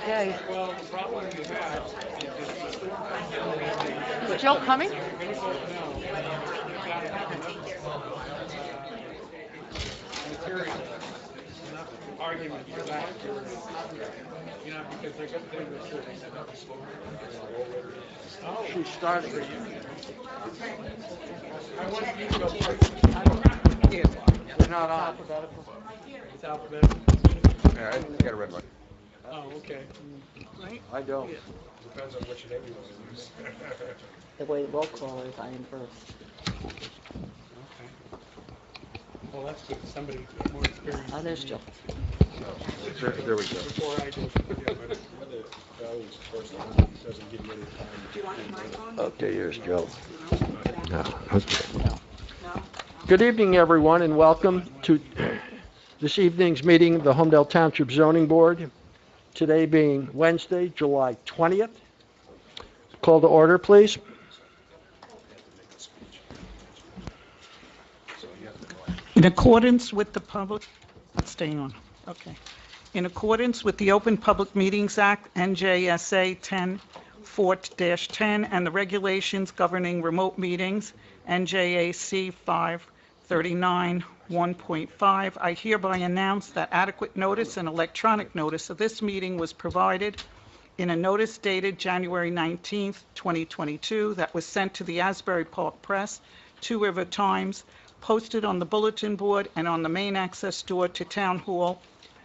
Okay. Well, the problem you have Is Jill coming? material, enough argument for that. Because they're going to do this. Oh, She started. I want you to go first. We're not on. It's alphabetical. Yeah, I got a red light. Oh, okay. I don't. Depends on which name you want to use. The way roll call is, I am first. Okay. Well, that's good. Somebody more experienced. Oh, there's Jill. There we go. Before I do. Okay, here's Joe. No, okay. Good evening, everyone, and welcome to this evening's meeting of the Holmdel Township Zoning Board. Today being Wednesday, July 20th. Call to order, please. In accordance with the public, it's staying on, okay. In accordance with the Open Public Meetings Act, NJSA 10-4-10, and the regulations governing remote meetings, NJAC 539 1.5, I hereby announce that adequate notice and electronic notice of this meeting was provided in a notice dated January 19th, 2022, that was sent to the Asbury Park Press, Two River Times, posted on the bulletin board and on the main access door to Town Hall,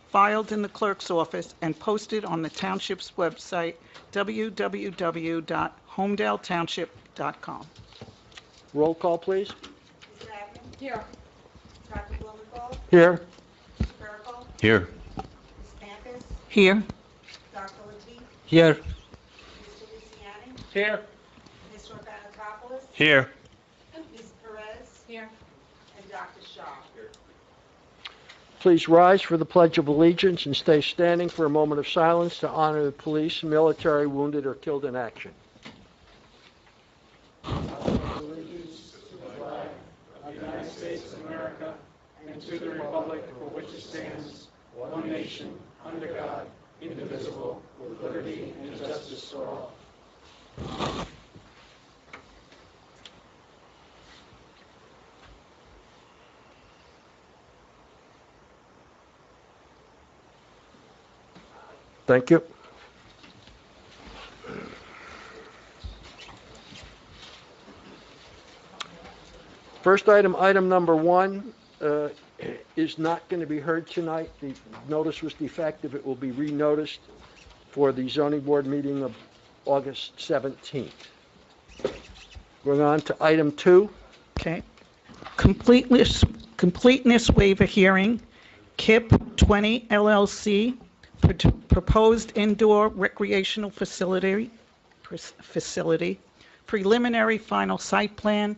filed in the clerk's office, and posted on the township's website, www.holmdeltownship.com. Roll call, please. Here. Dr. Blumenthal, Here. Spherical, Here. Ms. Campus, Here. Dr. Lateef, Here. Mr. Luciani, Here. Ms. Organopoulos, Here. Ms. Perez, Here. and Dr. Shaw. Please rise for the Pledge of Allegiance and stay standing for a moment of silence to honor the police, military, wounded, or killed in action. Allegiance to the flag of the United States of America and to the republic for which it stands, one nation, under God, indivisible, with liberty and justice for all. Thank you. First item number one, is not going to be heard tonight. The notice was defective. It will be renoticed for the zoning board meeting of August 17th. Going on to item two. Okay. Completeness waiver hearing, KIP 20 LLC, proposed indoor recreational facility, preliminary final site plan,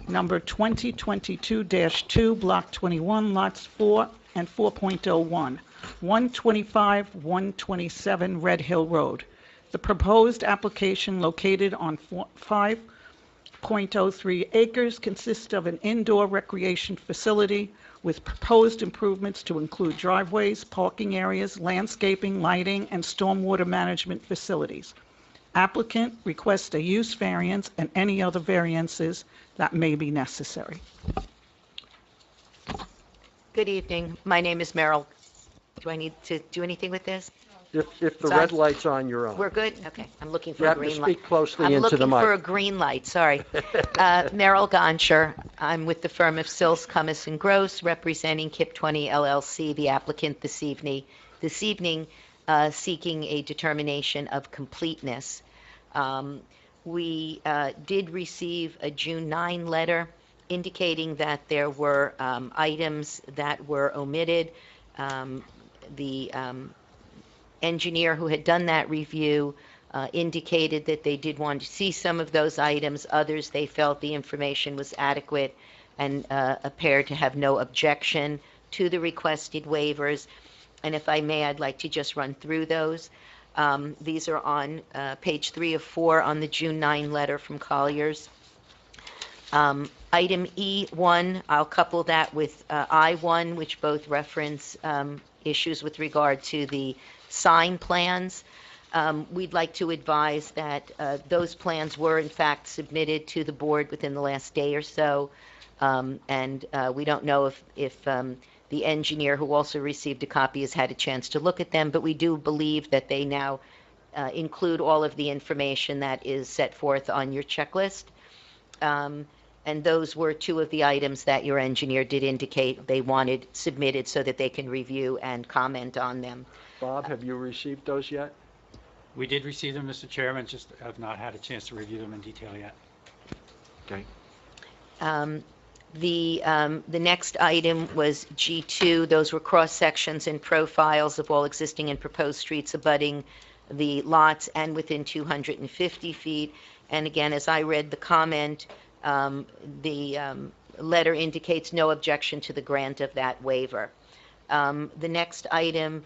number 2022-2, block 21, lots 4 and 4.01, 125-127 Red Hill Road. The proposed application, located on 5.03 acres, consists of an indoor recreation facility with proposed improvements to include driveways, parking areas, landscaping, lighting, and stormwater management facilities. Applicant requests a use variance and any other variances that may be necessary. Good evening. My name is Merrill. Do I need to do anything with this? If the red light's on, you're on. We're good? Okay. I'm looking for You a have to green light. speak closely I'm into the looking for a mic. green light. Sorry. Merrill Gonsher. I'm with the firm of Sills, Cummis and Gross, representing KIP 20 LLC, the applicant this evening, seeking a determination of completeness. We did receive a June 9 letter indicating that there were items that were omitted. The engineer who had done that review indicated that they did want to see some of those items. Others, they felt the information was adequate and appeared to have no objection to the requested waivers. And if I may, I'd like to just run through those. These are on page 3 of 4 on the June 9 letter from Colliers. Item E1, I'll couple that with I1, which both reference issues with regard to the sign plans. We'd like to advise that those plans were in fact submitted to the board within the last day or so. And we don't know if the engineer who also received a copy has had a chance to look at them, but we do believe that they now include all of the information that is set forth on your checklist. And those were two of the items that your engineer did indicate they wanted submitted so that they can review and comment on them. Bob, have you received those yet? We did receive them, Mr. Chairman, just have not had a chance to review them in detail yet. Okay. The next item was G2. Those were cross-sections and profiles of all existing and proposed streets abutting the lots and within 250 feet. And again, as I read the comment, the letter indicates no objection to the grant of that waiver. The next item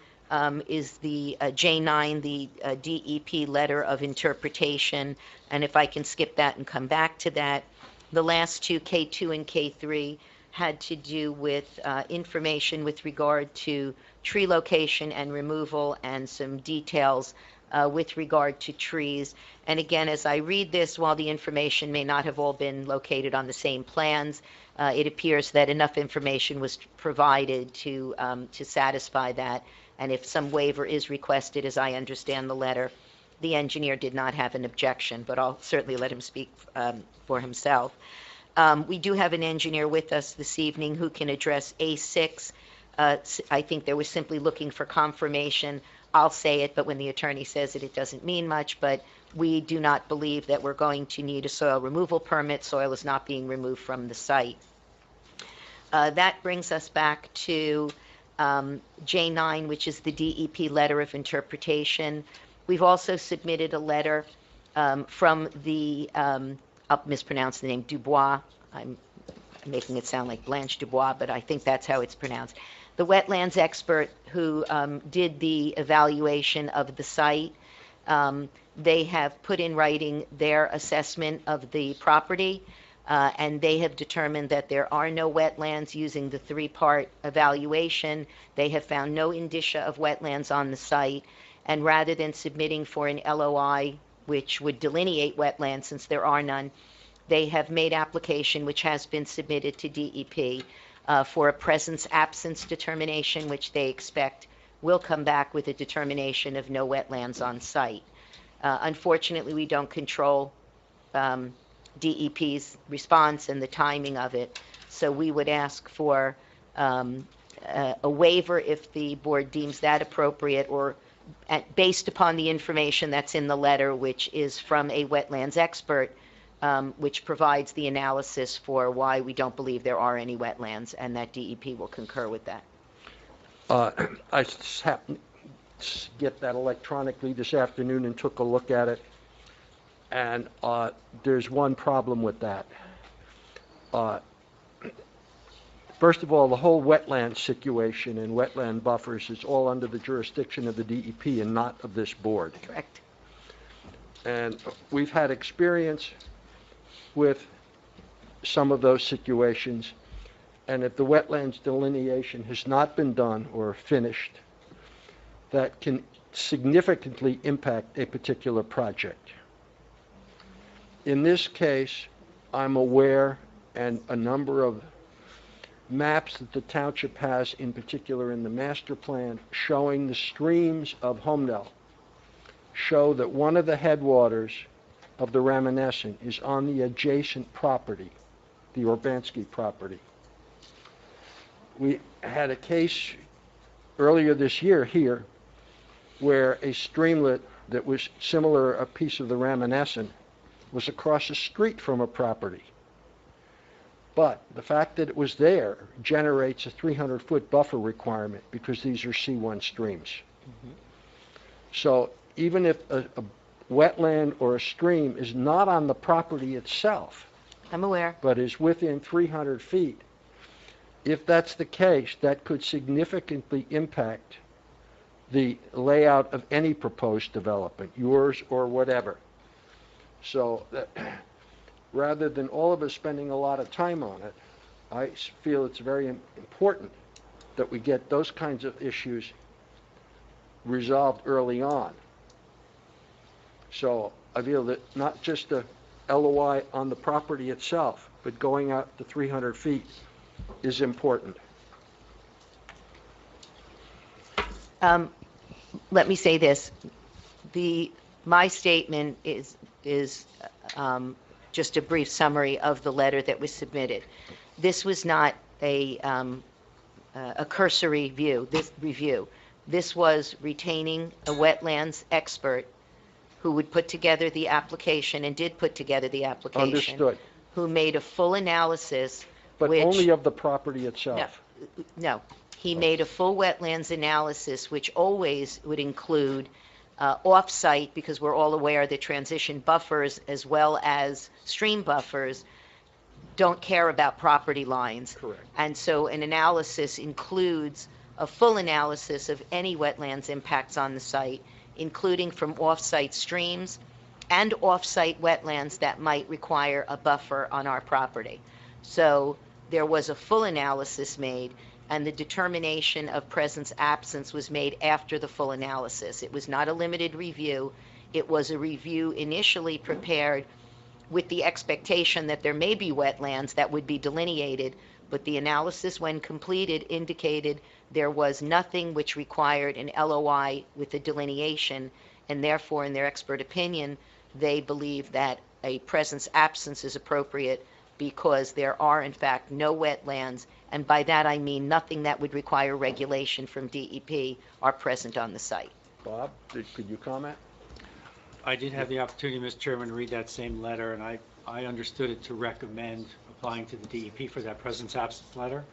is the J9, the DEP letter of interpretation. And if I can skip that and come back to that, the last two, K2 and K3, had to do with information with regard to tree location and removal and some details with regard to trees. And again, as I read this, while the information may not have all been located on the same plans, it appears that enough information was provided to satisfy that. And if some waiver is requested, as I understand the letter, the engineer did not have an objection, but I'll certainly let him speak for himself. We do have an engineer with us this evening who can address A6. I think they were simply looking for confirmation. I'll say it, but when the attorney says it, it doesn't mean much, but we do not believe that we're going to need a soil removal permit. Soil is not being removed from the site. That brings us back to J9, which is the DEP letter of interpretation. We've also submitted a letter from the, I'll mispronounce the name, Dubois. I'm making it sound like Blanche Dubois, but I think that's how it's pronounced. The wetlands expert who did the evaluation of the site. They have put in writing their assessment of the property, and they have determined that there are no wetlands using the three-part evaluation. They have found no indicia of wetlands on the site, and rather than submitting for an LOI, which would delineate wetlands since there are none, they have made application, which has been submitted to DEP, for a presence-absence determination, which they expect will come back with a determination of no wetlands on site. Unfortunately, we don't control DEP's response and the timing of it, so we would ask for a waiver if the board deems that appropriate, or based upon the information that's in the letter, which is from a wetlands expert, which provides the analysis for why we don't believe there are any wetlands, and that DEP will concur with that. I just happened to get that electronically this afternoon and took a look at it, and there's one problem with that. First of all, the whole wetland situation and wetland buffers is all under the jurisdiction of the DEP and not of this board. Correct. And we've had experience with some of those situations, and if the wetlands delineation has not been done or finished, that can significantly impact a particular project. In this case, I'm aware, and a number of maps that the township has, in particular in the master plan, showing the streams of Holmdel, show that one of the headwaters of the Reminiscent is on the adjacent property, the Urbanski property. We had a case earlier this year here where a streamlet that was similar, a piece of the Reminiscent, was across the street from a property. But the fact that it was there generates a 300-foot buffer requirement because these are C1 streams. Mm-hmm. So even if a wetland or a stream is not on the property itself, I'm aware, but is within 300 feet, if that's the case, that could significantly impact the layout of any proposed development, yours or whatever. So that, rather than all of us spending a lot of time on it, I feel it's very important that we get those kinds of issues resolved early on. So I feel that not just the LOI on the property itself, but going out to 300 feet is important. Let me say this. My statement is just a brief summary of the letter that was submitted. This was not a cursory review. This was retaining a wetlands expert who would put together the application and did put together the application. Understood. Who made a full analysis. But which, only of the property itself. No. He made a full wetlands analysis, which always would include off-site, because we're all aware that transition buffers as well as stream buffers don't care about property lines. Correct. And so an analysis includes a full analysis of any wetlands impacts on the site, including from off-site streams and off-site wetlands that might require a buffer on our property. So there was a full analysis made, and the determination of presence-absence was made after the full analysis. It was not a limited review. It was a review initially prepared with the expectation that there may be wetlands that would be delineated, but the analysis, when completed, indicated there was nothing which required an LOI with a delineation, and therefore, in their expert opinion, they believe that a presence-absence is appropriate because there are, in fact, no wetlands, and by that I mean nothing that would require regulation from DEP are present on the site. Bob, could you comment? I did have the opportunity, Mr. Chairman, to read that same letter, and I understood it to recommend applying to the DEP for that presence-absence letter.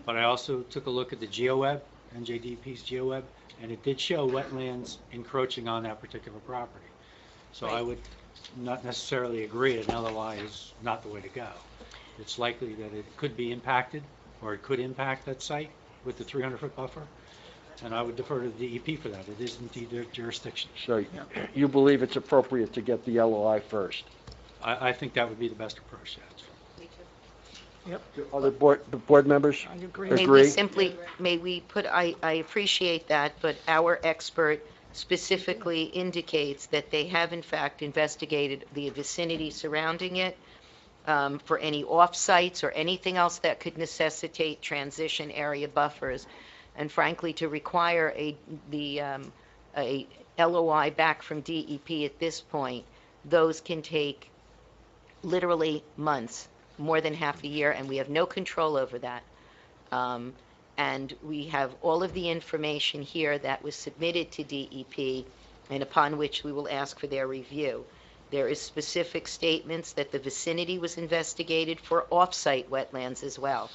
But I also took a look at the GeoWeb, NJDEP's GeoWeb, and it did show wetlands encroaching on that particular property. So I would not necessarily agree an LOI is not the way to go. It's likely that it could be impacted, or it could impact that site with the 300-foot buffer, and I would defer to the DEP for that. It is indeed their jurisdiction. So you believe it's appropriate to get the LOI first? I think that would be the best approach, yes. Do other board members I agree. May we put, I appreciate that, but our expert specifically indicates that they have in fact investigated the vicinity surrounding it for any off-sites or anything else that could necessitate transition area buffers. And frankly, to require a LOI back from DEP at this point, those can take literally months, more than half a year, and we have no control over that. And we have all of the information here that was submitted to DEP and upon which we will ask for their review. There is specific statements that the vicinity was investigated for off-site wetlands as well.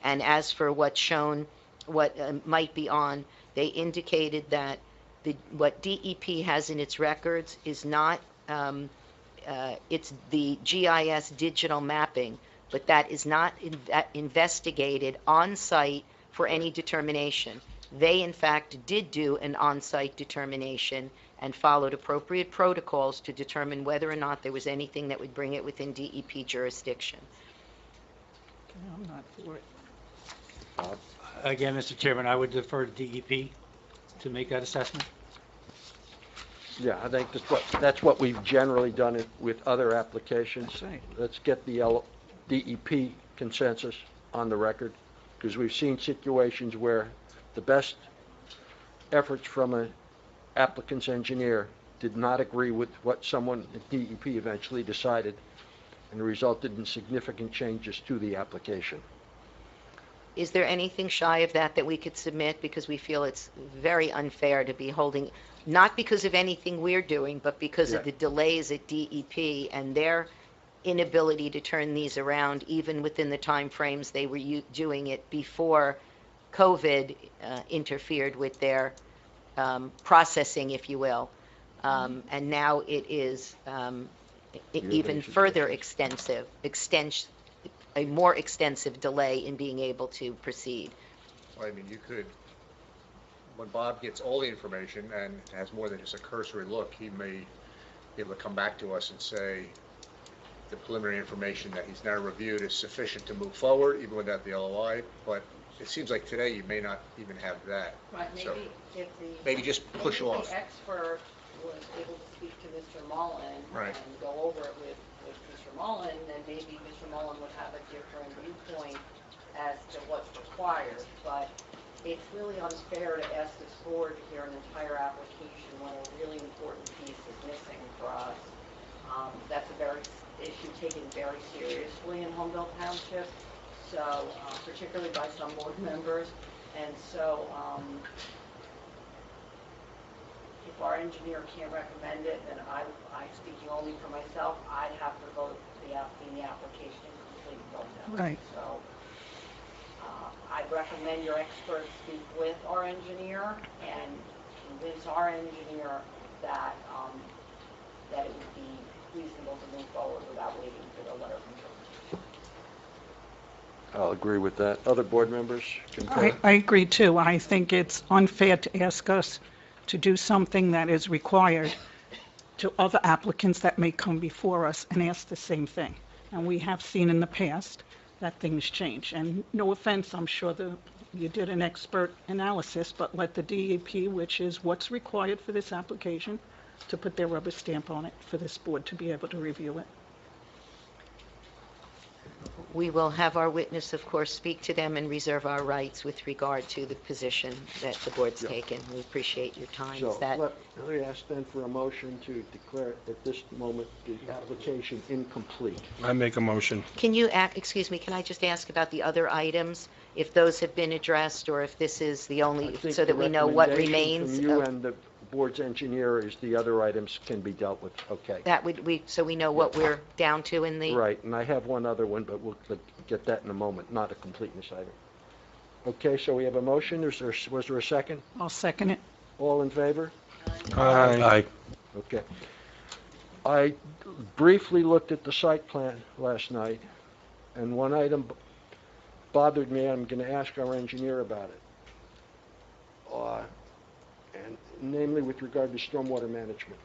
And as for what's shown, what might be on, they indicated that what DEP has in its records is not, it's the GIS digital mapping, but that is not investigated on-site for any determination. They, in fact, did do an on-site determination and followed appropriate protocols to determine whether or not there was anything that would bring it within DEP jurisdiction. I'm not for it. Again, Mr. Chairman, I would defer to DEP to make that assessment. Yeah, I think that's what we've generally done with other applications. Let's get the DEP consensus on the record, because we've seen situations where the best efforts from an applicant's engineer did not agree with what someone at DEP eventually decided, and it resulted in significant changes to the application. Is there anything shy of that we could submit? Because we feel it's very unfair to be holding, not because of anything we're doing, but because of the delays at DEP and their inability to turn these around, even within the time frames they were doing it before COVID interfered with their processing, if you will. And now it is even further a more extensive delay in being able to proceed. Well, I mean, you could, when Bob gets all the information and has more than just a cursory look, he may be able to come back to us and say the preliminary information that he's now reviewed is sufficient to move forward, even without the LOI. But it seems like today you may not even have that. Right, So maybe if the. maybe just push maybe off. the expert was able to speak to this Mr. Mullen Right. and go over it with Mr. Mullen, then maybe Mr. Mullen would have a different viewpoint as to what's required. But it's really unfair to ask this board to hear an entire application when a really important piece is missing for us. That's a very issue taken very seriously in Holmdel Township, so particularly by some board members. And so if our engineer can't recommend it, then I speaking only for myself, I'd have to vote the application incomplete and vote no. Right. So I'd recommend your experts speak with our engineer and convince our engineer that that it would be reasonable to move forward without waiting for the letter from George. I'll agree with that. Other board members concur? I agree too. I think it's unfair to ask us to do something that is required to other applicants that may come before us and ask the same thing. And we have seen in the past that things change. And no offense, I'm sure you did an expert analysis, but let the DEP, which is what's required for this application, to put their rubber stamp on it for this board to be able to review it. We will have our witness, of course, speak to them and reserve our rights with regard to the position that the board's taken. We appreciate your time. So Is that, let me ask then for a motion to declare at this moment the application incomplete. I make a motion. can you, excuse me, can I just ask about the other items? If those have been addressed or if this is the I only, think so that the we know what recommendation remains? from you of- and the board's engineer is the other items can be dealt with. Okay. That would, so we know what we're down to in the? Right, and I have one other one, but we'll get that in a moment, not a completeness item. Okay, so we have a motion. Was there a second? I'll second it. All in favor? Aye. Okay. I briefly looked at the site plan last night, and one item bothered me. I'm going to ask our engineer about it. And namely with regard to stormwater management,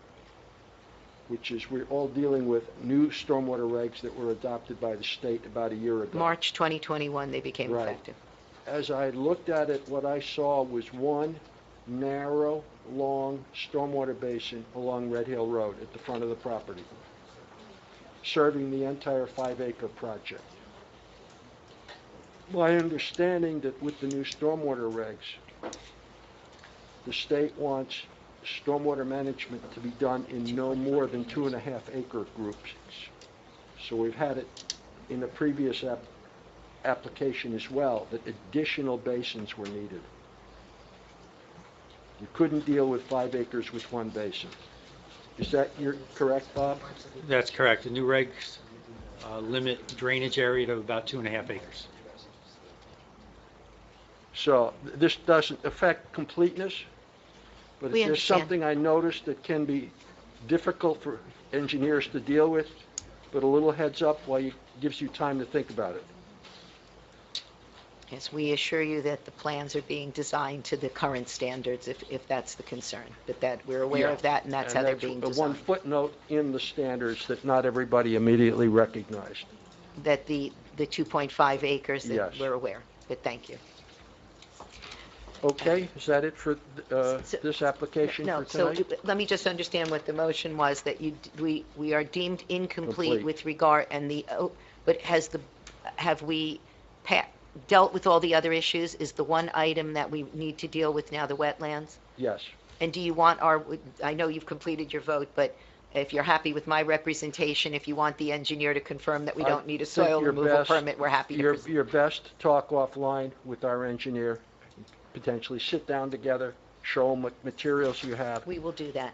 which is we're all dealing with new stormwater regs that were adopted by the state about a year ago. March 2021, they became Right. effective. As I looked at it, what I saw was one narrow, long stormwater basin along Red Hill Road at the front of the property, serving the entire 5-acre project. My understanding that with the new stormwater regs, the state wants stormwater management to be done in no more than 2.5-acre groups. So we've had it in the previous application as well, that additional basins were needed. You couldn't deal with 5 acres with one basin. Is that correct, Bob? That's correct. The new regs limit drainage area to about 2.5 acres. So this doesn't affect completeness, but We if there's understand. something I noticed that can be difficult for engineers to deal with, but a little heads up gives you time to think about it. Yes, we assure you that the plans are being designed to the current standards, if that's the concern, but that we're aware Yeah. of that, and that's how they're being One designed. footnote in the standards that not everybody immediately recognized. That the 2.5 acres, that Yes. we're aware, but thank you. Okay, is that it for this application No, for so tonight? let me just understand what the motion was, that we are deemed incomplete Complete. with regard, but have we dealt with all the other issues? Is the one item that we need to deal with now the wetlands? Yes. And do you want I know you've completed your vote, but if you're happy with my representation, if you want the engineer to confirm that we don't need a think soil your removal best- permit, we're happy to proceed. Your best to talk offline with our engineer, potentially sit down together, show him what materials you have, We will do that.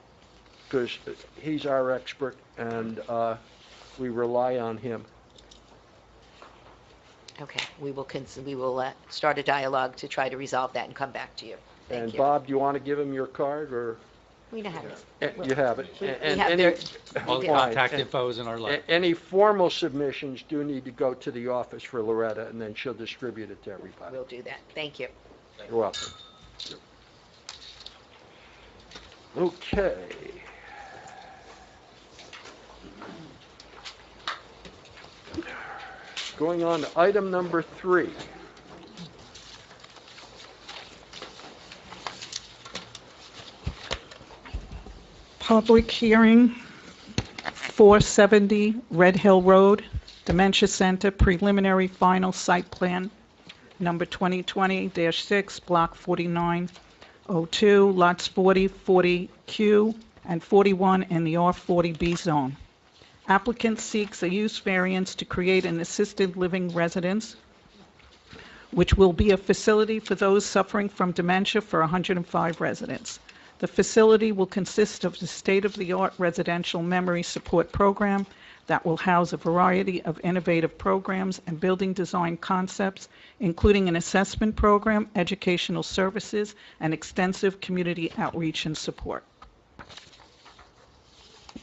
because he's our expert, and we rely on him. Okay, we will start a dialogue to try to resolve that and come back to you. Thank And you. Bob, do you want to give him your card, or We know how to. you have it? We And have any- their- All the Yeah. contact And- info is in our letter. Any formal submissions do need to go to the office for Loretta, and then she'll distribute it to everybody. We'll do that. Thank you. You're welcome. Okay. Going on to item number 3. Public hearing 470 Red Hill Road, Dementia Center, preliminary final site plan, number 2020-6, block 4902, lots 40, 40Q, and 41 in the R40B zone. Applicant seeks a use variance to create an assisted living residence, which will be a facility for those suffering from dementia for 105 residents. The facility will consist of the state-of-the-art residential memory support program that will house a variety of innovative programs and building design concepts, including an assessment program, educational services, and extensive community outreach and support.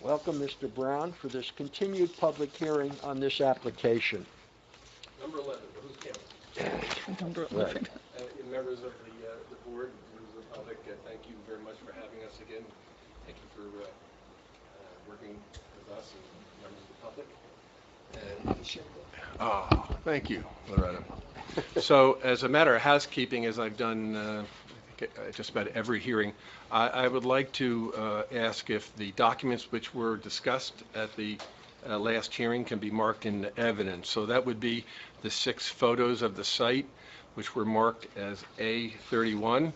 Welcome, Mr. Brown, for this continued public hearing on this application. Number 11, who's counting? Number Right. 11. Members of the board, members of the public, thank you very much for having us again. Thank you for working with us and members of the public. Thank you, Loretta. So, as a matter of housekeeping, as I've done just about every hearing, I would like to ask if the documents which were discussed at the last hearing can be marked in evidence. So that would be the 6 photos of the site, which were marked as A31.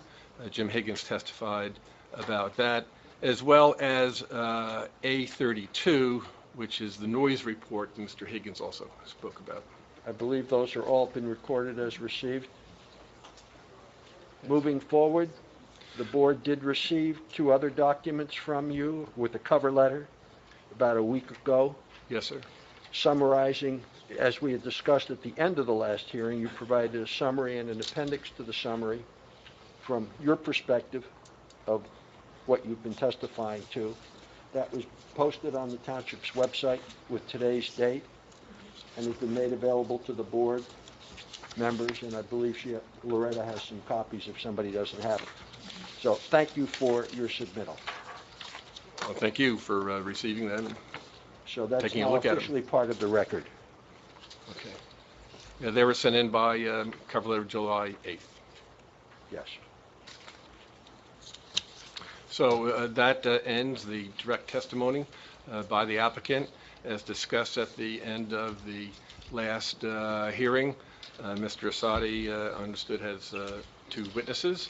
Jim Higgins testified about that, as well as A32, which is the noise report Mr. Higgins also spoke about. I believe those are all been recorded as received. Moving forward, the board did receive 2 other documents from you with a cover letter about a week ago, Yes, sir. summarizing, as we had discussed at the end of the last hearing, you provided a summary and an appendix to the summary from your perspective of what you've been testifying to. That was posted on the township's website with today's date and has been made available to the board members, and I believe Loretta has some copies if somebody doesn't have it. So thank you for your submittal. Well, thank you for receiving that. So that's Taking a now look at 'em. officially part of the record. Okay. Yeah, they were sent in by cover letter July 8th. Yes. So that ends the direct testimony by the applicant. As discussed at the end of the last hearing, Mr. Asadi understood has 2 witnesses,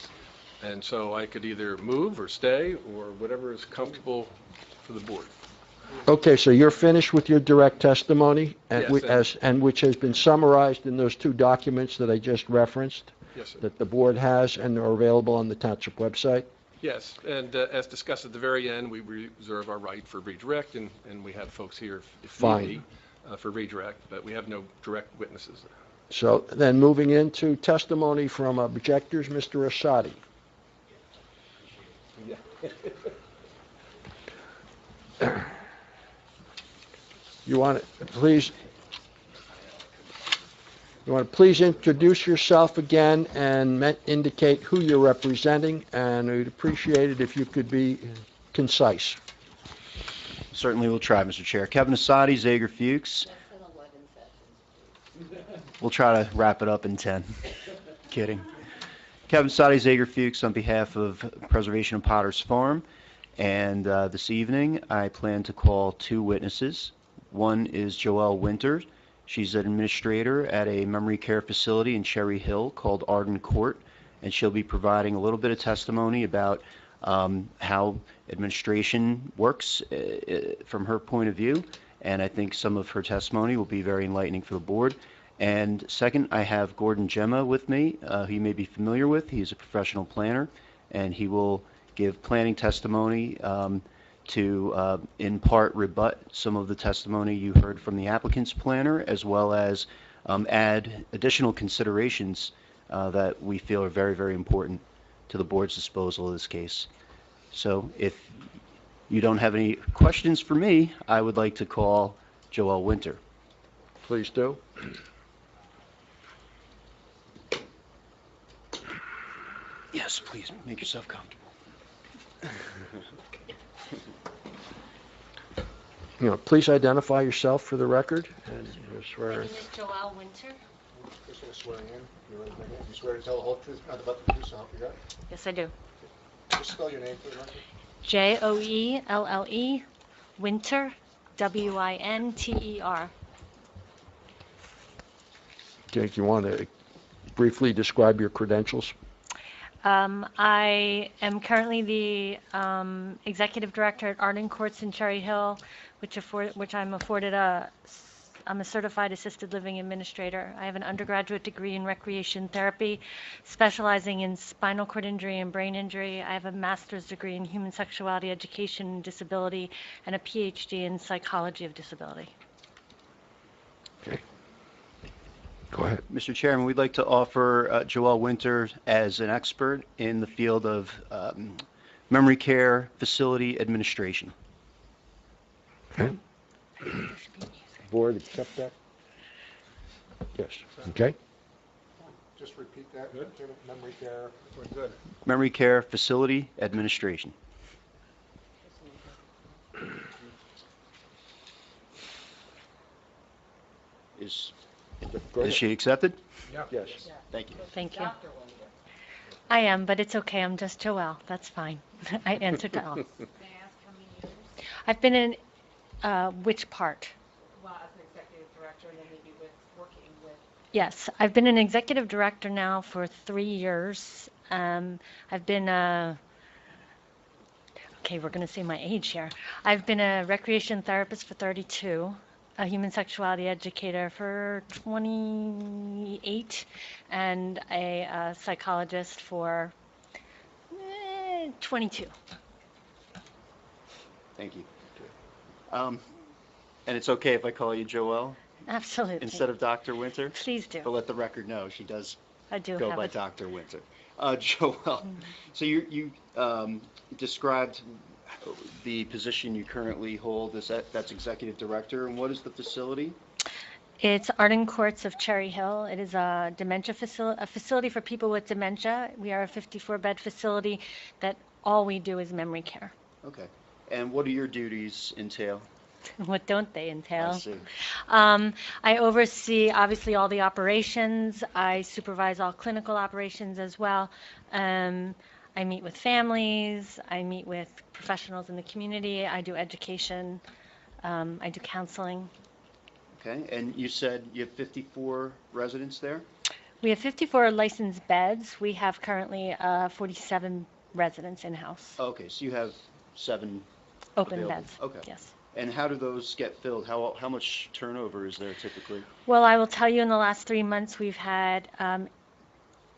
and so I could either move or stay or whatever is comfortable for the board. Okay, so you're finished with your direct testimony, and Yes, which has been summarized in those 2 documents that I just referenced, Yes, sir. that the board has and are available on the township website? Yes, and as discussed at the very end, we reserve our right for redirect, and we have folks here if Fine. need be for redirect, but we have no direct witnesses. So then moving into testimony from objectors, Mr. Asadi. You want to please introduce yourself again and indicate who you're representing, and we'd appreciate it if you could be concise. Certainly will try, Mr. Chair. Kevin Asadi, Zager Fuchs. Less than 11 seconds. We'll try to wrap it up in 10. Kidding. Kevin Asadi, Zager Fuchs, on behalf of Preservation of Potter's Farm. And this evening, I plan to call 2 witnesses. One is Joelle Winter. She's an administrator at a memory care facility in Cherry Hill called Arden Court, and she'll be providing a little bit of testimony about how administration works from her point of view, and I think some of her testimony will be very enlightening for the board. And second, I have Gordon Gemma with me, who you may be familiar with. He's a professional planner, and he will give planning testimony to, in part, rebut some of the testimony you heard from the applicant's planner, as well as add additional considerations that we feel are very, very important to the board's disposal of this case. So if you don't have any questions for me, I would like to call Joelle Winter. Please do. Yes, please, make yourself comfortable. Please identify yourself for the record, and you swear. My name is Joelle Winter. First of all, swearing in. You swear to tell the whole truth, nothing but the truth, so help you God? Yes, I do. Just spell your name for the record. Joelle Winter, Winter. Jake, you want to briefly describe your credentials? I am currently the executive director at Arden Courts in Cherry Hill, which I'm afforded I'm a certified assisted living administrator. I have an undergraduate degree in recreation therapy, specializing in spinal cord injury and brain injury. I have a master's degree in human sexuality education and disability, and a PhD in psychology of disability. Okay. Go ahead. Mr. Chairman, we'd like to offer Joelle Winter as an expert in the field of memory care facility administration. Okay. Board accept that? Yes. Okay. Just repeat that. Good. Memory care. We're good. Memory care facility administration. Is she accepted? Yeah. Yes. Thank you. Thank you. Dr. Winter. I am, but it's okay. I'm just Joelle. That's fine. I answered to all. May I ask how many years? I've been in which part? Well, as an executive director and then maybe working with. Yes, I've been an executive director now for 3 years. I've been okay, we're going to say my age here. I've been a recreation therapist for 32, a human sexuality educator for 28, and a psychologist for 22. Thank you. And it's okay if I call you Joelle Absolutely. instead of Dr. Winter? Please do. But let the record know she does I do go have by a Dr. Winter. Joelle, so you described the position you currently hold. That's executive director, and what is the facility? It's Arden Courts of Cherry Hill. It is a dementia facility, a facility for people with dementia. We are a 54-bed facility that all we do is memory care. Okay. And what do your duties entail? What don't they entail? I see. I oversee, obviously, all the operations. I supervise all clinical operations as well. I meet with families. I meet with professionals in the community. I do education. I do counseling. Okay. And you said you have 54 residents there? We have 54 licensed beds. We have currently 47 residents in-house. Okay. So you have 7 Open available. beds. Okay. Yes. And how do those get filled? How much turnover is there typically? Well, I will tell you in the last 3 months, we've had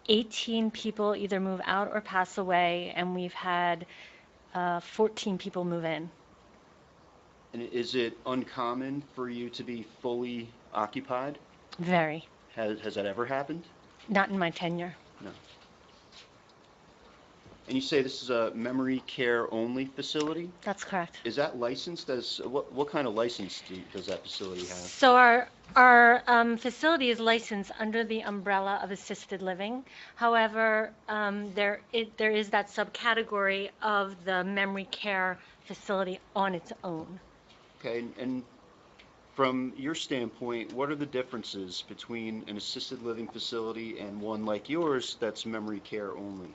18 people either move out or pass away, and we've had 14 people move in. And is it uncommon for you to be fully occupied? Very. Has that ever happened? Not in my tenure. No. And you say this is a memory care only facility? That's correct. Is that licensed as, what kind of license does that facility have? So our facility is licensed under the umbrella of assisted living. However, there is that subcategory of the memory care facility on its own. Okay, and from your standpoint, what are the differences between an assisted living facility and one like yours that's memory care only?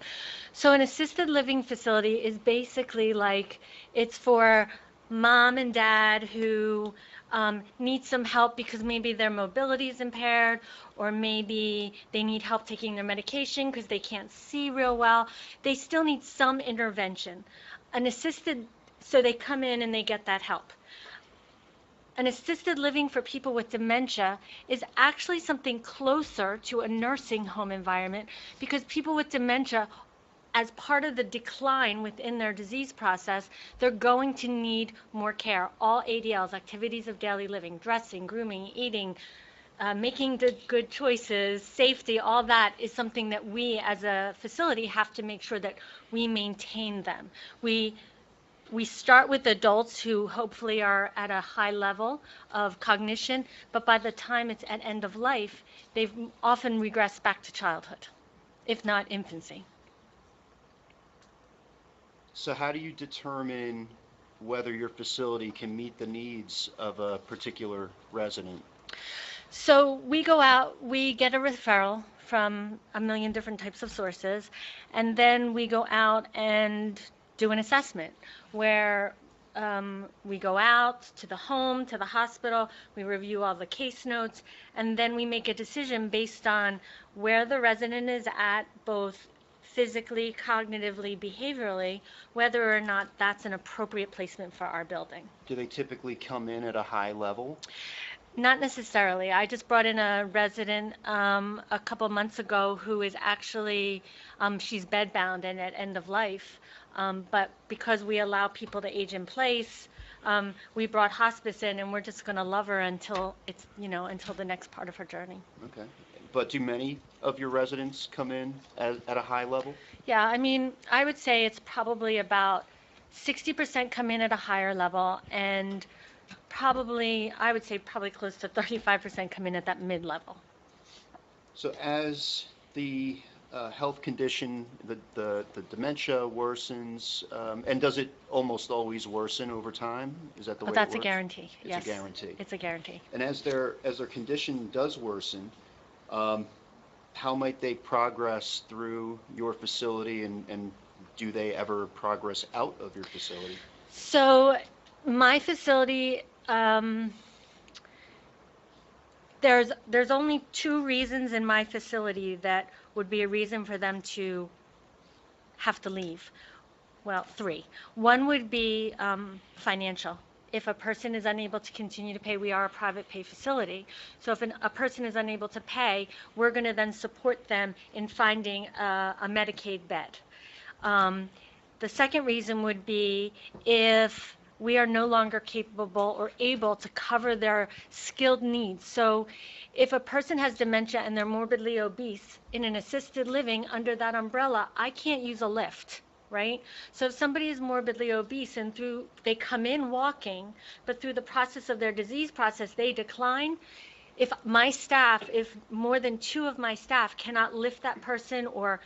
So an assisted living facility is basically like, it's for mom and dad who need some help because maybe their mobility is impaired, or maybe they need help taking their medication because they can't see real well. They still need some intervention. So they come in and they get that help. An assisted living for people with dementia is actually something closer to a nursing home environment, because people with dementia, as part of the decline within their disease process, they're going to need more care. All ADLs, activities of daily living, dressing, grooming, eating, making good choices, safety, all that is something that we as a facility have to make sure that we maintain them. We start with adults who hopefully are at a high level of cognition, but by the time it's at end of life, they've often regressed back to childhood, if not infancy. So how do you determine whether your facility can meet the needs of a particular resident? So we go out, we get a referral from a million different types of sources, and then we go out and do an assessment where we go out to the home, to the hospital, we review all the case notes, and then we make a decision based on where the resident is at, both physically, cognitively, behaviorally, whether or not that's an appropriate placement for our building. Do they typically come in at a high level? Not necessarily. I just brought in a resident a couple months ago who is actually, she's bedbound and at end of life. But because we allow people to age in place, we brought hospice in, and we're just going to love her until it's, until the next part of her journey. Okay. But do many of your residents come in at a high level? Yeah, I mean, I would say it's probably about 60% come in at a higher level, and I would say probably close to 35% come in at that mid-level. So as the health condition, the dementia worsens, and does it almost always worsen over time? Is that the way it works? That's a guarantee, yes. It's a guarantee. It's a guarantee. And as their condition does worsen, how might they progress through your facility, and do they ever progress out of your facility? So my facility, there's only 2 reasons in my facility that would be a reason for them to have to leave. Well, 3. One would be financial. If a person is unable to continue to pay, we are a private pay facility. So if a person is unable to pay, we're going to then support them in finding a Medicaid bed. The second reason would be if we are no longer capable or able to cover their skilled needs. So if a person has dementia and they're morbidly obese, in an assisted living under that umbrella, I can't use a lift, right? So if somebody is morbidly obese and they come in walking, but through the process of their disease process, they decline, if more than 2 of my staff cannot lift that person or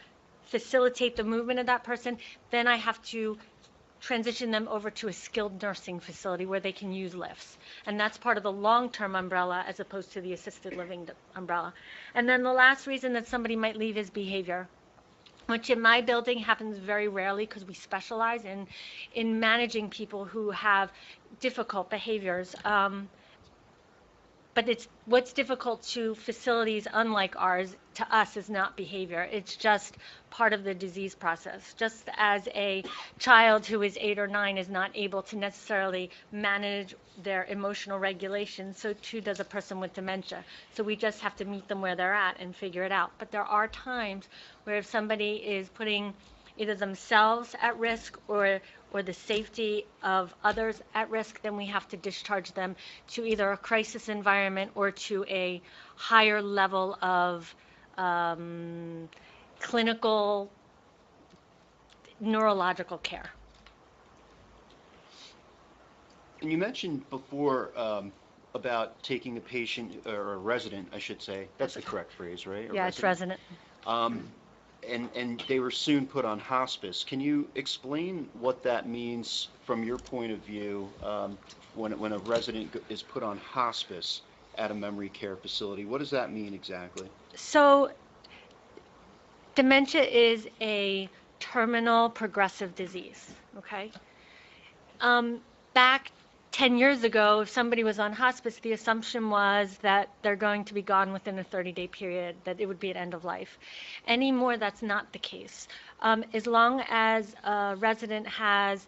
facilitate the movement of that person, then I have to transition them over to a skilled nursing facility where they can use lifts. And that's part of the long-term umbrella as opposed to the assisted living umbrella. And then the last reason that somebody might leave is behavior, which in my building happens very rarely because we specialize in managing people who have difficult behaviors. But what's difficult to facilities unlike ours, to us, is not behavior. It's just part of the disease process. Just as a child who is 8 or 9 is not able to necessarily manage their emotional regulation, so too does a person with dementia. So we just have to meet them where they're at and figure it out. But there are times where if somebody is putting either themselves at risk or the safety of others at risk, then we have to discharge them to either a crisis environment or to a higher level of clinical neurological care. And you mentioned before about taking a patient, or a resident, I should say. That's the correct phrase, right? Yeah, it's resident. And they were soon put on hospice. Can you explain what that means from your point of view when a resident is put on hospice at a memory care facility? What does that mean exactly? So dementia is a terminal progressive disease, okay? Back 10 years ago, if somebody was on hospice, the assumption was that they're going to be gone within a 30-day period, that it would be at end of life. Anymore, that's not the case. As long as a resident has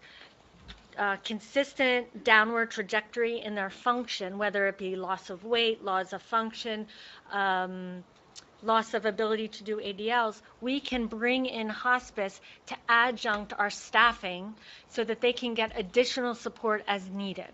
consistent downward trajectory in their function, whether it be loss of weight, loss of function, loss of ability to do ADLs, we can bring in hospice to adjunct our staffing so that they can get additional support as needed.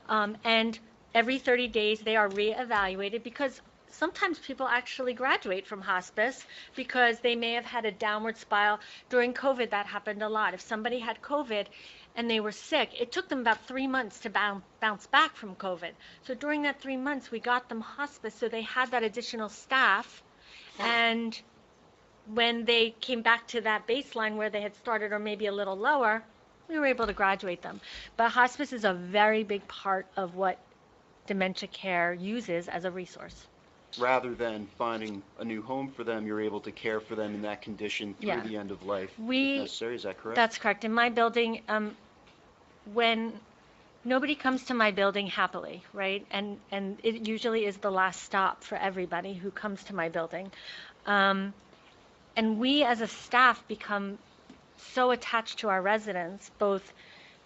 And every 30 days they are reevaluated, because sometimes people actually graduate from hospice because they may have had a downward spiral. During COVID, that happened a lot. If somebody had COVID and they were sick, it took them about 3 months to bounce back from COVID. So during that 3 months, we got them hospice so they had that additional staff. And when they came back to that baseline where they had started, or maybe a little lower, we were able to graduate them. But hospice is a very big part of what dementia care uses as a resource. Rather than finding a new home for them, you're able to care for them in that condition through the end of life if necessary. Is that correct? That's correct. In my building, when nobody comes to my building happily, right? And it usually is the last stop for everybody who comes to my building. And we as a staff become so attached to our residents, both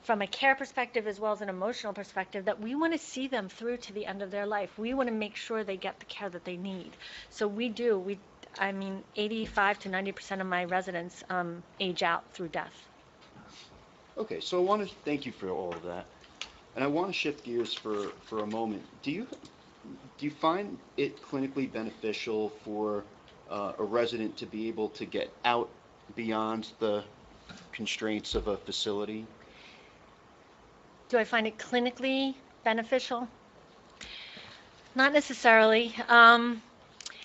from a care perspective as well as an emotional perspective, that we want to see them through to the end of their life. We want to make sure they get the care that they need. So we do. I mean, 85 to 90% of my residents age out through death. Okay, so I want to thank you for all of that. And I want to shift gears for a moment. Do you find it clinically beneficial for a resident to be able to get out beyond the constraints of a facility? Do I find it clinically beneficial? Not necessarily.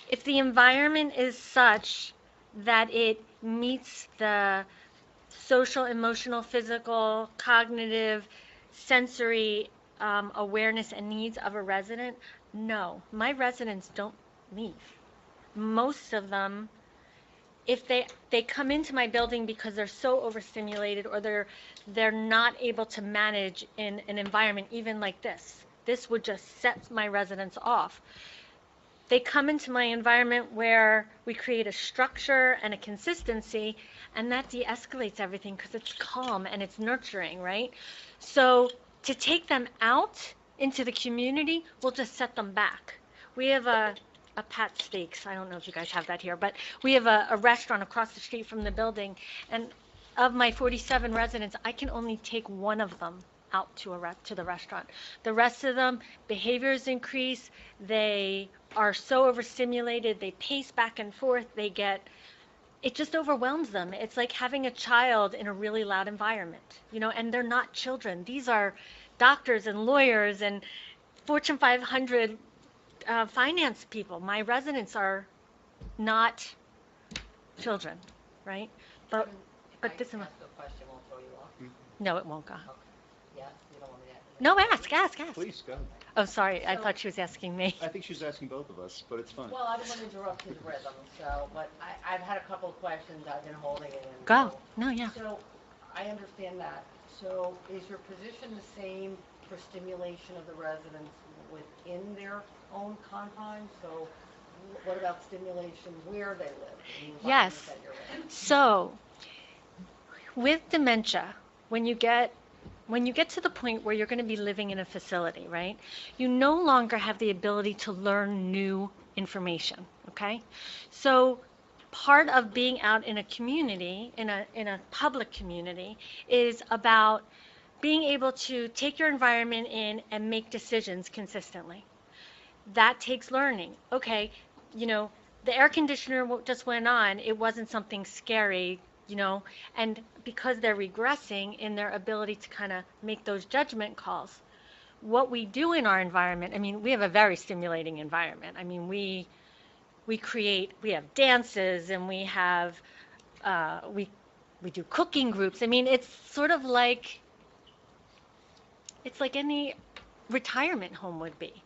If the environment is such that it meets the social, emotional, physical, cognitive, sensory awareness and needs of a resident, no. My residents don't leave. Most of them, if they come into my building because they're so overstimulated or they're not able to manage in an environment even like this. This would just set my residents off. They come into my environment where we create a structure and a consistency, and that de-escalates everything because it's calm and it's nurturing, right? So to take them out into the community will just set them back. We have a Pat Steaks, I don't know if you guys have that here, but we have a restaurant across the street from the building, and of my 47 residents, I can only take one of them out to the restaurant. The rest of them, behaviors increase, they are so overstimulated, they pace back and forth, it just overwhelms them. It's like having a child in a really loud environment, and they're not children. These are doctors and lawyers and Fortune 500 finance people. My residents are not children, right? But this is Ask a question, won't throw you off? no, it won't go. Okay. Yes, you don't want me to ask? No, ask. Please, go. Oh, sorry, I So- thought she was asking me. I think she's asking both of us, but it's fine. Well, I don't want to interrupt his rhythm, but I've had a couple of questions, I've been holding it in. Go. So- No, yeah. So, I understand that. So, is your position the same for stimulation of the residents within their own confines? So, what about stimulation where they live? in the environment Yes. that you're in? So, with dementia, when you get to the point where you're going to be living in a facility, right, you no longer have the ability to learn new information, okay? So part of being out in a community, in a public community, is about being able to take your environment in and make decisions consistently. That takes learning. Okay, the air conditioner just went on, it wasn't something scary, and because they're regressing in their ability to kind of make those judgment calls. What we do in our environment, I mean, we have a very stimulating environment. I mean, we have dances, and we have, we do cooking groups. I mean, it's sort of like, it's like any retirement home would be.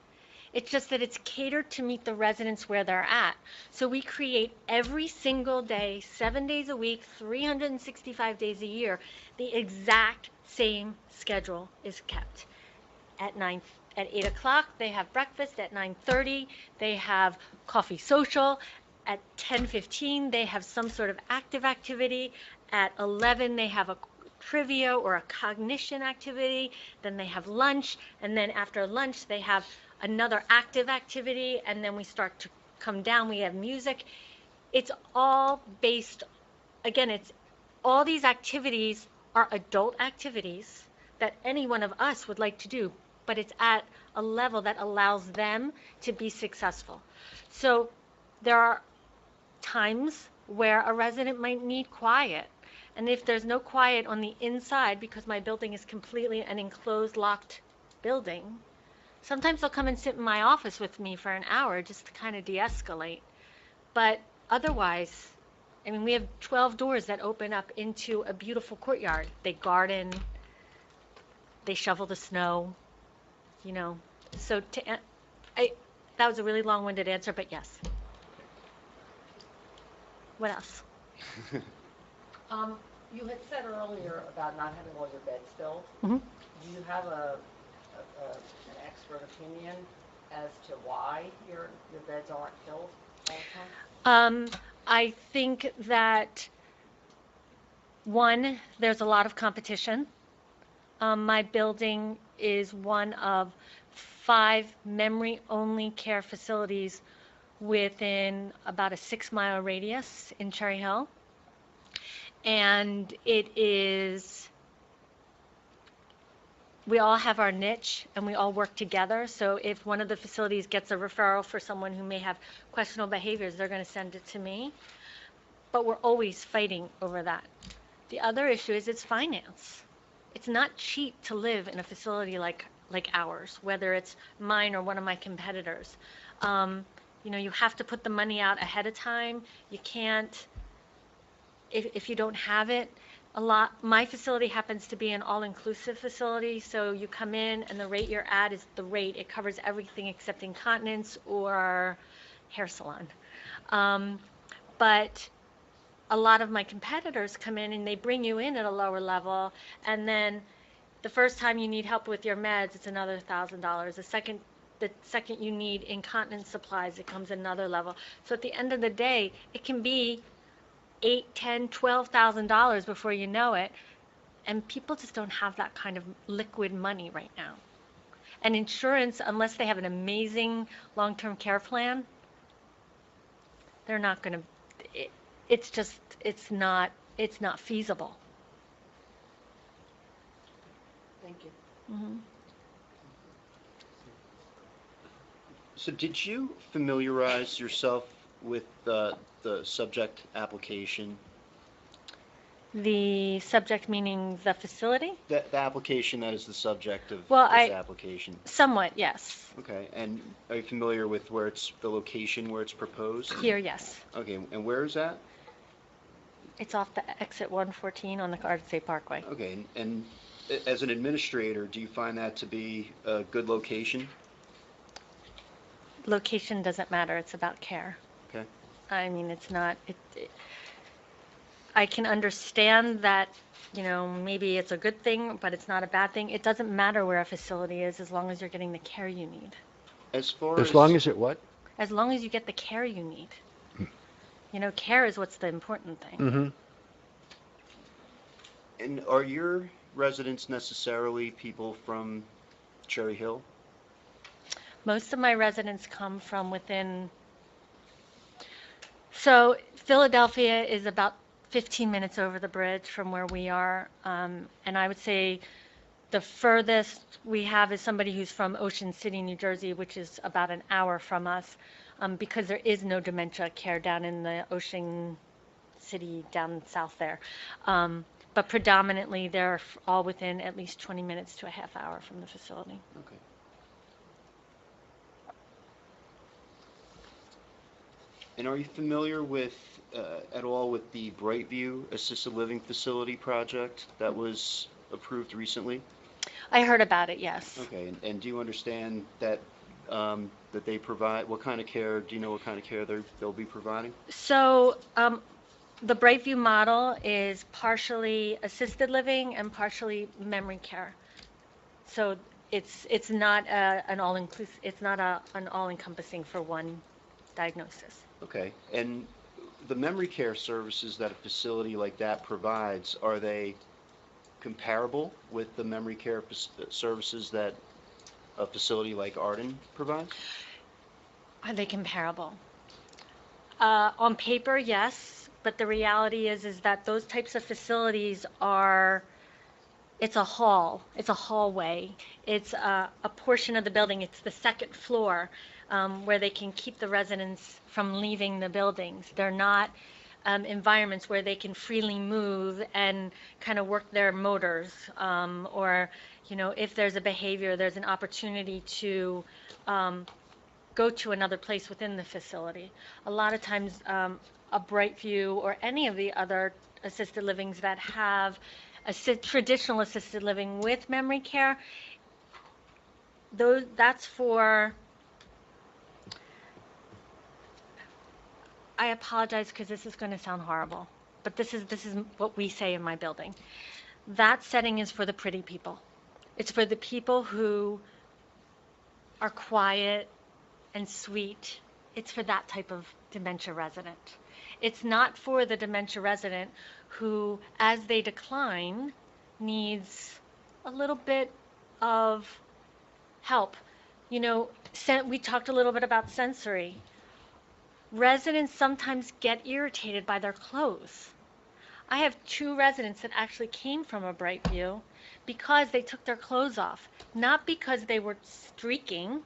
It's just that it's catered to meet the residents where they're at. So we create every single day, 7 days a week, 365 days a year, the exact same schedule is kept. At 8 o'clock, they have breakfast. At 9:30, they have coffee social. At 10:15, they have some sort of active activity. At 11, they have a trivia or a cognition activity. Then they have lunch. And then after lunch, they have another active activity, and then we start to come down, we have music. It's all based, again, all these activities are adult activities that any one of us would like to do, but it's at a level that allows them to be successful. So there are times where a resident might need quiet, and if there's no quiet on the inside, because my building is completely an enclosed, locked building, sometimes they'll come and sit in my office with me for an hour just to kind of de-escalate. But otherwise, I mean, we have 12 doors that open up into a beautiful courtyard. They garden, they shovel the snow, So that was a really long-winded answer, but yes. What else? You had said earlier about not having all your beds filled. Mm-hmm. Do you have a an expert opinion as to why your beds aren't filled all the time? I think that, one, there's a lot of competition. My building is one of 5 memory-only care facilities within about a 6-mile radius in Cherry Hill. And we all have our niche and we all work together. So if one of the facilities gets a referral for someone who may have questionable behaviors, they're going to send it to me. But we're always fighting over that. The other issue is it's finance. It's not cheap to live in a facility like ours, whether it's mine or one of my competitors. You have to put the money out ahead of time. You can't, if you don't have it. My facility happens to be an all-inclusive facility, so you come in and the rate you're at is the rate. It covers everything except incontinence or hair salon. But a lot of my competitors come in and they bring you in at a lower level, and then the first time you need help with your meds, it's another $1,000. The second you need incontinence supplies, it comes another level. So at the end of the day, it can be $8,000, $10,000, $12,000 before you know it, and people just don't have that kind of liquid money right now. And insurance, unless they have an amazing long-term care plan, they're not going to. It's not feasible. Thank you. Mm-hmm. So did you familiarize yourself with the subject application? The subject meaning the facility? The application that is the subject of Well, this application. Somewhat, yes. Okay, and are you familiar with the location where it's proposed? Here, yes. Okay, and where is that? It's off the exit 114 on the Garden State Parkway. Okay, and as an administrator, do you find that to be a good location? Location doesn't matter. It's about care. Okay. I mean, it's not. I can understand that, maybe it's a good thing, but it's not a bad thing. It doesn't matter where a facility is as long as you're getting the care you need. As long as it what? As long as you get the care you need. Care is what's the important thing. Mm-hmm. And are your residents necessarily people from Cherry Hill? Most of my residents come from within. So Philadelphia is about 15 minutes over the bridge from where we are. And I would say the furthest we have is somebody who's from Ocean City, New Jersey, which is about an hour from us, because there is no dementia care down in the Ocean City down south there. But predominantly, they're all within at least 20 minutes to a half hour from the facility. Okay. And are you familiar with, at all with the Brightview Assisted Living Facility project that was approved recently? I heard about it, yes. Okay, and do you understand that that they provide, what kind of care, do you know what kind of care they'll be providing? So the Brightview model is partially assisted living and partially memory care. So it's not an all-inclusive, it's not an all-encompassing for one diagnosis. Okay, and the memory care services that a facility like that provides, are they comparable with the memory care services that a facility like Arden provides? Are they comparable? On paper, yes, but the reality is that those types of facilities are, it's a hall, it's a hallway, it's a portion of the building, it's the second floor, where they can keep the residents from leaving the buildings. They're not environments where they can freely move and kind of work their motors, or, if there's a behavior, there's an opportunity to go to another place within the facility. A lot of times, a Brightview or any of the other assisted livings that have traditional assisted living with memory care, that's for, I apologize because this is going to sound horrible, but this is what we say in my building. That setting is for the pretty people. It's for the people who are quiet and sweet. It's for that type of dementia resident. It's not for the dementia resident who, as they decline, needs a little bit of help. You know, we talked a little bit about sensory. Residents sometimes get irritated by their clothes. I have 2 residents that actually came from a Brightview because they took their clothes off. Not because they were streaking,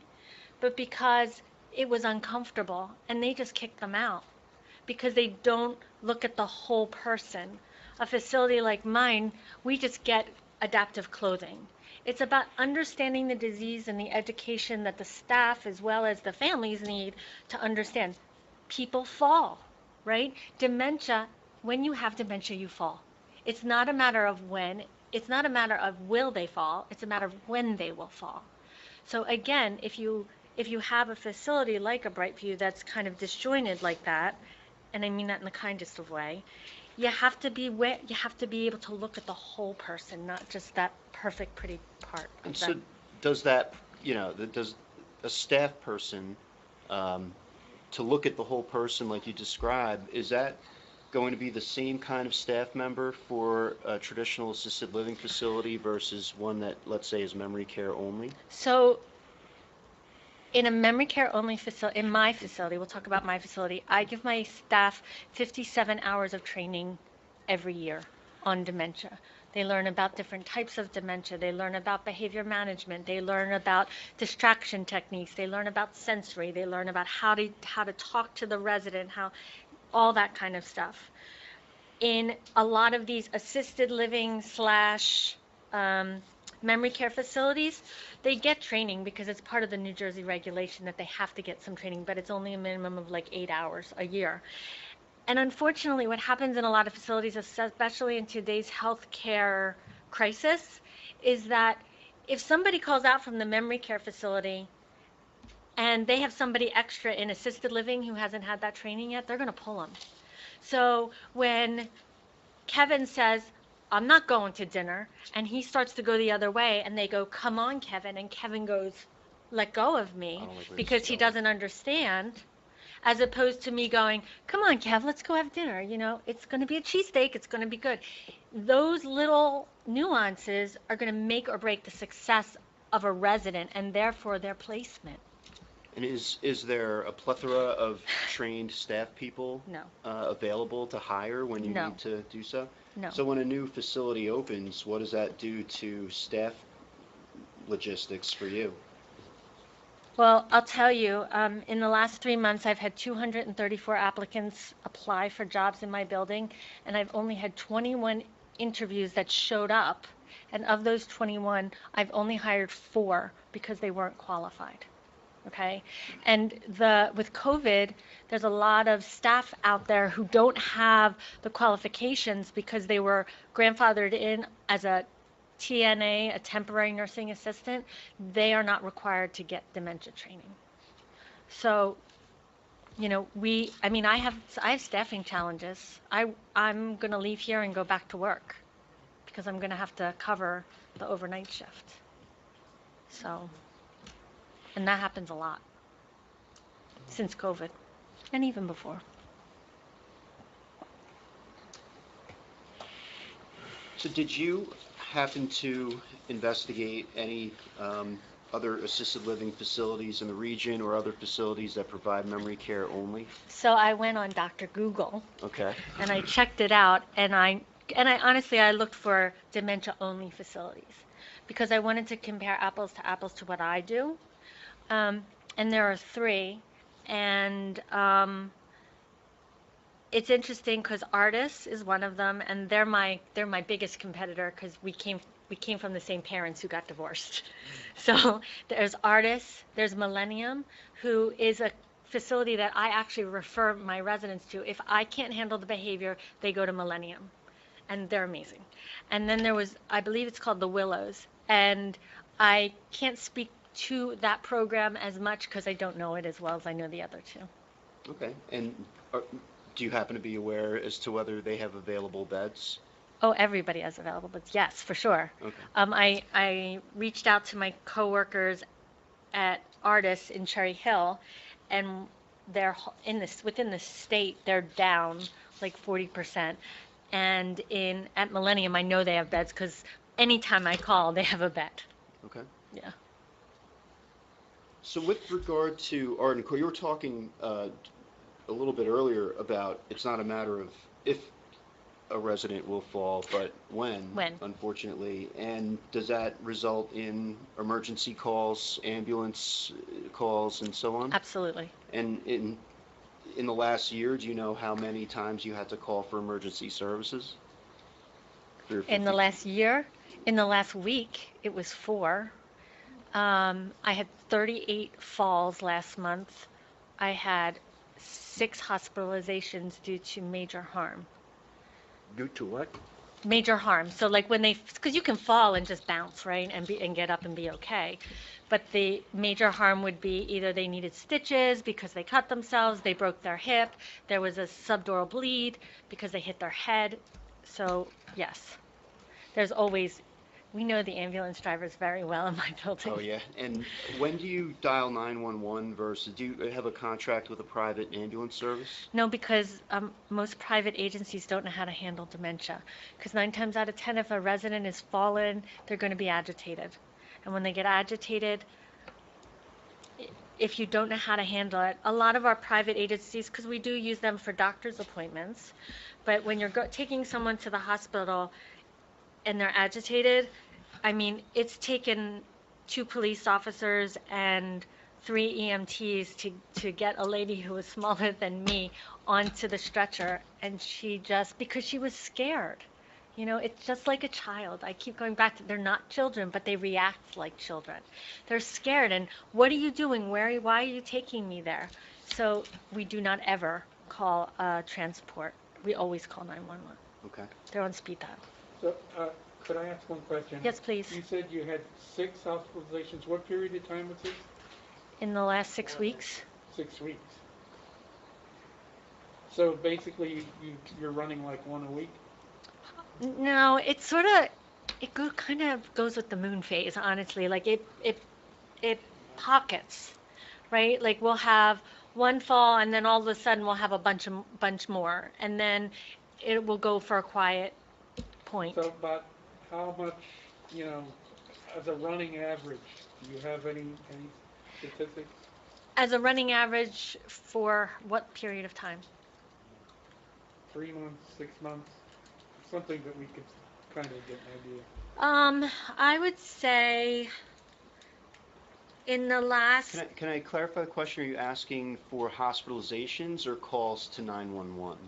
but because it was uncomfortable, and they just kicked them out because they don't look at the whole person. A facility like mine, we just get adaptive clothing. It's about understanding the disease and the education that the staff as well as the families need to understand. People fall, right? Dementia, when you have dementia, you fall. It's not a matter of when, it's not a matter of will they fall, it's a matter of when they will fall. So again, if you have a facility like a Brightview that's kind of disjointed like that, and I mean that in the kindest of way, you have to be able to look at the whole person, not just that perfect, pretty part. And so does that, does a staff person, to look at the whole person like you described, is that going to be the same kind of staff member for a traditional assisted living facility versus one that, let's say, is memory care only? So in a memory care only facility, in my facility, we'll talk about my facility, I give my staff 57 hours of training every year on dementia. They learn about different types of dementia. They learn about behavior management. They learn about distraction techniques. They learn about sensory. They learn about how to talk to the resident, all that kind of stuff. In a lot of these assisted living / memory care facilities, they get training because it's part of the New Jersey regulation that they have to get some training, but it's only a minimum of like 8 hours a year. And unfortunately, what happens in a lot of facilities, especially in today's healthcare crisis, is that if somebody calls out from the memory care facility and they have somebody extra in assisted living who hasn't had that training yet, they're going to pull them. So when Kevin says, I'm not going to dinner, and he starts to go the other way, and they go, come on, Kevin, and Kevin goes, let go of me, because he doesn't understand, as opposed to me going, come on, Kev, let's go have dinner. You know, it's going to be a cheesesteak. It's going to be good. Those little nuances are going to make or break the success of a resident and therefore their placement. And is there a plethora of trained staff people available to hire when you need to do so? No. So when a new facility opens, what does that do to staff logistics for you? Well, I'll tell you, in the last 3 months, I've had 234 applicants apply for jobs in my building, and I've only had 21 interviews that showed up. And of those 21, I've only hired 4 because they weren't qualified. Okay? And with COVID, there's a lot of staff out there who don't have the qualifications because they were grandfathered in as a TNA, a temporary nursing assistant. They are not required to get dementia training. So, you know, I have staffing challenges. I'm going to leave here and go back to work because I'm going to have to cover the overnight shift. So, and that happens a lot since COVID and even before. So did you happen to investigate any other assisted living facilities in the region or other facilities that provide memory care only? So I went on Dr. Google. Okay. And I checked it out, and I honestly looked for dementia only facilities because I wanted to compare apples to what I do. And there are 3, and it's interesting because Artis is one of them, and they're my biggest competitor because we came from the same parents who got divorced. So there's Artis, there's Millennium, who is a facility that I actually refer my residents to. If I can't handle the behavior, they go to Millennium, and they're amazing. And then there was, I believe it's called the Willows, and I can't speak to that program as much because I don't know it as well as I know the other 2. Okay. And do you happen to be aware as to whether they have available beds? Oh, everybody is available, but yes, for sure. Okay. I reached out to my coworkers at Artis in Cherry Hill, and they're within the state, they're down like 40%. And at Millennium, I know they have beds because anytime I call, they have a bed. Okay. Yeah. So with regard to art and core, you were talking a little bit earlier about it's not a matter of if a resident will fall, but when, unfortunately. And does that result in emergency calls, ambulance calls, and so on? Absolutely. And in the last year, do you know how many times you had to call for emergency services? In the last year? In the last week, it was 4. I had 38 falls last month. I had 6 hospitalizations due to major harm. Due to what? Major harm. So like because you can fall and just bounce, right, and get up and be okay. But the major harm would be either they needed stitches because they cut themselves, they broke their hip, there was a subdural bleed because they hit their head. So yes, there's always, we know the ambulance drivers very well in my building. Oh, yeah. And when do you dial 911 versus, do you have a contract with a private ambulance service? No, because most private agencies don't know how to handle dementia. Because 9 times out of 10, if a resident is fallen, they're going to be agitated. And when they get agitated, if you don't know how to handle it, a lot of our private agencies, because we do use them for doctor's appointments, but when you're taking someone to the hospital and they're agitated, I mean, it's taken 2 police officers and 3 EMTs to get a lady who was smaller than me onto the stretcher, and she just, because she was scared. You know, it's just like a child. I keep going back to, they're not children, but they react like children. They're scared, and what are you doing? Why are you taking me there? So we do not ever call transport. We always call 911. Okay. They're on speed dial. So, could I ask one question? Yes, please. You said you had 6 hospitalizations. What period of time was this? In the last 6 weeks. 6 weeks. So basically, you're running like 1 a week? No, it's sort of, kind of goes with the moon phase, honestly. Like it pockets, right? Like we'll have 1 fall, and then all of a sudden we'll have a bunch more, and then it will go for a quiet point. So, but how much, as a running average, do you have any statistics? As a running average for what period of time? 3 months, 6 months, something that we could kind of get an idea. I would say in the last. Can I clarify the question? Are you asking for hospitalizations or calls to 911?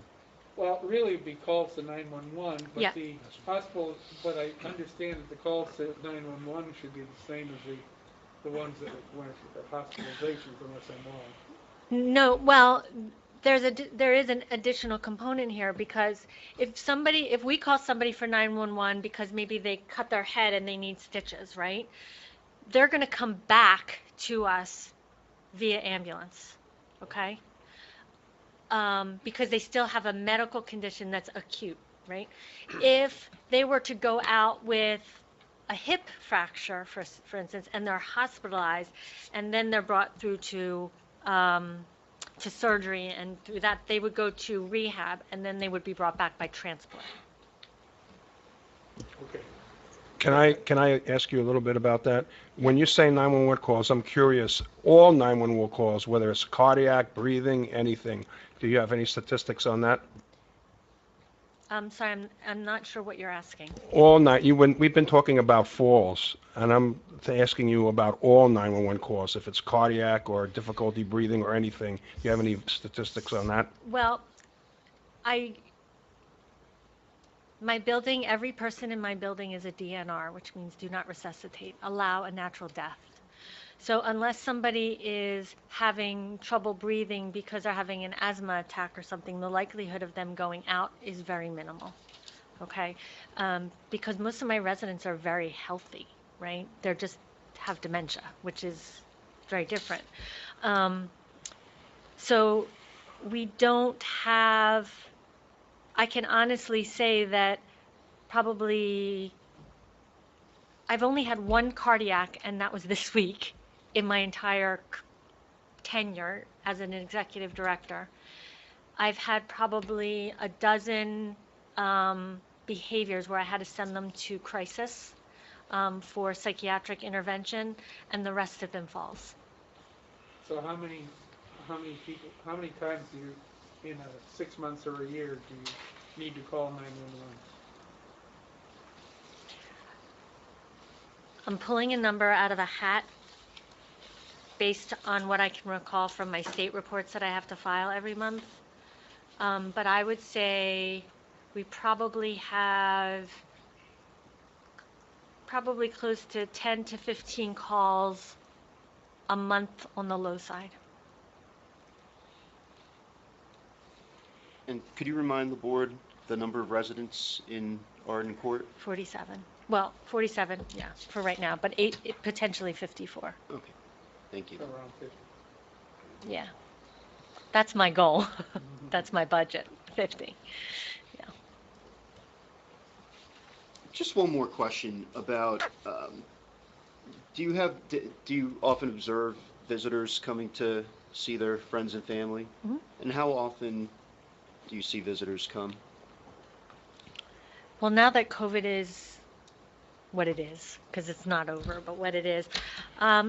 Well, really, it'd be calls to 911, but Yeah. the hospital, but I understand that the calls to 911 should be the same as the ones that went for hospitalizations, unless I'm wrong. No, well, there is an additional component here, because if we call somebody for 911 because maybe they cut their head and they need stitches, right? They're going to come back to us via ambulance, okay? Because they still have a medical condition that's acute, right? If they were to go out with a hip fracture, for instance, and they're hospitalized, and then they're brought through to surgery, and through that they would go to rehab, and then they would be brought back by transport. Okay. Can I ask you a little bit about that? When you say 911 calls, I'm curious, all 911 calls, whether it's cardiac, breathing, anything, do you have any statistics on that? Sorry, I'm not sure what you're asking. All night, we've been talking about falls, and I'm asking you about all 911 calls, if it's cardiac or difficulty breathing or anything. Do you have any statistics on that? Well, my building, every person in my building is a DNR, which means do not resuscitate, allow a natural death. So unless somebody is having trouble breathing because they're having an asthma attack or something, the likelihood of them going out is very minimal, okay? Because most of my residents are very healthy, right? They're just have dementia, which is very different. So we don't have, I can honestly say that probably, I've only had one cardiac, and that was this week in my entire tenure as an executive director. I've had probably a dozen behaviors where I had to send them to crisis for psychiatric intervention, and the rest have been falls. So how many people, how many times do you, in 6 months or a year, do you need to call 911? I'm pulling a number out of a hat based on what I can recall from my state reports that I have to file every month. But I would say we probably have close to 10 to 15 calls a month on the low side. And could you remind the board the number of residents in Arden Court? 47. Well, 47, yeah, for right now, but potentially 54. Okay, thank you. Around 50. Yeah. That's my goal. That's my budget, 50. Yeah. Just one more question about, do you often observe visitors coming to see their friends and family? Mhm. And how often do you see visitors come? Well, now that COVID is what it is, because it's not over, but what it is,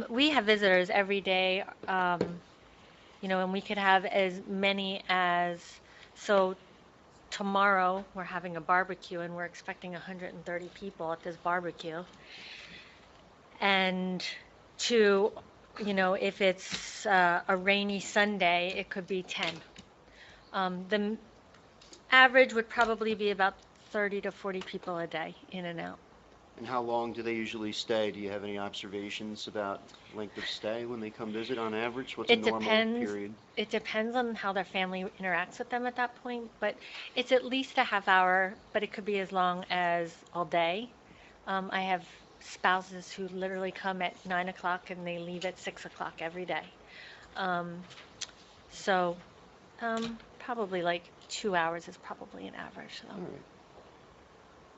we have visitors every day, and we could have as many as, so tomorrow we're having a barbecue and we're expecting 130 people at this barbecue. And if it's a rainy Sunday, it could be 10. The average would probably be about 30 to 40 people a day in and out. And how long do they usually stay? Do you have any observations about length of stay when they come visit on average? What's a normal period? It depends on how their family interacts with them at that point, but it's at least a half hour, but it could be as long as all day. I have spouses who literally come at 9 o'clock and they leave at 6 o'clock every day. Probably like 2 hours is probably an average. So. All right.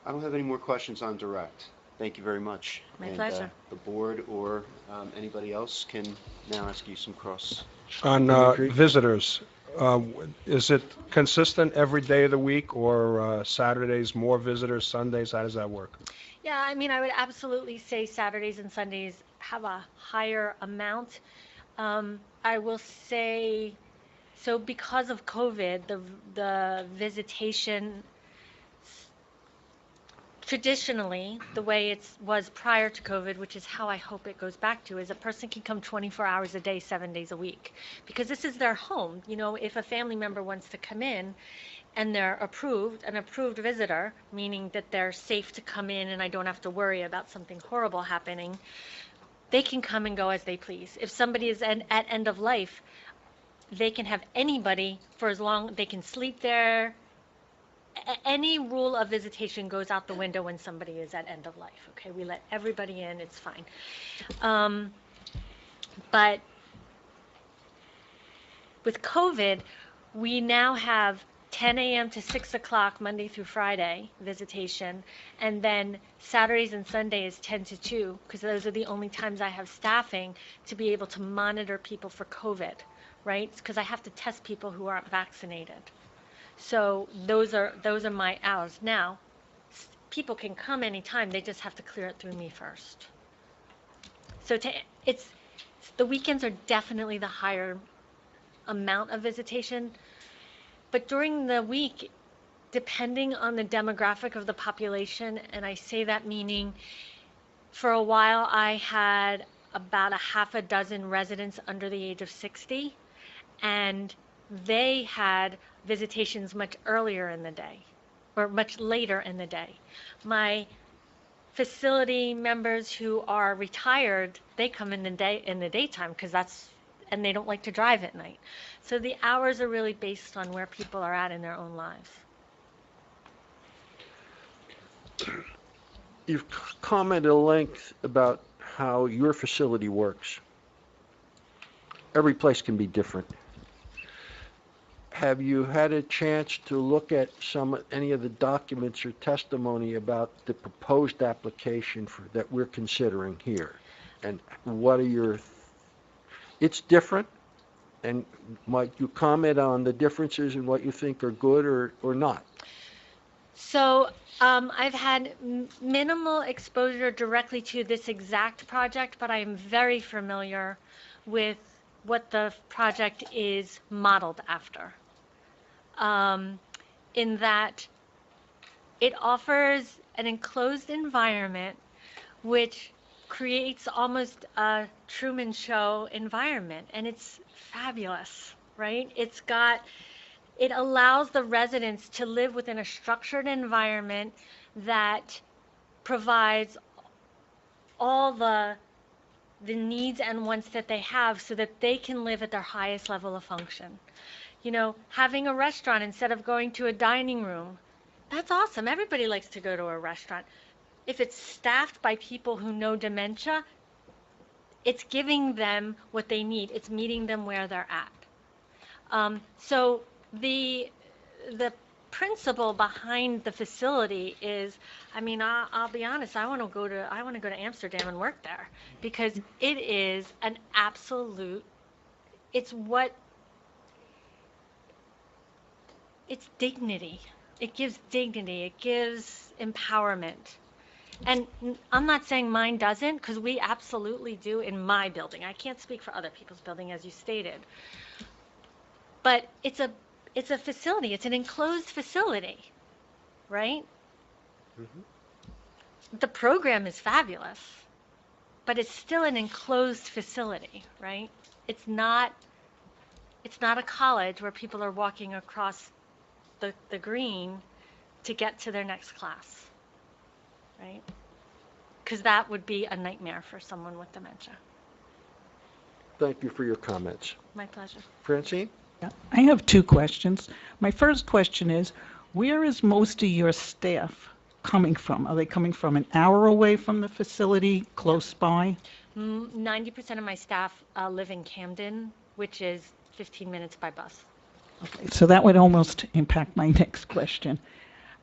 I don't have any more questions on direct. Thank you very much. My pleasure. The board or anybody else can now ask you some cross. On visitors, is it consistent every day of the week, or Saturdays more visitors, Sundays? How does that work? Yeah, I mean, I would absolutely say Saturdays and Sundays have a higher amount. I will say, so because of COVID, the visitation, traditionally, the way it was prior to COVID, which is how I hope it goes back to, is a person can come 24 hours a day, 7 days a week, because this is their home. If a family member wants to come in and they're an approved visitor, meaning that they're safe to come in and I don't have to worry about something horrible happening, they can come and go as they please. If somebody is at end of life, they can have anybody for as long, they can sleep there. Any rule of visitation goes out the window when somebody is at end of life. Okay, we let everybody in, it's fine. But with COVID, we now have 10 a.m. to 6 o'clock Monday through Friday visitation, and then Saturdays and Sundays 10 to 2, because those are the only times I have staffing to be able to monitor people for COVID, right? Because I have to test people who aren't vaccinated. So those are my hours. Now, people can come anytime, they just have to clear it through me first. So the weekends are definitely the higher amount of visitation, but during the week, depending on the demographic of the population, and I say that meaning, for a while I had about a half a dozen residents under the age of 60, and they had visitations much earlier in the day, or much later in the day. My facility members who are retired, they come in the daytime, because and they don't like to drive at night. So the hours are really based on where people are at in their own lives. You've commented at length about how your facility works. Every place can be different. have you had a chance to look at any of the documents or testimony about the proposed application that we're considering here? And what are it's different, and might you comment on the differences and what you think are good or not? So I've had minimal exposure directly to this exact project, but I am very familiar with what the project is modeled after. In that it offers an enclosed environment which creates almost a Truman Show environment, and it's fabulous, right? It allows the residents to live within a structured environment that provides all the needs and wants that they have so that they can live at their highest level of function. You know, having a restaurant instead of going to a dining room, that's awesome. Everybody likes to go to a restaurant. If it's staffed by people who know dementia, it's giving them what they need. It's meeting them where they're at. So the principle behind the facility is, I mean, I'll be honest, I want to go to Amsterdam and work there, because it is an absolute, it's dignity. It gives dignity. It gives empowerment. And I'm not saying mine doesn't, because we absolutely do in my building. I can't speak for other people's building, as you stated. But it's a facility. It's an enclosed facility, right? Mm-hmm. The program is fabulous, but it's still an enclosed facility, right? It's not a college where people are walking across the green to get to their next class, right? Because that would be a nightmare for someone with dementia. Thank you for your comments. My pleasure. Francine? Yeah, I have two questions. My first question is, where is most of your staff coming from? Are they coming from an hour away from the facility, close by? 90% of my staff live in Camden, which is 15 minutes by bus. Okay, so that would almost impact my next question.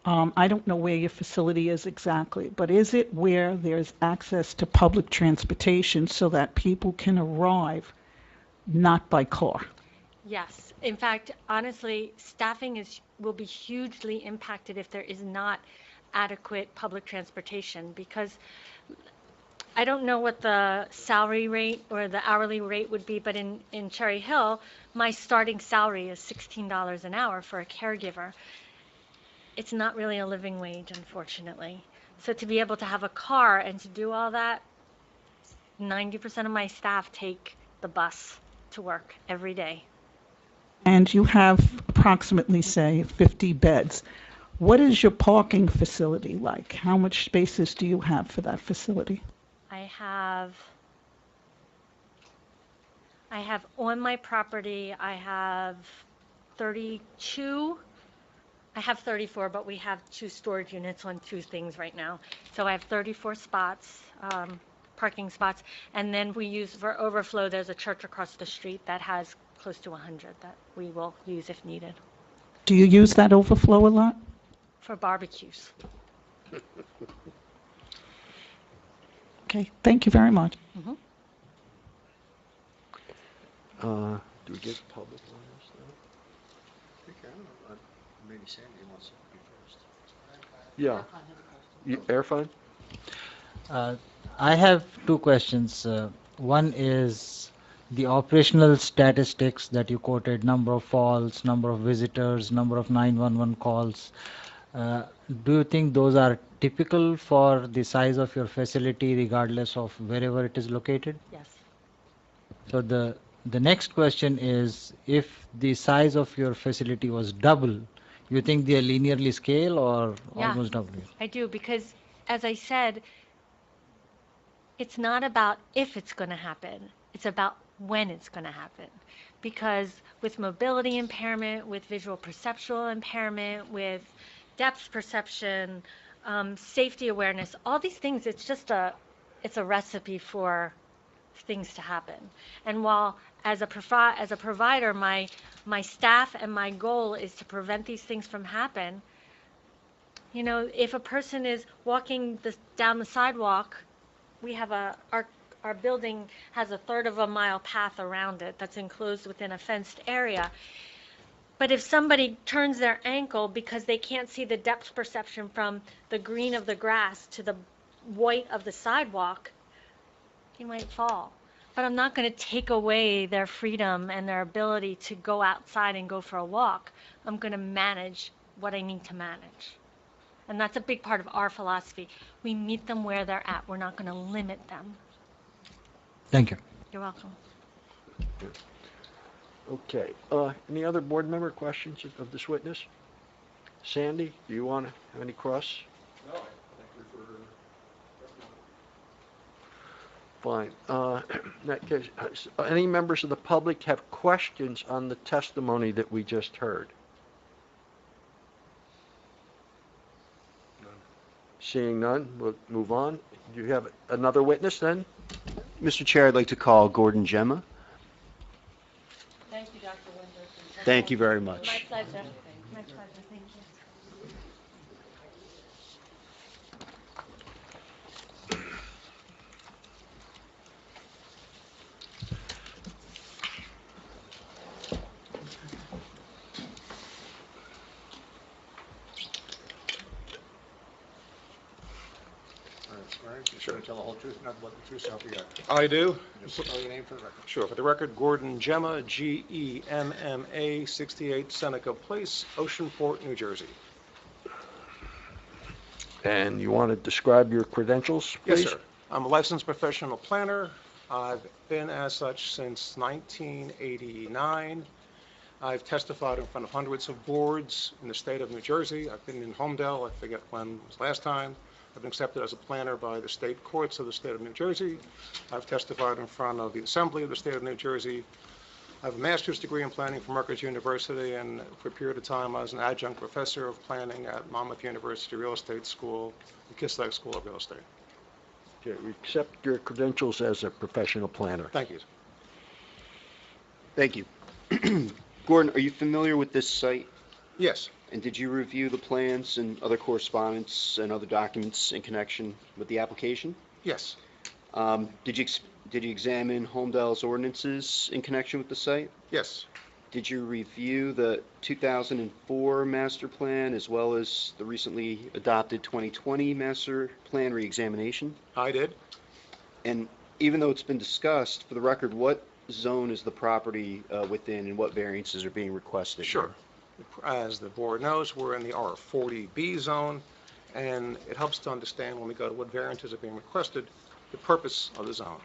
I don't know where your facility is exactly, but is it where there's access to public transportation so that people can arrive not by car? Yes. In fact, honestly, staffing will be hugely impacted if there is not adequate public transportation, because I don't know what the salary rate or the hourly rate would be, but in Cherry Hill, my starting salary is $16 an hour for a caregiver. It's not really a living wage, unfortunately. So to be able to have a car and to do all that, 90% of my staff take the bus to work every day. And you have approximately, say, 50 beds. What is your parking facility like? How much spaces do you have for that facility? I have on my property, I have 32. I have 34, but we have 2 storage units on 2 things right now. So I have 34 spots, parking spots, and then we use for overflow. There's a church across the street that has close to 100 that we will use if needed. Do you use that overflow a lot? For barbecues. Okay, thank you very much. Mm-hmm. Do we get public ones now? Maybe Sandy wants to be first. Yeah. Irfan? I have 2 questions. One is the operational statistics that you quoted, number of falls, number of visitors, number of 911 calls. Do you think those are typical for the size of your facility regardless of wherever it is located? Yes. So the next question is, if the size of your facility was double, you think they are linearly scale or almost double? I do, because as I said, it's not about if it's going to happen. It's about when it's going to happen. Because with mobility impairment, with visual perceptual impairment, with depth perception, safety awareness, all these things, it's a recipe for things to happen. And while as a provider, my staff and my goal is to prevent these things from happen, you know, if a person is walking down the sidewalk, we have our building has a third of a mile path around it that's enclosed within a fenced area. But if somebody turns their ankle because they can't see the depth perception from the green of the grass to the white of the sidewalk, they might fall. But I'm not going to take away their freedom and their ability to go outside and go for a walk. I'm going to manage what I need to manage. And that's a big part of our philosophy. We meet them where they're at. We're not going to limit them. Thank you. You're welcome. Okay, any other board member questions of this witness? Sandy, do you want to have any cross? No, I think we're Fine. In that case, any members of the public have questions on the testimony that we just heard? None. Seeing none, we'll move on. Do you have another witness then? Mr. Chair, I'd like to call Gordon Gemma. Thank you, Dr. Winter. Thank you very much. My pleasure. My pleasure. Thank you. All right, just going to tell the whole truth, nothing but the truth, so help you God. I do. Just spell your name for the record. Sure. For the record, Gordon Gemma, Gemma, 68 Seneca Place, Oceanport, New Jersey. And you want to describe your credentials, please? Yes, sir. I'm a licensed professional planner. I've been as such since 1989. I've testified in front of hundreds of boards in the state of New Jersey. I've been in Holmdel, I forget when was last time. I've been accepted as a planner by the state courts of the state of New Jersey. I've testified in front of the Assembly of the state of New Jersey. I have a master's degree in planning from Rutgers University, and for a period of time I was an adjunct professor of planning at Monmouth University Real Estate School, the Kislev School of Real Estate. Okay, we accept your credentials as a professional planner. Thank you. Thank you. Gordon, are you familiar with this site? Yes. And did you review the plans and other correspondence and other documents in connection with the application? Yes. Did you examine Holmdel's ordinances in connection with the site? Yes. Did you review the 2004 master plan as well as the recently adopted 2020 master plan reexamination? I did. And even though it's been discussed, for the record, what zone is the property within and what variances are being requested? Sure. As the board knows, we're in the R40B zone, and it helps to understand when we go to what variances are being requested, the purpose of the zone.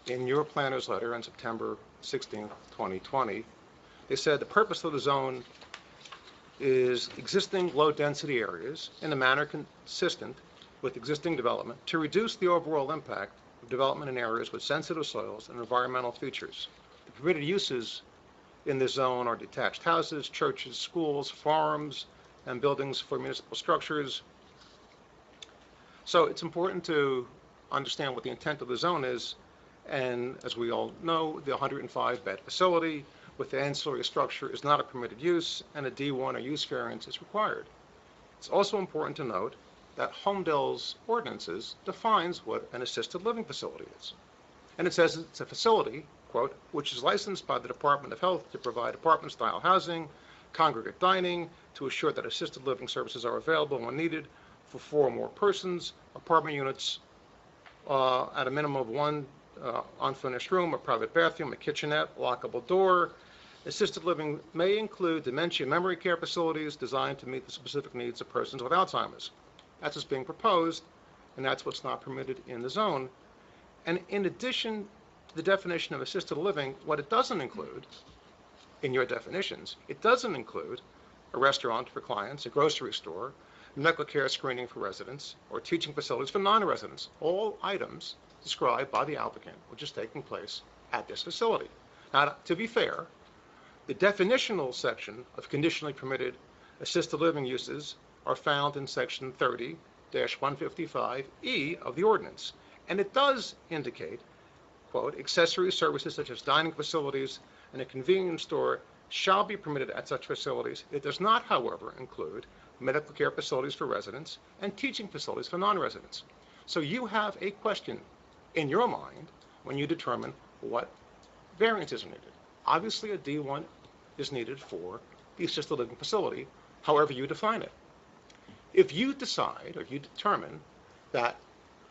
In your planner's letter on September 16, 2020, they said the purpose of the zone is existing low-density areas in a manner consistent with existing development to reduce the overall impact of development in areas with sensitive soils and environmental features. The permitted uses in this zone are detached houses, churches, schools, farms, and buildings for municipal structures. So it's important to understand what the intent of the zone is, and as we all know, the 105-bed facility with the ancillary structure is not a permitted use, and a D1 or use variance is required. It's also important to note that Holmdel's ordinances defines what an assisted living facility is. And it says it's a facility, quote, which is licensed by the Department of Health to provide apartment-style housing, congregate dining, to assure that assisted living services are available when needed for 4 or more persons, apartment units at a minimum of 1 unfinished room, a private bathroom, a kitchenette, lockable door. Assisted living may include dementia and memory care facilities designed to meet the specific needs of persons with Alzheimer's. That's what's being proposed, and that's what's not permitted in the zone. And in addition to the definition of assisted living, what it doesn't include, in your definitions, it doesn't include a restaurant for clients, a grocery store, medical care screening for residents, or teaching facilities for non-residents, all items described by the applicant, which is taking place at this facility. Now, to be fair, the definitional section of conditionally permitted assisted living uses are found in section 30-155E of the ordinance. And it does indicate quote, accessory services such as dining facilities and a convenience store shall be permitted at such facilities. It does not, however, include medical care facilities for residents and teaching facilities for non-residents. So you have a question in your mind when you determine what variances are needed. Obviously, a D1 is needed for the assisted living facility, however you define it. If you decide or you determine that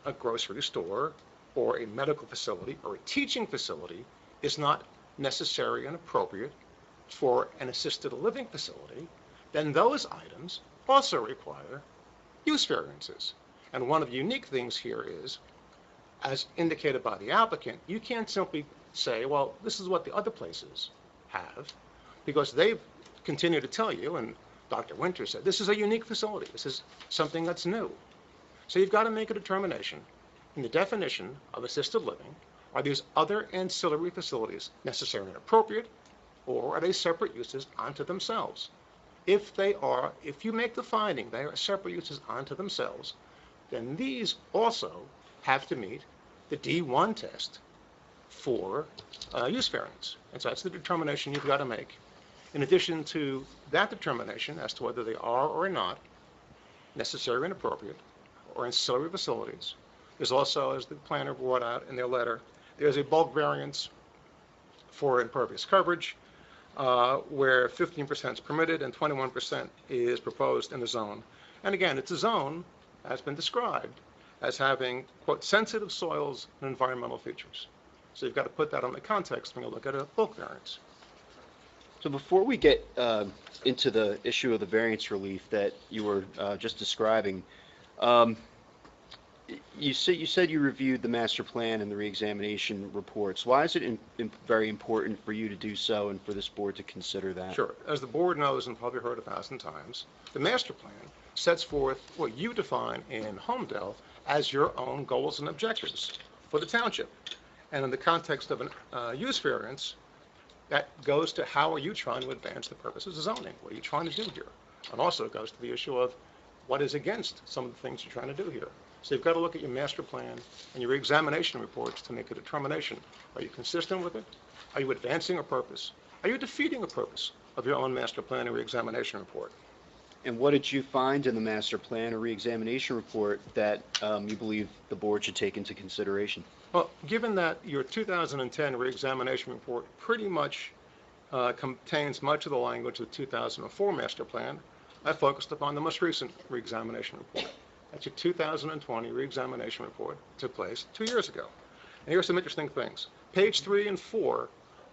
a grocery store or a medical facility or a teaching facility is not necessary and appropriate for an assisted living facility, then those items also require use variances. And one of the unique things here is, as indicated by the applicant, you can't simply say, well, this is what the other places have, because they've continued to tell you, and Dr. Winter said, this is a unique facility. This is something that's new. So you've got to make a determination in the definition of assisted living, are these other ancillary facilities necessary and appropriate, or are they separate uses unto themselves? If they are, if you make the finding they are separate uses unto themselves, then these also have to meet the D1 test for use variance. And so that's the determination you've got to make. In addition to that determination as to whether they are or are not necessary and appropriate or ancillary facilities, there's also, as the planner brought out in their letter, there's a bulk variance for impervious coverage where 15% is permitted and 21% is proposed in the zone. And again, it's a zone, has been described as having, quote, sensitive soils and environmental features. So you've got to put that on the context when you look at a bulk variance. So before we get into the issue of the variance relief that you were just describing, you said you reviewed the master plan and the reexamination reports. Why is it very important for you to do so and for this board to consider that? Sure. As the board knows and probably heard 1,000 times, the master plan sets forth what you define in Holmdel as your own goals and objectives for the township. And in the context of a use variance, that goes to how are you trying to advance the purposes of zoning? What are you trying to do here? And also it goes to the issue of what is against some of the things you're trying to do here. So you've got to look at your master plan and your examination reports to make a determination. Are you consistent with it? Are you advancing a purpose? Are you defeating a purpose of your own master plan and reexamination report? And what did you find in the master plan or reexamination report that you believe the board should take into consideration? Well, given that your 2010 reexamination report pretty much contains much of the language of the 2004 master plan, I focused upon the most recent reexamination report. That's your 2020 reexamination report took place 2 years ago. And here's some interesting things. Page 3 and 4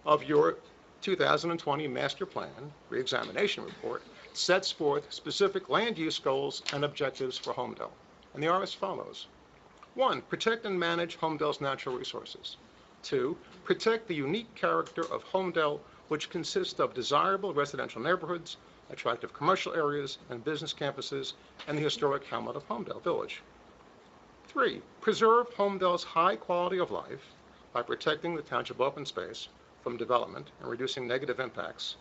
of your 2020 master plan reexamination report sets forth specific land use goals and objectives for Holmdel. And they are as follows. 1, protect and manage Holmdel's natural resources. 2, protect the unique character of Holmdel, which consists of desirable residential neighborhoods, attractive commercial areas and business campuses, and the historic hamlet of Holmdel Village. 3, preserve Holmdel's high quality of life by protecting the township open space from development and reducing negative impacts.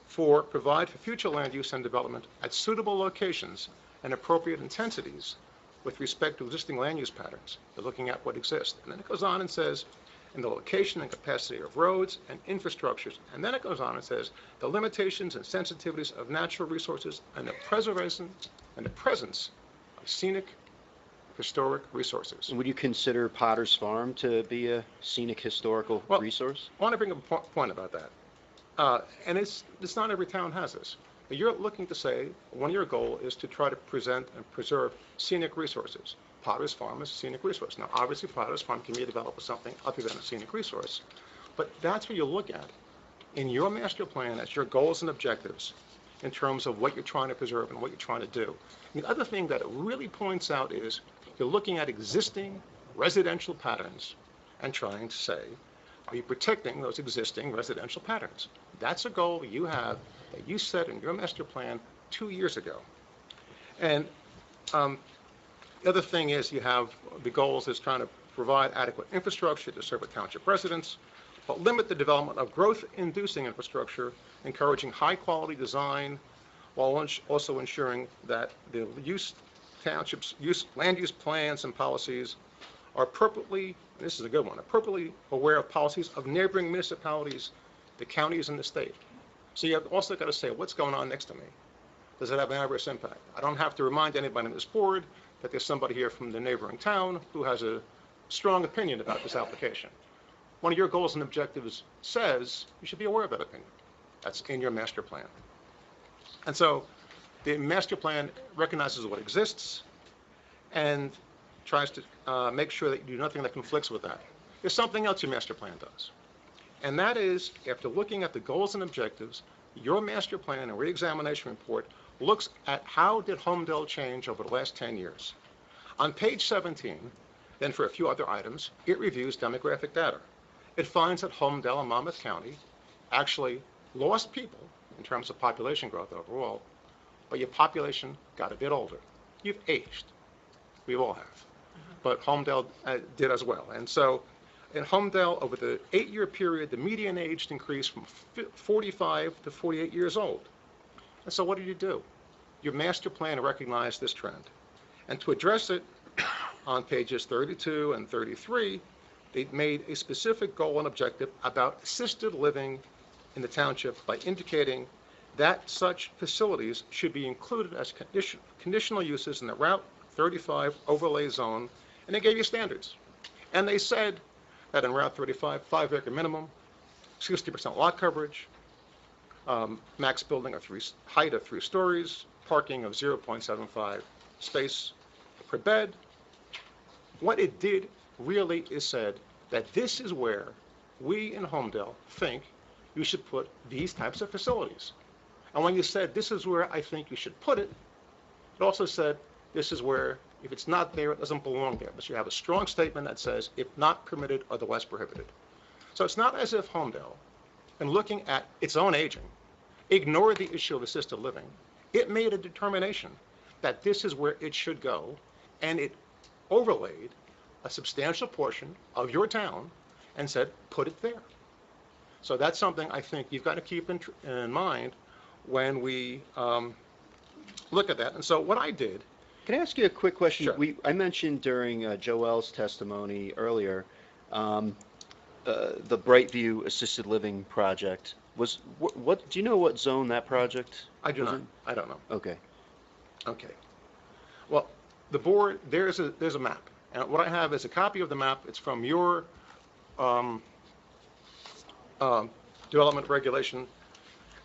4, provide for future land use and development at suitable locations and appropriate intensities with respect to existing land use patterns. They're looking at what exists. And then it goes on and says, in the location and capacity of roads and infrastructures. And then it goes on and says, the limitations and sensitivities of natural resources and the preservation and the presence of scenic, historic resources. And would you consider Potter's Farm to be a scenic historical resource? I want to bring up a point about that. And it's not every town has this. But you're looking to say, one of your goals is to try to present and preserve scenic resources. Potter's Farm is a scenic resource. Now, obviously, Potter's Farm can be developed as something other than a scenic resource. But that's what you look at in your master plan as your goals and objectives in terms of what you're trying to preserve and what you're trying to do. And the other thing that it really points out is you're looking at existing residential patterns and trying to say, are you protecting those existing residential patterns? That's a goal you have that you set in your master plan 2 years ago. And the other thing is you have the goals is trying to provide adequate infrastructure to serve township residents, but limit the development of growth-inducing infrastructure, encouraging high-quality design, while also ensuring that the township's land use plans and policies are appropriately, this is a good one, appropriately aware of policies of neighboring municipalities, the counties, and the state. So you have also got to say, what's going on next to me? Does it have an adverse impact? I don't have to remind anybody in this board that there's somebody here from the neighboring town who has a strong opinion about this application. One of your goals and objectives says you should be aware of that opinion. That's in your master plan. And so the master plan recognizes what exists and tries to make sure that you do nothing that conflicts with that. There's something else your master plan does. And that is, after looking at the goals and objectives, your master plan and reexamination report looks at how did Holmdel change over the last 10 years. On page 17, then for a few other items, it reviews demographic data. It finds that Holmdel and Monmouth County actually lost people in terms of population growth overall, but your population got a bit older. You've aged. We all have. But Holmdel did as well. And so in Holmdel, over the 8-year period, the median age increased from 45 to 48 years old. And so what did you do? Your master plan recognized this trend. And to address it, on pages 32 and 33, they made a specific goal and objective about assisted living in the township by indicating that such facilities should be included as conditional uses in the Route 35 overlay zone, and they gave you standards. And they said that in Route 35, 5-acre minimum, 60% lot coverage, max building of height of 3 stories, parking of 0.75 space per bed. What it did really is said that this is where we in Holmdel think you should put these types of facilities. And when you said this is where I think you should put it, it also said this is where if it's not there, it doesn't belong there. But you have a strong statement that says if not permitted, otherwise prohibited. So it's not as if Holmdel, in looking at its own aging, ignored the issue of assisted living. It made a determination that this is where it should go, and it overlaid a substantial portion of your town and said, put it there. So that's something I think you've got to keep in mind when we look at that. And so what I did. Can I ask you a quick question? Sure. I mentioned during Joel's testimony earlier, the Brightview Assisted Living Project. What do you know what zone that project I do was not. in? I don't know. Okay. Okay. Well, the board, there's a map. And what I have is a copy of the map. It's from your development regulation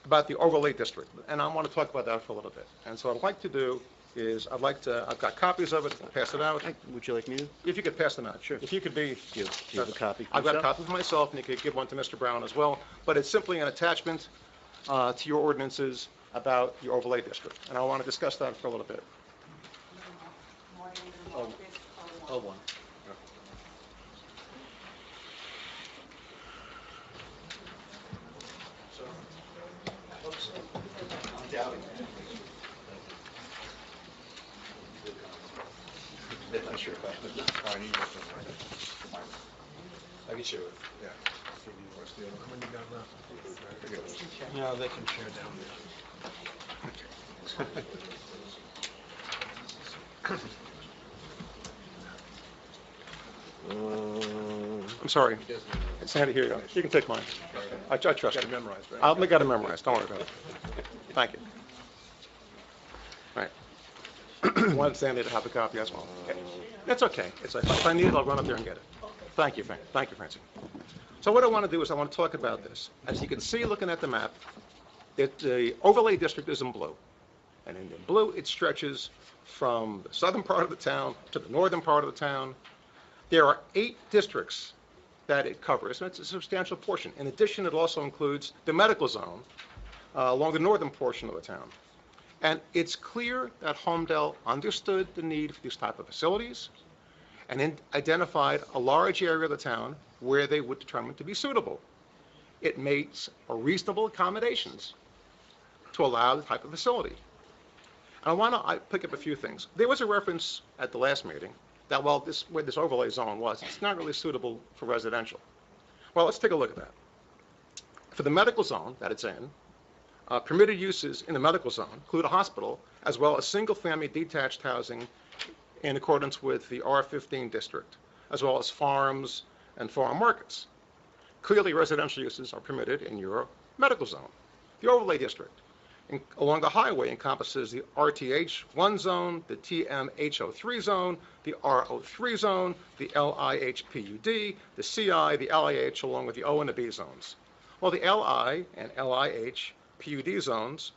about the overlay district. And I want to talk about that for a little bit. And so what I'd like to do is I've got copies of it, pass it out. Would you like me to? If you could pass them out. Sure. If you could be. Do you have a copy? I've got a copy for myself, and you could give one to Mr. Brown as well. But it's simply an attachment to your ordinances about your overlay district. And I want to discuss that for a little bit. Oh, one. I'm sure. I can share it. Yeah. Yeah, they can share down I'm sorry. Sandy, here you go. You can take mine. I trust you. Got it memorized, right? I'll got it memorized. Don't worry about it. Thank you. All right. I wanted Sandy to have a copy as well. Okay. It's okay. If I need it, I'll run up there and get it. Thank you, Thank you, Francie. So what I want to do is I want to talk about this. As you can see, looking at the map, the overlay district is in blue. And in blue, it stretches from the southern part of the town to the northern part of the town. There are 8 districts that it covers, and it's a substantial portion. In addition, it also includes the medical zone along the northern portion of the town. And it's clear that Holmdel understood the need for these type of facilities and identified a large area of the town where they would determine to be suitable. It makes reasonable accommodations to allow the type of facility. And I want to pick up a few things. There was a reference at the last meeting that where this overlay zone was, it's not really suitable for residential. Well, let's take a look at that. For the medical zone that it's in, permitted uses in the medical zone include a hospital as well as single-family detached housing in accordance with the R15 district. as well as farms and farm markets. Clearly, residential uses are permitted in your medical zone. The overlay district along the highway encompasses the RTH1 zone, the TMHO3 zone, the RO3 zone, the LIHPUD, the CI, the LIH, along with the O and the B zones. Well, the LI and LIH PUD zones,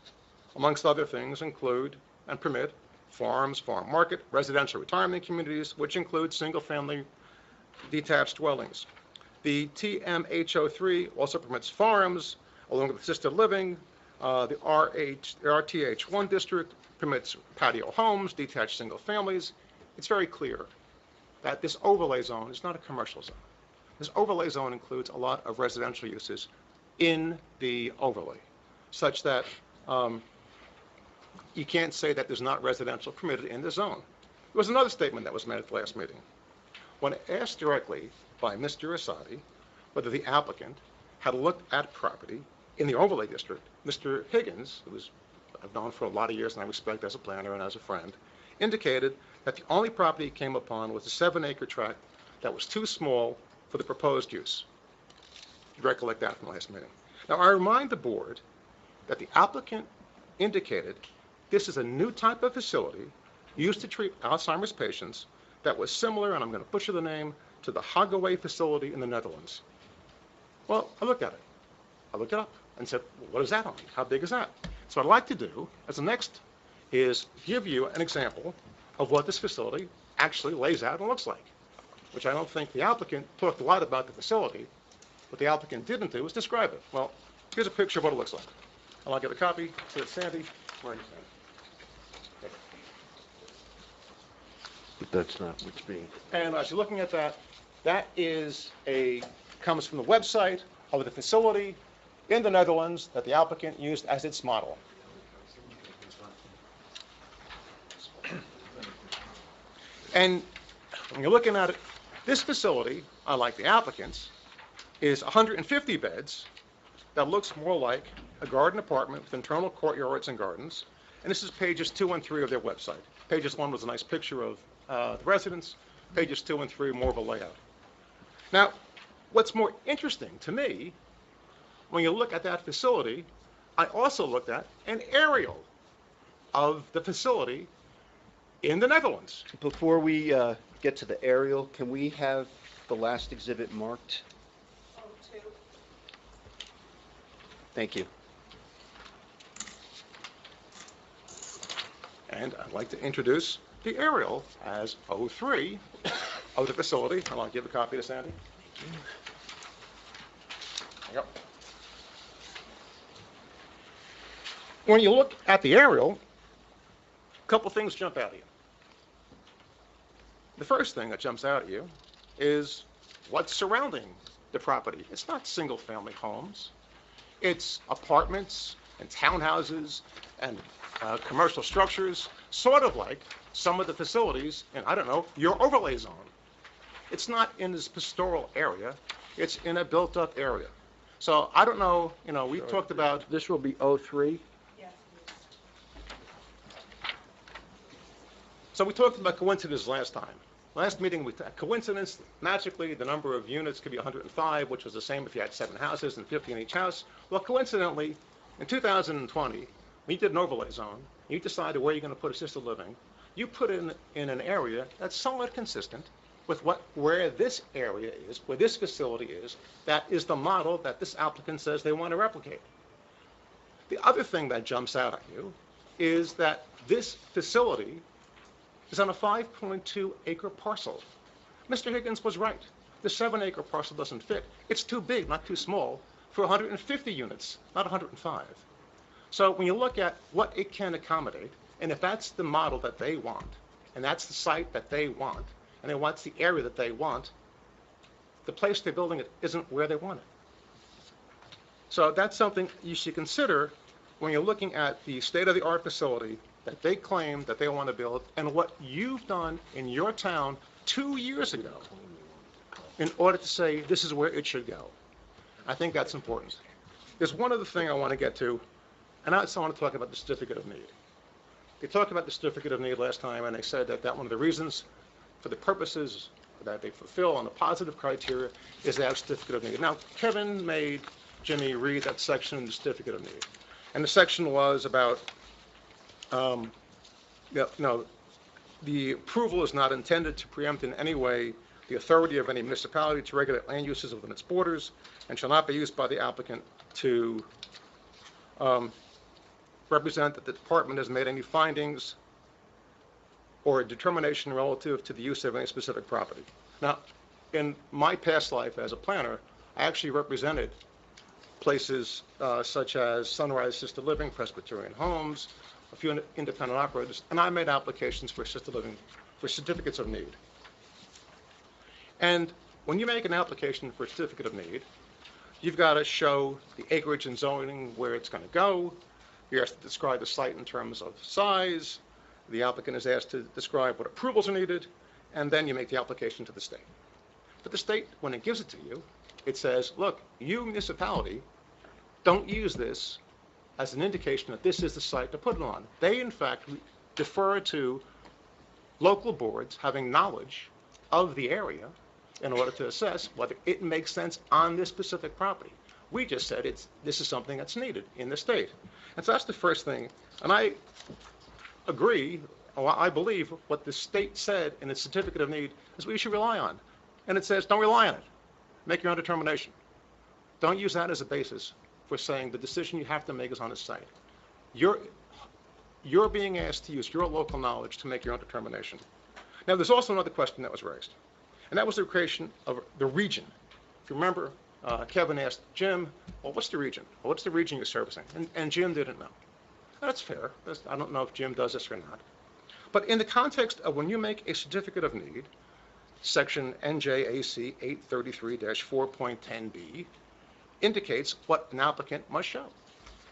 amongst other things, include and permit farms, farm market, residential retirement communities, which include single-family detached dwellings. The TMHO3 also permits farms, along with assisted living. The RTH1 district permits patio homes, detached single families. It's very clear that this overlay zone is not a commercial zone. This overlay zone includes a lot of residential uses in the overlay, such that you can't say that there's not residential permitted in the zone. There was another statement that was made at the last meeting. When asked directly by Mr. Asadi whether the applicant had looked at property in the overlay district, Mr. Higgins, who I've known for a lot of years and I respect as a planner and as a friend, indicated that the only property he came upon was a 7-acre tract that was too small for the proposed use. You recollect that from the last meeting. Now, I remind the board that the applicant indicated this is a new type of facility used to treat Alzheimer's patients that was similar, and I'm going to butcher the name, to the Hogaway facility in the Netherlands. Well, I looked at it. I looked it up and said, well, what is that on? How big is that? So what I'd like to do as the next is give you an example of what this facility actually lays out and looks like, which I don't think the applicant talked a lot about the facility. What the applicant didn't do was describe it. Well, here's a picture of what it looks like. And I'll get a copy to Sandy. Where are you, Sandy? But that's not what's being... And as you're looking at that, that is comes from the website of the facility in the Netherlands that the applicant used as its model. And when you're looking at it, this facility, unlike the applicant's, is 150 beds that looks more like a garden apartment with internal courtyards and gardens. And this is pages 2 and 3 of their website. Pages 1 was a nice picture of the residence. Pages 2 and 3 more of a layout. Now, what's more interesting to me, when you look at that facility, I also looked at an aerial of the facility in the Netherlands. Before we get to the aerial, can we have the last exhibit marked? Thank you. And I'd like to introduce the aerial as 03 of the facility. I'll give a copy to Sandy. There you go. When you look at the aerial, a couple things jump out at you. The first thing that jumps out at you is what's surrounding the property. It's not single-family homes. It's apartments and townhouses and commercial structures, sort of like some of the facilities in, I don't know, your overlay zone. It's not in this pastoral area. It's in a built-up area. So I don't know, we talked about... This will be 03? Yes. So we talked about coincidence last time. Last meeting, coincidence, magically, the number of units could be 105, which was the same if you had 7 houses and 50 in each house. Well, coincidentally, in 2020, when you did an overlay zone, you decided where you're going to put assisted living, you put it in an area that's somewhat consistent with where this area is, where this facility is. That is the model that this applicant says they want to replicate. The other thing that jumps out at you is that this facility is on a 5.2 acre parcel. Mr. Higgins was right. The 7-acre parcel doesn't fit. It's too big, not too small, for 150 units, not 105. So when you look at what it can accommodate, and if that's the model that they want, and that's the site that they want, and then what's the area that they want, the place they're building it isn't where they want it. So that's something you should consider when you're looking at the state-of-the-art facility that they claim that they want to build, and what you've done in your town 2 years ago in order to say this is where it should go. I think that's important. There's one other thing I want to get to, and I also want to talk about the certificate of need. They talked about the certificate of need last time, and they said that one of the reasons for the purposes that they fulfill on the positive criteria is that certificate of need. Now, Kevin made Jimmy read that section in the certificate of need. And the section was about, the approval is not intended to preempt in any way the authority of any municipality to regulate land uses within its borders and shall not be used by the applicant to represent that the department has made any findings or a determination relative to the use of any specific property. Now, in my past life as a planner, I actually represented places such as Sunrise Assisted Living, Presbyterian Homes, a few independent operators, and I made applications for assisted living, for certificates of need. And when you make an application for a certificate of need, you've got to show the acreage and zoning where it's going to go. You're asked to describe the site in terms of size. The applicant is asked to describe what approvals are needed, and then you make the application to the state. But the state, when it gives it to you, it says, look, you municipality, don't use this as an indication that this is the site to put it on. They, in fact, defer to local boards having knowledge of the area in order to assess whether it makes sense on this specific property. We just said this is something that's needed in the state. And so that's the first thing. And I agree, or I believe what the state said in its certificate of need is what you should rely on. And it says, don't rely on it. Make your own determination. Don't use that as a basis for saying the decision you have to make is on the site. You're being asked to use your local knowledge to make your own determination. Now, there's also another question that was raised, and that was the creation of the region. If you remember, Kevin asked Jim, well, what's the region? Well, what's the region you're servicing? And Jim didn't know. That's fair. I don't know if Jim does this or not. But in the context of when you make a certificate of need, section NJAC 833-4.10b indicates what an applicant must show.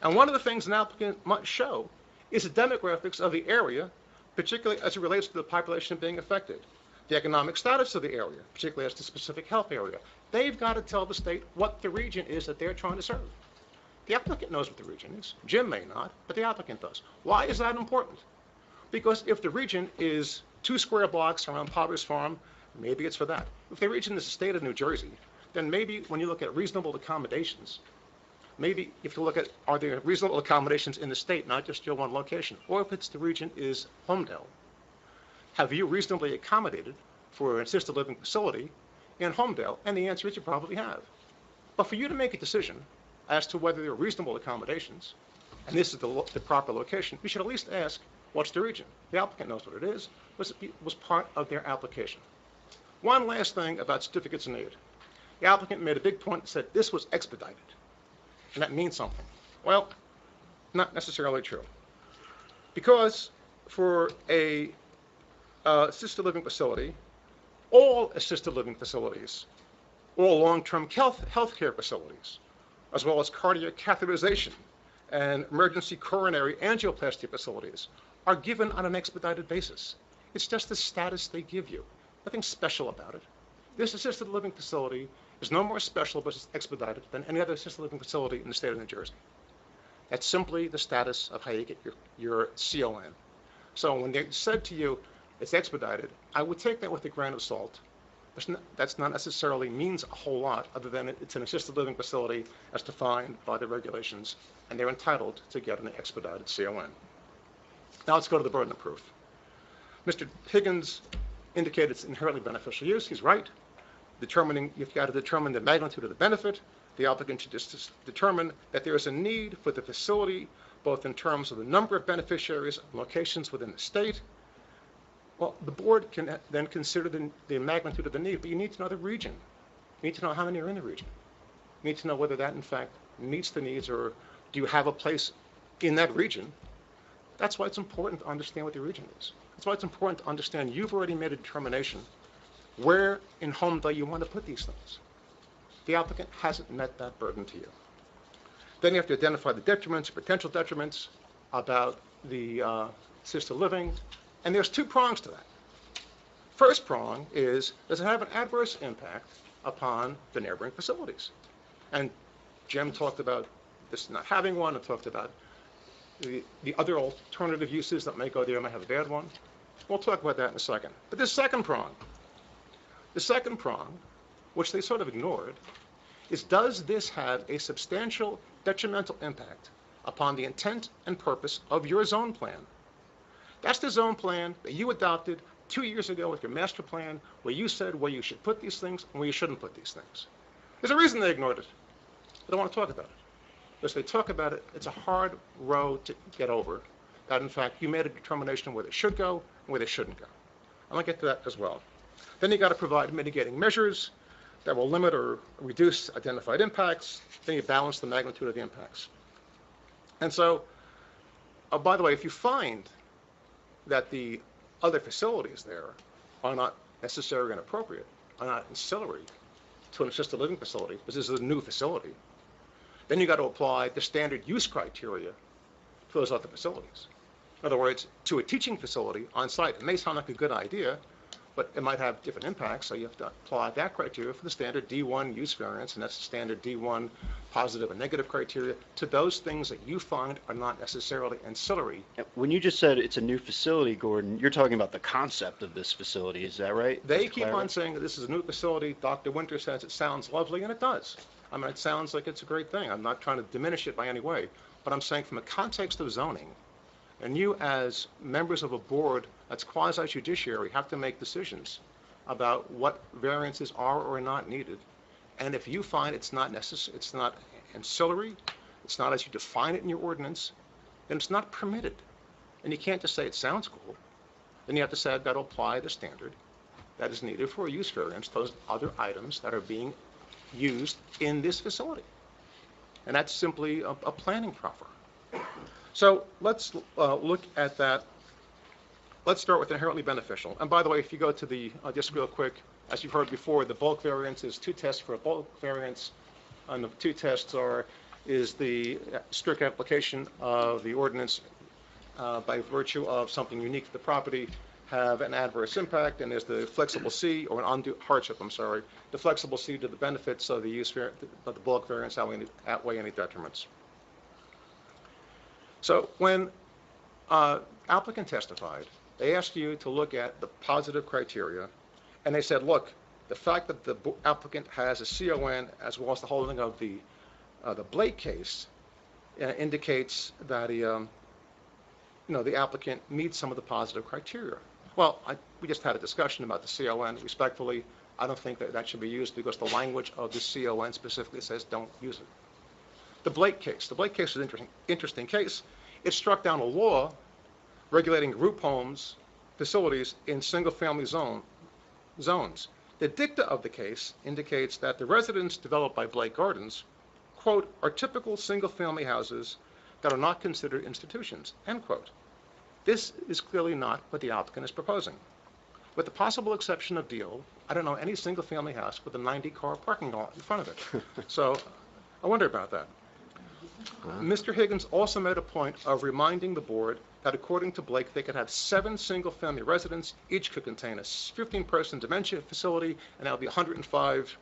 And one of the things an applicant must show is the demographics of the area, particularly as it relates to the population being affected, the economic status of the area, particularly as to specific health area. They've got to tell the state what the region is that they're trying to serve. The applicant knows what the region is. Jim may not, but the applicant does. Why is that important? Because if the region is 2 square blocks around Potter's Farm, maybe it's for that. If the region is the state of New Jersey, then maybe when you look at reasonable accommodations, maybe if you look at are there reasonable accommodations in the state, not just your one location, or if it's the region is Holmdel, have you reasonably accommodated for an assisted living facility in Holmdel? And the answer is you probably have. But for you to make a decision as to whether there are reasonable accommodations, and this is the proper location, you should at least ask, what's the region? The applicant knows what it is. Was part of their application. One last thing about certificates of need. The applicant made a big point and said this was expedited. And that means something. Well, not necessarily true. Because for a assisted living facility, all assisted living facilities, all long-term health care facilities, as well as cardiac catheterization and emergency coronary angioplasty facilities, are given on an expedited basis. It's just the status they give you. Nothing special about it. This assisted living facility is no more special but it's expedited than any other assisted living facility in the state of New Jersey. That's simply the status of how you get your CON. So when they said to you, it's expedited, I would take that with a grain of salt. That's not necessarily means a whole lot other than it's an assisted living facility as defined by the regulations, and they're entitled to get an expedited CON. Now let's go to the burden of proof. Mr. Higgins indicated it's inherently beneficial use. He's right. You've got to determine the magnitude of the benefit. The applicant should just determine that there is a need for the facility, both in terms of the number of beneficiaries and locations within the state. Well, the board can then consider the magnitude of the need, but you need to know the region. You need to know how many are in the region. You need to know whether that, in fact, meets the needs, or do you have a place in that region. That's why it's important to understand what the region is. That's why it's important to understand you've already made a determination where in Holmdel you want to put these things. The applicant hasn't met that burden to you. Then you have to identify the detriments or potential detriments about the assisted living, and there's 2 prongs to that. First prong is, does it have an adverse impact upon the neighboring facilities? And Jim talked about this not having one, and talked about the other alternative uses that may go there might have a bad one. We'll talk about that in a second. But this second prong, The second prong, which they sort of ignored, is does this have a substantial detrimental impact upon the intent and purpose of your zone plan? That's the zone plan that you adopted 2 years ago with your master plan, where you said where you should put these things and where you shouldn't put these things. There's a reason they ignored it. They don't want to talk about it. Because they talk about it, it's a hard road to get over, that in fact you made a determination where they should go and where they shouldn't go. And I'll get to that as well. Then you got to provide mitigating measures that will limit or reduce identified impacts. Then you balance the magnitude of the impacts. And so, by the way, if you find that the other facilities there are not necessary and appropriate, are not ancillary to an assisted living facility, because this is a new facility, then you got to apply the standard use criteria for those other facilities. In other words, to a teaching facility on site, it may sound like a good idea, but it might have different impacts, so you have to apply that criteria for the standard D1 use variance, and that's the standard D1 positive and negative criteria, to those things that you find are not necessarily ancillary. When you just said it's a new facility, Gordon, you're talking about the concept of this facility, is that right? They keep on saying that this is a new facility. Dr. Winter says it sounds lovely, and it does. I mean, it sounds like it's a great thing. I'm not trying to diminish it by any way, but I'm saying from a context of zoning, and you as members of a board that's quasi-judiciary have to make decisions about what variances are or are not needed. And if you find it's not necessary, it's not ancillary, it's not as you define it in your ordinance, then it's not permitted. And you can't just say it sounds cool. Then you have to say I've got to apply the standard that is needed for a use variance, those other items that are being used in this facility. And that's simply a planning proffer. So let's look at that. Let's start with inherently beneficial. And by the way, if you go to the, just real quick, as you've heard before, the bulk variance is 2 tests for a bulk variance. And the 2 tests is the strict application of the ordinance by virtue of something unique to the property, have an adverse impact, and there's the flexible C, or an undue hardship, I'm sorry, the flexible C to the benefits of the of the bulk variance outweigh any detriments. So when applicant testified, they asked you to look at the positive criteria, and they said, look, the fact that the applicant has a CON as well as the holding of the Blake case indicates that the applicant meets some of the positive criteria. Well, we just had a discussion about the CON. Respectfully, I don't think that should be used because the language of the CON specifically says don't use it. The Blake case is an interesting case. It struck down a law regulating group homes, facilities in single-family zones. The dicta of the case indicates that the residents developed by Blake Gardens, quote, are typical single-family houses that are not considered institutions, end quote. This is clearly not what the applicant is proposing. With the possible exception of Deal, I don't know any single-family house with a 90-car parking lot in front of it. So I wonder about that. Mr. Higgins also made a point of reminding the board that according to Blake, they could have 7 single-family residents. Each could contain a 15-person dementia facility, and that would be 105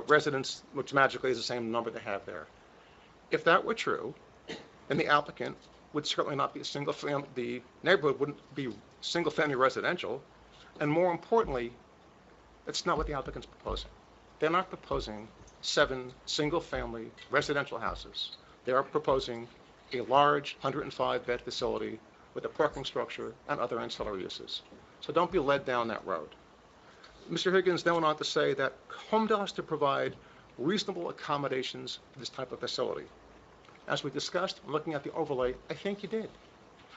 residents, which magically is the same number they have there. If that were true, then the applicant would certainly not be a single-family, the neighborhood wouldn't be single-family residential, and more importantly, that's not what the applicant's proposing. They're not proposing 7 single-family residential houses. They are proposing a large 105-bed facility with a parking structure and other ancillary uses. So don't be led down that road. Mr. Higgins then went on to say that Holmdel has to provide reasonable accommodations for this type of facility. As we discussed, looking at the overlay, I think you did.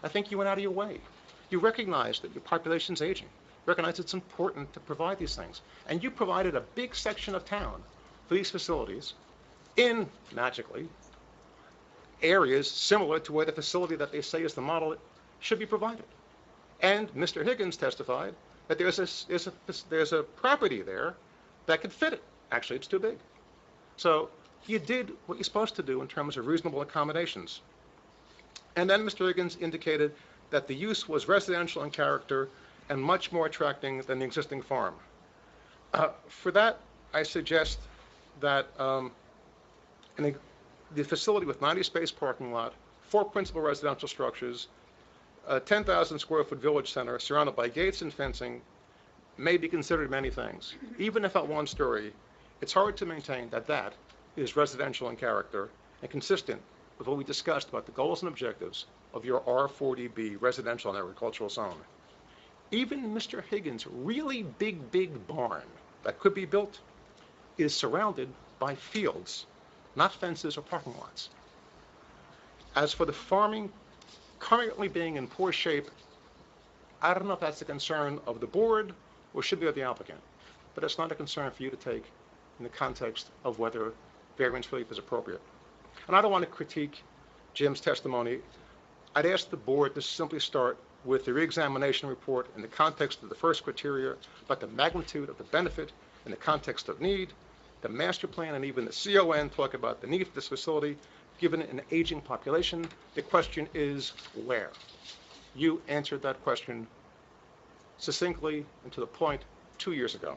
I think you went out of your way. You recognize that your population's aging. Recognize it's important to provide these things. And you provided a big section of town for these facilities in, magically, areas similar to where the facility that they say is the model should be provided. And Mr. Higgins testified that there's a property there that could fit it. Actually, it's too big. So you did what you're supposed to do in terms of reasonable accommodations. And then Mr. Higgins indicated that the use was residential in character and much more attracting than the existing farm. For that, I suggest that the facility with 90-space parking lot, 4 principal residential structures, a 10,000 square foot village center surrounded by gates and fencing, may be considered many things. Even if at one story, it's hard to maintain that that is residential in character and consistent with what we discussed about the goals and objectives of your R40B residential and agricultural zone. Even Mr. Higgins' really big barn that could be built is surrounded by fields, not fences or parking lots. As for the farming currently being in poor shape, I don't know if that's a concern of the board or should be of the applicant, but it's not a concern for you to take in the context of whether variance relief is appropriate. And I don't want to critique Jim's testimony. I'd ask the board to simply start with the reexamination report in the context of the first criteria, about the magnitude of the benefit in the context of need. The master plan and even the CON talk about the need for this facility, given an aging population. The question is where? You answered that question succinctly and to the point 2 years ago.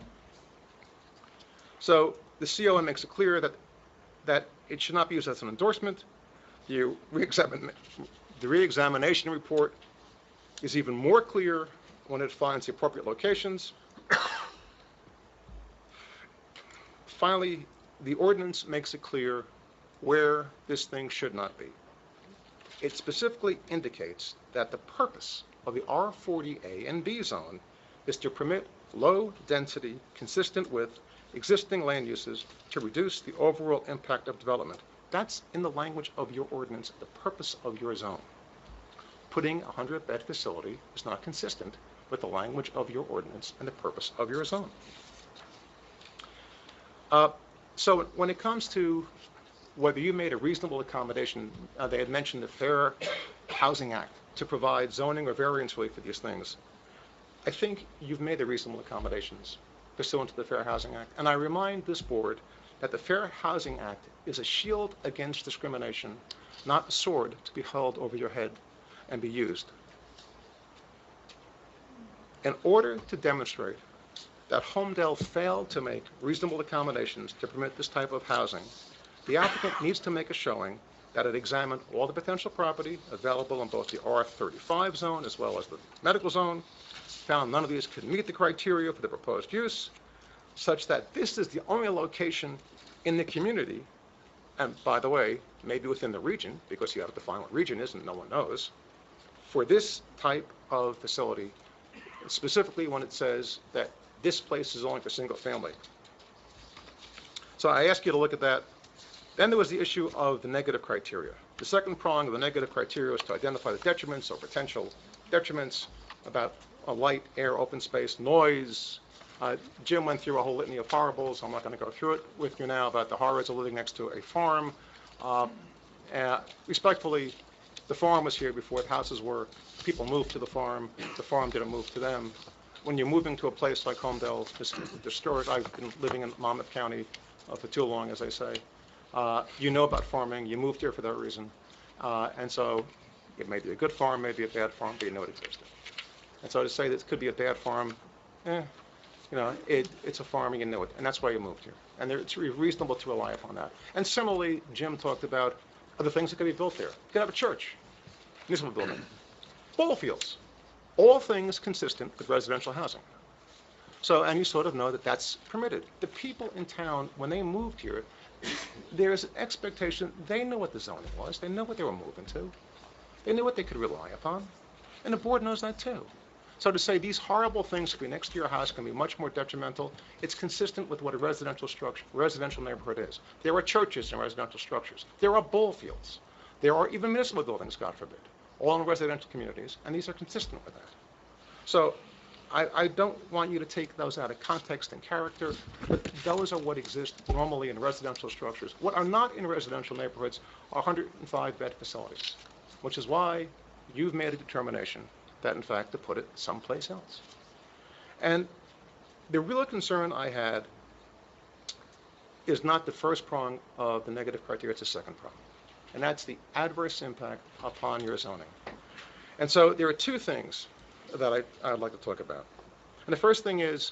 So the CON makes it clear that it should not be used as an endorsement. The reexamination report is even more clear when it finds the appropriate locations. Finally, the ordinance makes it clear where this thing should not be. It specifically indicates that the purpose of the R40A and B zone is to permit low density consistent with existing land uses to reduce the overall impact of development. That's in the language of your ordinance, the purpose of your zone. Putting a 100-bed facility is not consistent with the language of your ordinance and the purpose of your zone. So when it comes to whether you made a reasonable accommodation, they had mentioned the Fair Housing Act to provide zoning or variance relief for these things. I think you've made the reasonable accommodations pursuant to the Fair Housing Act. And I remind this board that the Fair Housing Act is a shield against discrimination, not a sword to be held over your head and be used. In order to demonstrate that Holmdel failed to make reasonable accommodations to permit this type of housing, the applicant needs to make a showing that it examined all the potential property available in both the R35 zone as well as the medical zone, found none of these could meet the criteria for the proposed use, such that this is the only location in the community, and by the way, maybe within the region, because you have to define what region is and no one knows, for this type of facility, specifically when it says that this place is only for single family. So I ask you to look at that. Then there was the issue of the negative criteria. The second prong of the negative criteria is to identify the detriments or potential detriments about light, air, open space, noise. Jim went through a whole litany of horribles. I'm not going to go through it with you now about the horrors of living next to a farm. Respectfully, the farm was here before the houses were. People moved to the farm didn't move to them. When you're moving to a place like Holmdel, historic, I've been living in Monmouth County for too long, as I say. You know about farming, you moved here for that reason. And so it may be a good farm, maybe a bad farm, but you know it existed. And so to say that it could be a bad farm, it's a farm and you know it, and that's why you moved here. And it's reasonable to rely upon that. And similarly, Jim talked about other things that could be built there. You could have a church, municipal building, ball fields, all things consistent with residential housing. So, and you sort of know that that's permitted. The people in town, when they moved here, there's an expectation, they knew what the zoning was, they knew what they were moving to, they knew what they could rely upon, and the board knows that too. So to say these horrible things could be next to your house can be much more detrimental, it's consistent with what a residential neighborhood is. There are churches in residential structures. There are ball fields. There are even municipal buildings, God forbid, all in residential communities, and these are consistent with that. So I don't want you to take those out of context and character, but those are what exist normally in residential structures. What are not in residential neighborhoods are 105-bed facilities, which is why you've made a determination that, in fact, to put it someplace else. And the real concern I had is not the first prong of the negative criteria, it's the second prong. And that's the adverse impact upon your zoning. And so there are two things that I'd like to talk about. And the first thing is,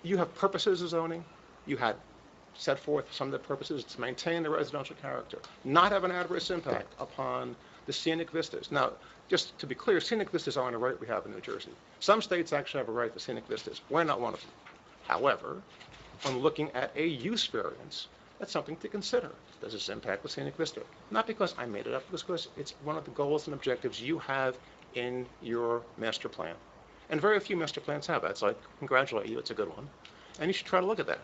you have purposes of zoning. You had set forth some of the purposes to maintain the residential character, not have an adverse impact upon the scenic vistas. Now, just to be clear, scenic vistas aren't a right we have in New Jersey. Some states actually have a right to scenic vistas. We're not one of them. However, when looking at a use variance, that's something to consider. Does this impact the scenic vista? Not because I made it up, because it's one of the goals and objectives you have in your master plan. And very few master plans have that, so I congratulate you, it's a good one. And you should try to look at that.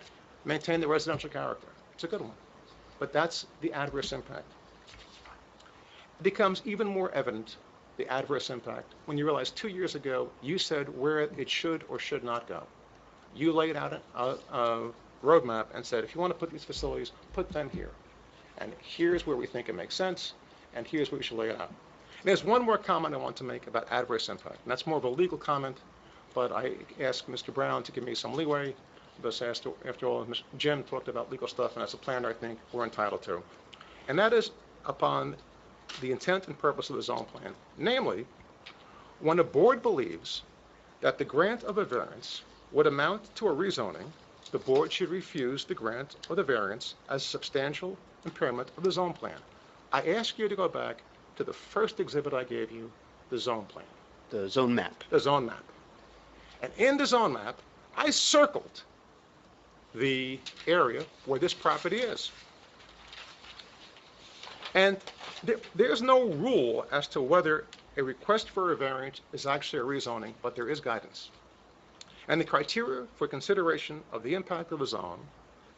Maintain the residential character. It's a good one. But that's the adverse impact. It becomes even more evident, the adverse impact, when you realize 2 years ago, you said where it should or should not go. You laid out a roadmap and said, if you want to put these facilities, put them here. And here's where we think it makes sense, and here's where we should lay it out. And there's one more comment I want to make about adverse impact, and that's more of a legal comment, but I asked Mr. Brown to give me some leeway, because after all, Jim talked about legal stuff, and as a planner, I think we're entitled to. And that is upon the intent and purpose of the zone plan. Namely, when a board believes that the grant of a variance would amount to a rezoning, the board should refuse the grant of the variance as a substantial impairment of the zone plan. I ask you to go back to the first exhibit I gave you, the zone plan. The zone map. The zone map. And in the zone map, I circled the area where this property is. And there's no rule as to whether a request for a variance is actually a rezoning, but there is guidance. And the criteria for consideration of the impact of the zone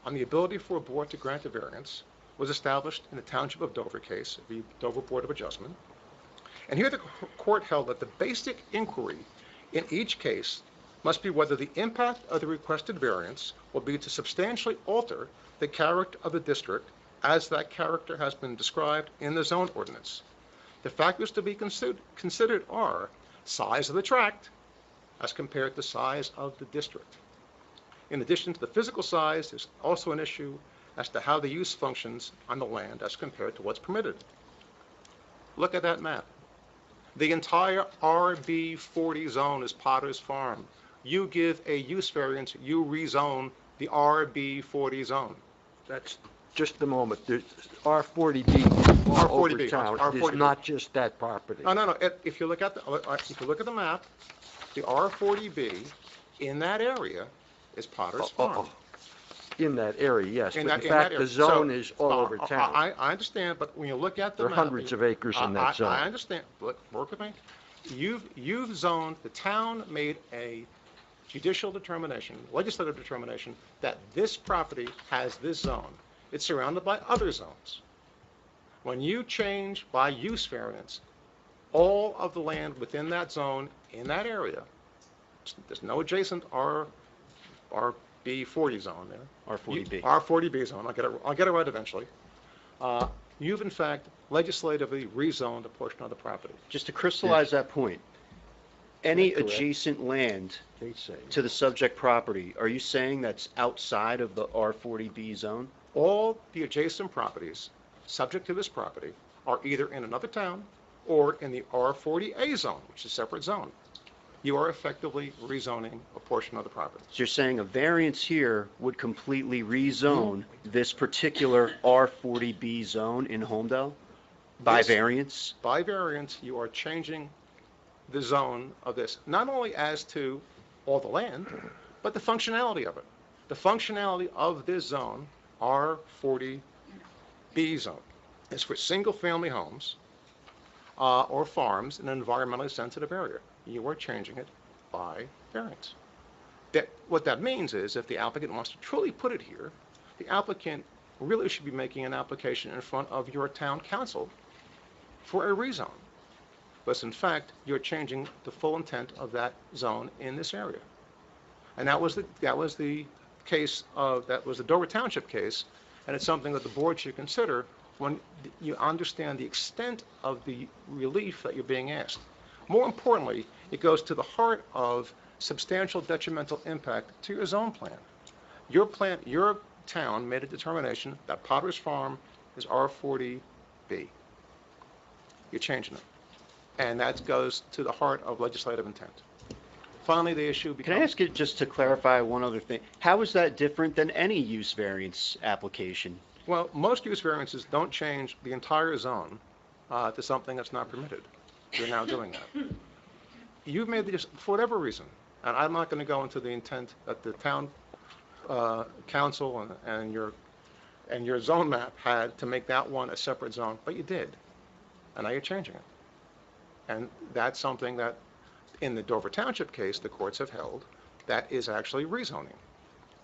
on the ability for a board to grant a variance was established in the Township of Dover case, the Dover Board of Adjustment. And here the court held that the basic inquiry in each case must be whether the impact of the requested variance will be to substantially alter the character of the district as that character has been described in the zone ordinance. The factors to be considered are size of the tract as compared to size of the district. In addition to the physical size, there's also an issue as to how the use functions on the land as compared to what's permitted. Look at that map. The entire RB40 zone is Potter's Farm. You give a use variance, you rezone the RB40 zone. That's just a moment. There's R40B all over R40B, town. R40B. It's not just that property. No. If you look at the map, the R40B in that area is Potter's Farm. In that area, yes. In But that in fact, area. the zone So, is all over town. I understand, but when you look at the There are map, hundreds of acres in that zone. I understand. Look, work with me. You've zoned, the town made a judicial determination, legislative determination, that this property has this zone. It's surrounded by other zones. When you change by use variance, all of the land within that zone, in that area, there's no adjacent RB40 zone there. R40B. R40B zone, I'll get it right eventually. You've in fact legislatively rezoned a portion of the property. Just to crystallize that point, any That's correct. adjacent land They say. to the subject property, are you saying that's outside of the R40B zone? All the adjacent properties subject to this property are either in another town or in the R40A zone, which is a separate zone. You are effectively rezoning a portion of the property. So you're saying a variance here would completely rezone this particular R40B zone in Holmdel by Yes. variance? By variance, you are changing the zone of this, not only as to all the land, but the functionality of it. The functionality of this zone, R40B zone, is for single-family homes or farms in an environmentally sensitive area. You are changing it by variance. What that means is if the applicant wants to truly put it here, the applicant really should be making an application in front of your town council for a rezone. But in fact, you're changing the full intent of that zone in this area. And that was the case that was the Dover Township case, and it's something that the board should consider when you understand the extent of the relief that you're being asked. More importantly, it goes to the heart of substantial detrimental impact to your zone plan. Your town made a determination that Potter's Farm is R40B. You're changing it. And that goes to the heart of legislative intent. Finally, the issue Can I becomes, ask you just to clarify one other thing? How is that different than any use variance application? well, most use variances don't change the entire zone to something that's not permitted. You're now doing that. You've made this, for whatever reason, and I'm not going to go into the intent that the town council and your zone map had to make that one a separate zone, but you did. And now you're changing it. And that's something that, in the Dover Township case, the courts have held, that is actually rezoning,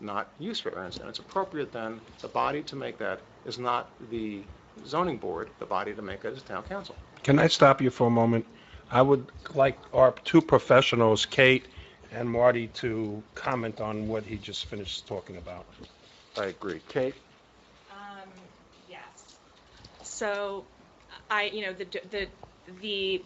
not use variance. And it's appropriate then, the body to make that is not the zoning board, the body to make it is town council. Can I stop you for a moment? I would like our two professionals, Kate and Marty, to comment on what he just finished talking about. I agree. Kate? Yes. So, the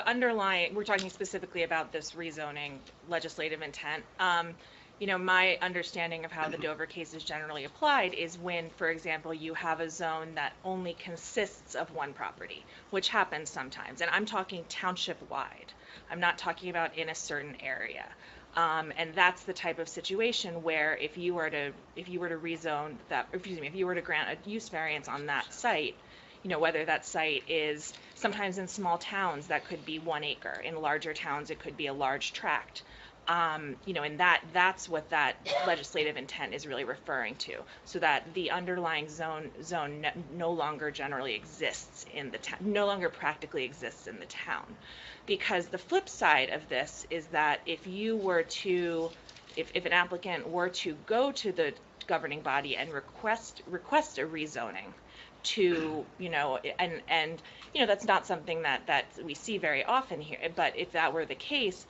underlying, we're talking specifically about this rezoning legislative intent. My understanding of how the Dover case is generally applied is when, for example, you have a zone that only consists of one property, which happens sometimes. And I'm talking township-wide. I'm not talking about in a certain area. And that's the type of situation where if you were to rezone that, if you were to grant a use variance on that site, whether that site is, sometimes in small towns that could be 1 acre, in larger towns it could be a large tract. And that's what that legislative intent is really referring to, so that the underlying zone no longer generally exists in the town, no longer practically exists in the town. Because the flip side of this is that if an applicant were to go to the governing body and request a rezoning to, that's not something that we see very often here, but if that were the case,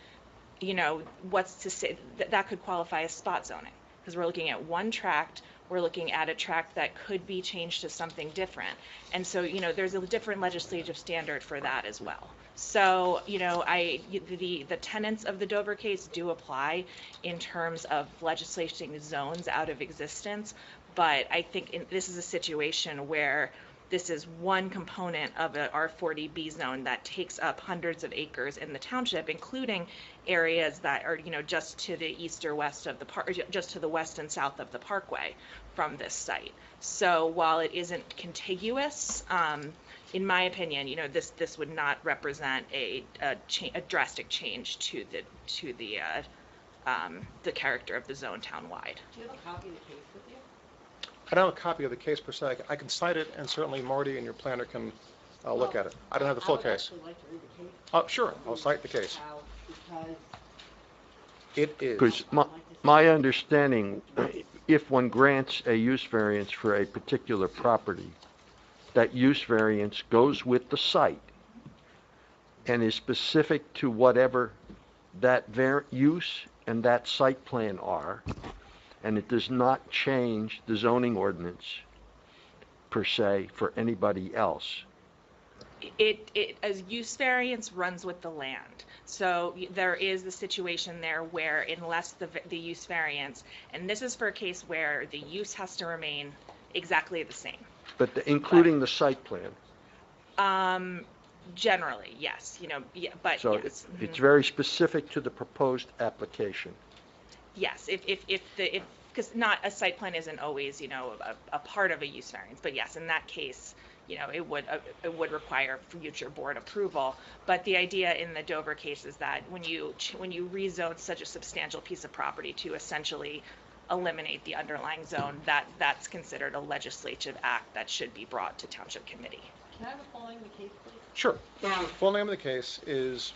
what's to say that could qualify as spot zoning, because we're looking at one tract, we're looking at a tract that could be changed to something different. And so, there's a different legislative standard for that as well. So, the tenets of the Dover case do apply in terms of legislating zones out of existence, but I think this is a situation where this is one component of a R40B zone that takes up hundreds of acres in the township, including areas that are, just to the east or west of the park, just to the west and south of the parkway from this site. So while it isn't contiguous, in my opinion, this would not represent a drastic change to the character of the zone townwide. Do you have a copy of the case with you? I don't have a copy of the case per se. I can cite it, and certainly Marty and your planner can look at it. I don't have the full case. I would actually like to read the case. Oh, sure, I'll cite the case. Because It is. Because my understanding, if one grants a use variance for a particular property, that use variance goes with the site and is specific to whatever that use and that site plan are, and it does not change the zoning ordinance per se for anybody else. As use variance runs with the land. So there is the situation there where unless the use variance, and this is for a case where the use has to remain exactly the same. But including the site plan. Generally, yes, but So yes. it's very specific to the proposed application. Yes, because not a site plan isn't always, a part of a use variance, but yes, in that case, it would require future board approval. But the idea in the Dover case is that when you rezone such a substantial piece of property to essentially eliminate the underlying zone, that's considered a legislative act that should be brought to township committee. can I have a full name of the case, please? Sure. The full name of the case is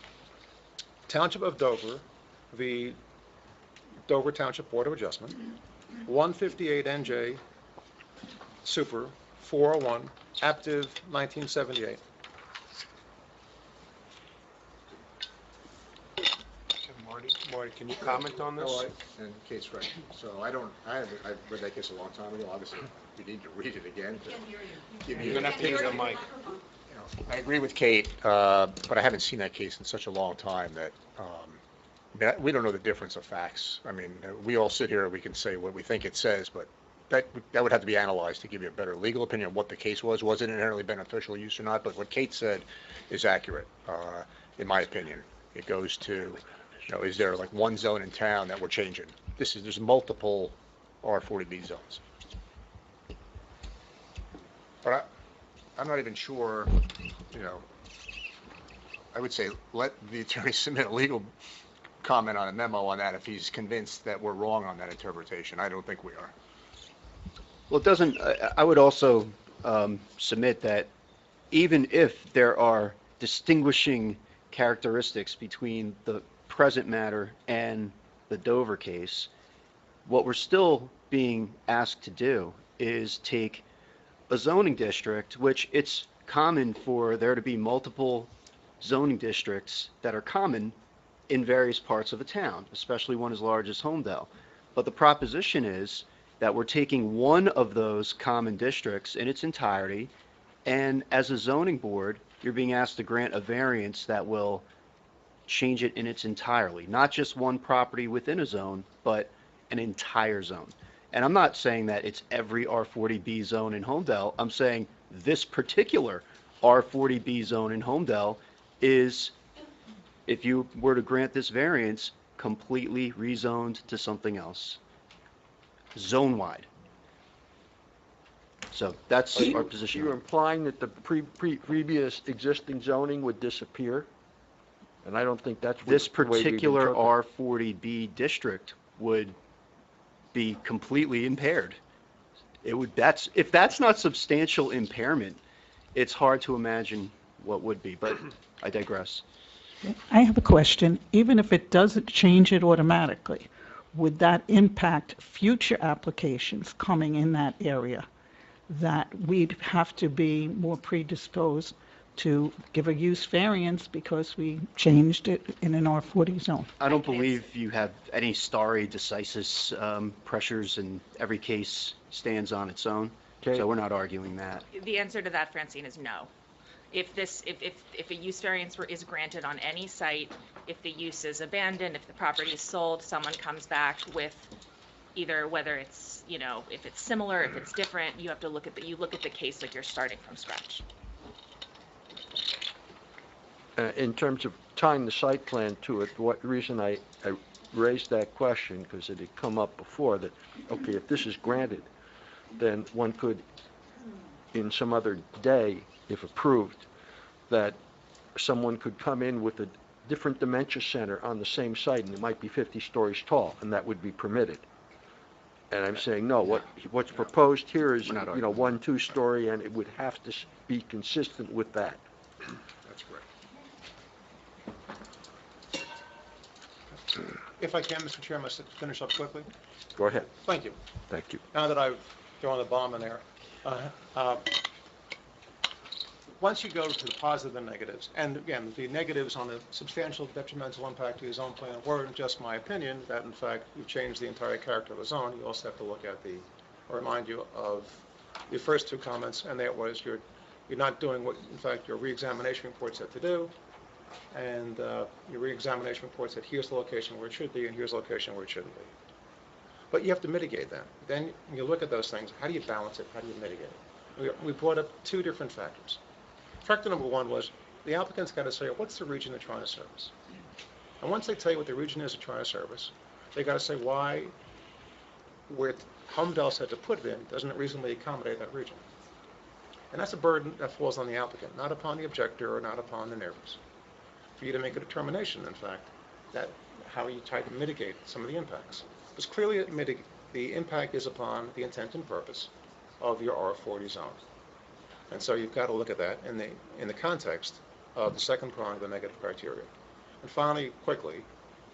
Township of Dover v. Dover Township Board of Adjustment, 158 NJ Super 401, active 1978. Marty, can you comment on this? And case ready. So I read that case a long time ago. Obviously, we need to read it again to give you. You're gonna have to use the mic. I agree with Kate, but I haven't seen that case in such a long time that we don't know the difference of facts. I mean, we all sit here and we can say what we think it says, but that would have to be analyzed to give you a better legal opinion of what the case was. Was it inherently beneficial use or not? But what Kate said is accurate, in my opinion. It goes to You know, is there like one zone in town that we're changing? There's multiple R40B zones. But I'm not even sure, you know, I would say let the attorney submit a legal comment on a memo on that if he's convinced that we're wrong on that interpretation. I don't think we are. Well, it doesn't, I would also submit that even if there are distinguishing characteristics between the present matter and the Dover case, what we're still being asked to do is take a zoning district, which it's common for there to be multiple zoning districts that are common in various parts of a town, especially one as large as Holmdel. But the proposition is that we're taking one of those common districts in its entirety, and as a zoning board, you're being asked to grant a variance that will change it in its entirety, not just one property within a zone, but an entire zone. And I'm not saying that it's every R40B zone in Holmdel. I'm saying this particular R40B zone in Holmdel is, if you were to grant this variance, completely rezoned to something else, zone-wide. So that's our position. You're implying that the previous existing zoning would disappear? And I don't think that's This the way we'd particular interpret it. R40B district would be completely impaired. It would, if that's not substantial impairment, it's hard to imagine what would be, but I digress. I have a question. Even if it doesn't change it automatically, would that impact future applications coming in that area, that we'd have to be more predisposed to give a use variance because we changed it in an R40 zone? I don't believe you have any stare decisis pressures, and every case stands on its own. So we're not arguing that. The answer to that, Francine, is no. If a use variance is granted on any site, if the use is abandoned, if the property is sold, someone comes back with either whether it's, you know, if it's similar, if it's different, you have to look at the case like you're starting from scratch. In terms of tying the site plan to it, what reason I raised that question, because it had come up before, that, okay, if this is granted, then one could, in some other day, if approved, that someone could come in with a different dementia center on the same site, and it might be 50 stories tall, and that would be permitted. And I'm saying, no, what's proposed here is, you know, 1, 2-story, and it would have to be consistent with that. That's correct. If I can, Mr. Chairman, finish up quickly. Go ahead. Thank you. Thank you. Now that I've thrown the bomb in there, once you go to the positive and negatives, and again, the negatives on the substantial detrimental impact to your zone plan weren't just my opinion, that in fact you've changed the entire character of the zone. You also have to look at remind you of the first two comments, and that was you're not doing what, in fact, your reexamination report said to do, and your reexamination report said here's the location where it should be, and here's the location where it shouldn't be. But you have to mitigate that. Then when you look at those things, how do you balance it? How do you mitigate it? We brought up two different factors. Factor number one was the applicant's got to say, what's the region they're trying to service? And once they tell you what the region is they're trying to service, they got to say why, where Holmdel said to put it in, doesn't it reasonably accommodate that region? And that's a burden that falls on the applicant, not upon the objector or not upon the neighbors. For you to make a determination, in fact, that how you try to mitigate some of the impacts. Because clearly the impact is upon the intent and purpose of your R40 zone. And so you've got to look at that in the context of the second prong of the negative criteria. And finally, quickly,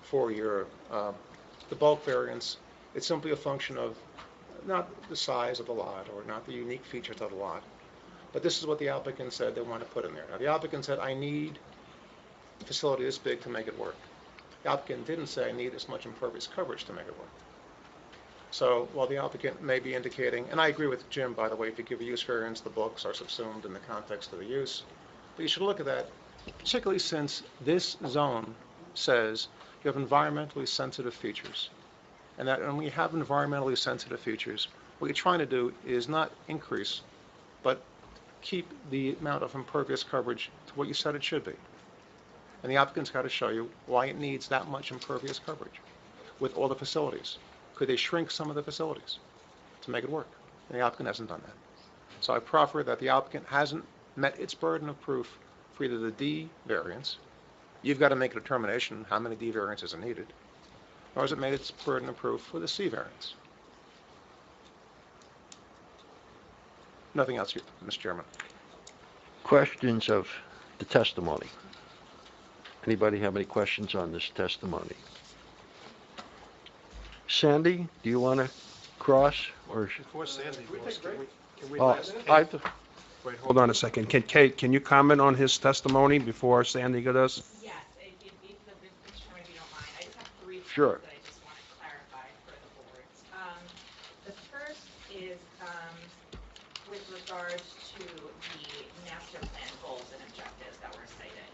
for your the bulk variance, it's simply a function of not the size of the lot or not the unique features of the lot, but this is what the applicant said they want to put in there. Now, the applicant said, I need a facility this big to make it work. The applicant didn't say, I need this much impervious coverage to make it work. So while the applicant may be indicating, and I agree with Jim, by the way, if you give a use variance, the bulks are subsumed in the context of the use. But you should look at that, particularly since this zone says you have environmentally sensitive features. And that when we have environmentally sensitive features, what you're trying to do is not increase, but keep the amount of impervious coverage to what you said it should be. And the applicant's got to show you why it needs that much impervious coverage with all the facilities. Could they shrink some of the facilities to make it work? And the applicant hasn't done that. So I proffer that the applicant hasn't met its burden of proof for either the D variance, you've got to make a determination how many D variances are needed, or has it made its burden of proof for the C variance? Nothing else, Mr. Chairman. Questions of the testimony? Anybody have any questions on this testimony? Sandy, do you want to cross or? Before Sandy goes, can we Oh, wait, hold on a second. Kate, can you comment on his testimony before Sandy does? Yes, if Mr. Chairman, if you don't mind, I just have three points Sure. that I just want to clarify for the boards. The first is with regards to the master plan goals and objectives that were cited.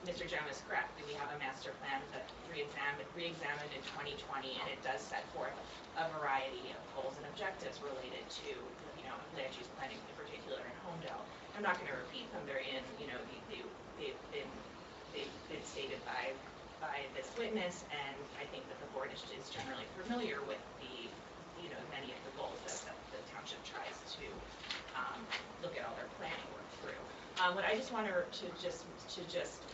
Mr. Jones is correct. We have a master plan that re-examined in 2020, and it does set forth a variety of goals and objectives related to, land use planning in particular in Holmdel. I'm not going to repeat them. They're in, they've been stated by this witness, and I think that the board is generally familiar with the, many of the goals that the township tries to look at all their planning work through. What I just want to just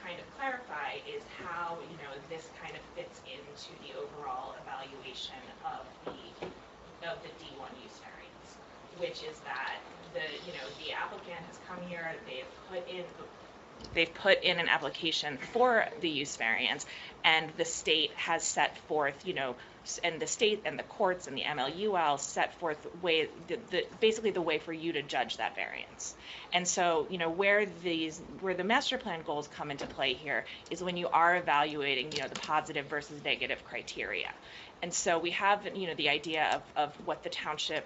kind of clarify is how, this kind of fits into the overall evaluation of the D1 use variance, which is that the applicant has come here, they've put in an application for the use variance, and the state has set forth, and the state and the courts and the MLUL set forth basically the way for you to judge that variance. And so, where the master plan goals come into play here is when you are evaluating, the positive versus negative criteria. And so we have, the idea of what the township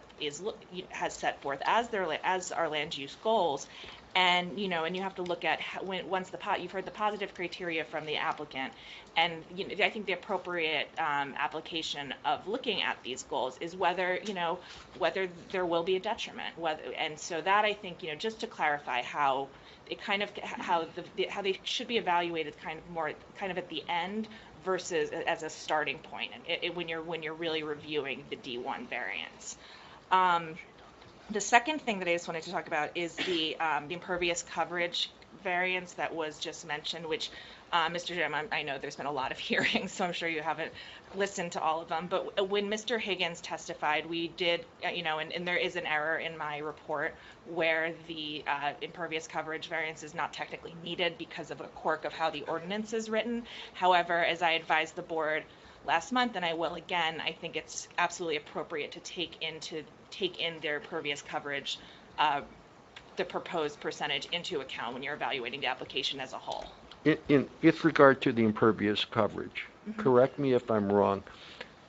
has set forth as our land use goals. And, and you have to look at you've heard the positive criteria from the applicant. And, I think the appropriate application of looking at these goals is whether there will be a detriment. And so that, I think, just to clarify how it kind of, how they should be evaluated kind of at the end versus as a starting point when you're really reviewing the D1 variance. The second thing that I just wanted to talk about is the impervious coverage variance that was just mentioned, which, Mr. Jim, I know there's been a lot of hearings, so I'm sure you haven't listened to all of them. But when Mr. Higgins testified, we did, and there is an error in my report where the impervious coverage variance is not technically needed because of a quirk of how the ordinance is written. However, as I advised the board last month, and I will again, I think it's absolutely appropriate to take in their impervious coverage, the proposed percentage into account when you're evaluating the application as a whole. With regard to the impervious coverage, correct me if I'm wrong,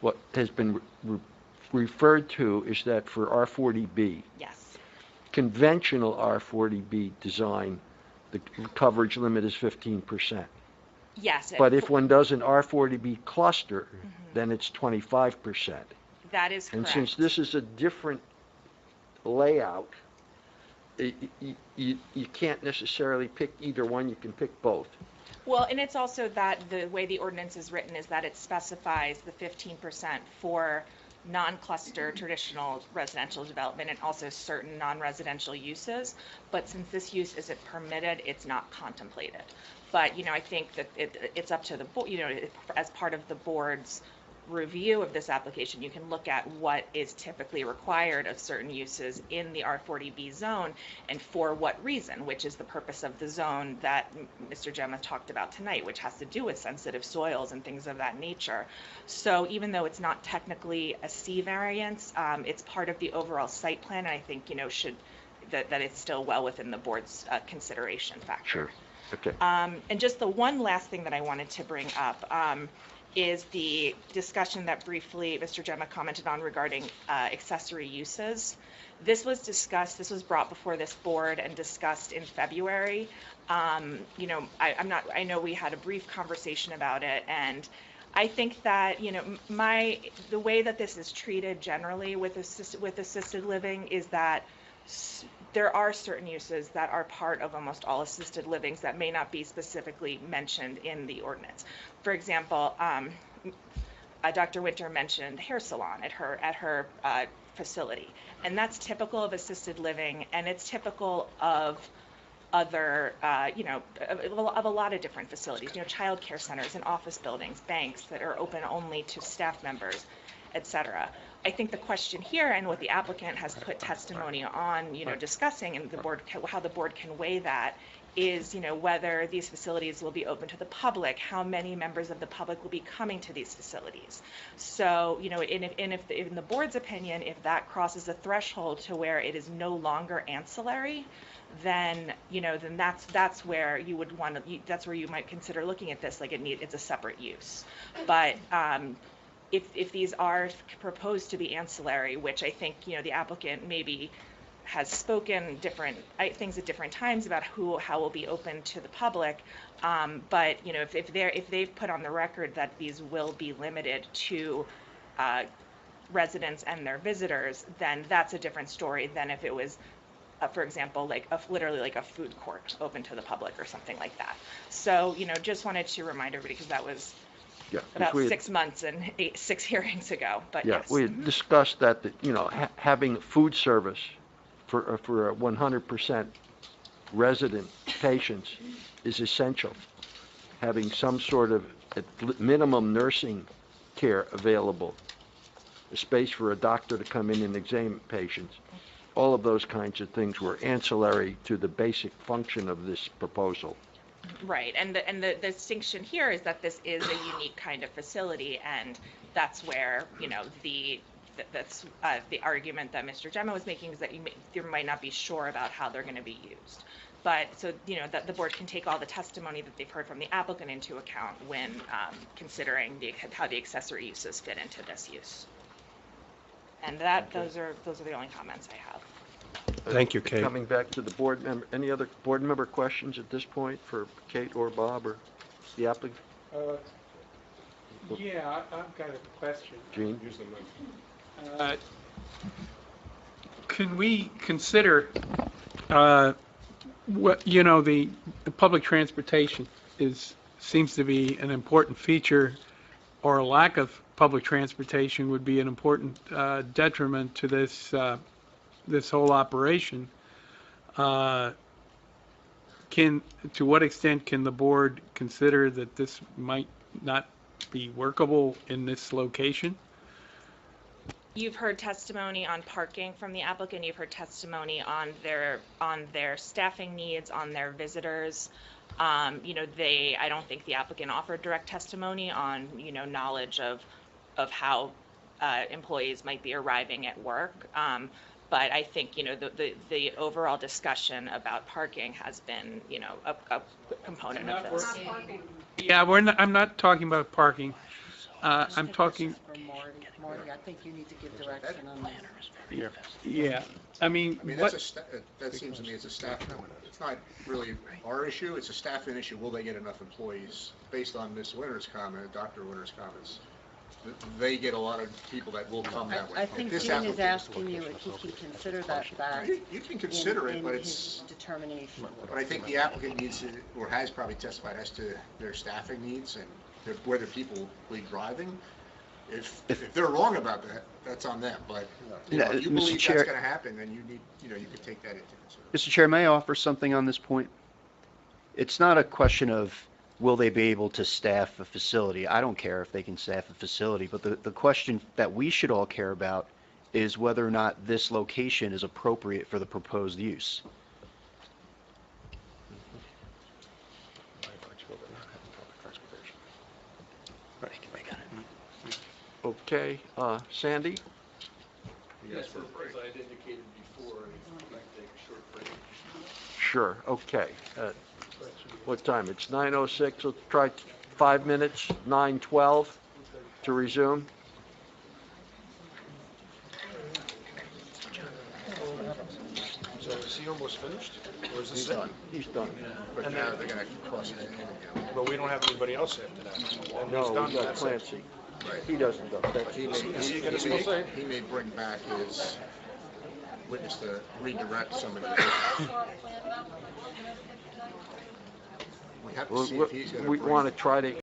what has been referred to is that for R40B, yes, conventional R40B design, the coverage limit is 15%. Yes. But if one does an R40B cluster, then it's 25%. That is correct. And since this is a different layout, you can't necessarily pick either one, you can pick both. Well, and it's also that the way the ordinance is written is that it specifies the 15% for non-cluster traditional residential development and also certain non-residential uses. But since this use isn't permitted, it's not contemplated. But, I think that it's up to the board, as part of the board's review of this application, you can look at what is typically required of certain uses in the R40B zone and for what reason, which is the purpose of the zone that Mr. Gemma talked about tonight, which has to do with sensitive soils and things of that nature. So even though it's not technically a C variance, it's part of the overall site plan, and I think, that it's still well within the board's consideration factor. Sure. Okay. And just the one last thing that I wanted to bring up is the discussion that briefly Mr. Gemma commented on regarding accessory uses. This was discussed, this was brought before this board and discussed in February. I know we had a brief conversation about it, and I think that, the way that this is treated generally with assisted living is that there are certain uses that are part of almost all assisted livings that may not be specifically mentioned in the ordinance. For example, Dr. Winter mentioned hair salon at her facility, and that's typical of assisted living, and it's typical of other, of a lot of different facilities, child care centers and office buildings, banks that are open only to staff members, et cetera. I think the question here, and what the applicant has put testimony on, discussing, and how the board can weigh that, is, whether these facilities will be open to the public, how many members of the public will be coming to these facilities. So, if in the board's opinion, if that crosses a threshold to where it is no longer ancillary, then that's where you would want to, that's where you might consider looking at this, like it's a separate use. But if these are proposed to be ancillary, which I think, the applicant maybe has spoken different things at different times about how will be open to the public, but if they've put on the record that these will be limited to residents and their visitors, then that's a different story than if it was, for example, literally like a food court open to the public or something like that. So just wanted to remind everybody, because that was about 6 months and 6 hearings ago. But yeah, yes. we had discussed that having food service for 100% resident patients is essential. Having some sort of minimum nursing care available, a space for a doctor to come in and examine patients, all of those kinds of things were ancillary to the basic function of this proposal. Right, and the distinction here is that this is a unique kind of facility, and that's where that's the argument that Mr. Gemma was making, is that you might not be sure about how they're going to be used. But so that the board can take all the testimony that they've heard from the applicant into account when considering how the accessory uses fit into this use. And those are the only comments I have. Thank you, Kate. Coming back to the board member, any other board member questions at this point for Kate or Bob or the applicant? Yeah, I've got a question. Gene? Can we consider, what, the public transportation seems to be an important feature, or a lack of public transportation would be an important detriment to this whole operation. To what extent can the board consider that this might not be workable in this location? You've heard testimony on parking from the applicant. You've heard testimony on their staffing needs, on their visitors. I don't think the applicant offered direct testimony on knowledge of how employees might be arriving at work. But I think the overall discussion about parking has been a component of this. Yeah, I'm not talking about parking. I'm talking. Marty, I think you need to give direction on that. Yeah, I mean that seems to me it's a staff. It's not really our issue. It's a staffing issue. Will they get enough employees? Based on Ms. Winter's comment, Dr. Winter's comments, they get a lot of people that will come that way. I think Gene is asking you if you can consider that fact. You can consider it, but it's determination. But I think the applicant needs to, or has probably testified as to their staffing needs and whether people will be driving. If they're wrong about that, that's on them. But if you believe that's going to happen, then you need, you could take that into consideration. Mr. Chair, may I offer something on this point? It's not a question of will they be able to staff a facility. I don't care if they can staff a facility, but the question that we should all care about is whether or not this location is appropriate for the proposed use. Okay, Sandy? Yes, as I had indicated before, I'd like to take a short break. Sure, okay. What time? It's 9:06, let's try 5 minutes, 9:12 to resume. So is he almost finished? Or is this He's done. He's done. But now they're going to cross it in again. But we don't have anybody else after that. And he's No, done, we got that's it. Clancy. Right. He doesn't go. He may bring back his witness to redirect some of the. We have to see if he's going to. We want to try to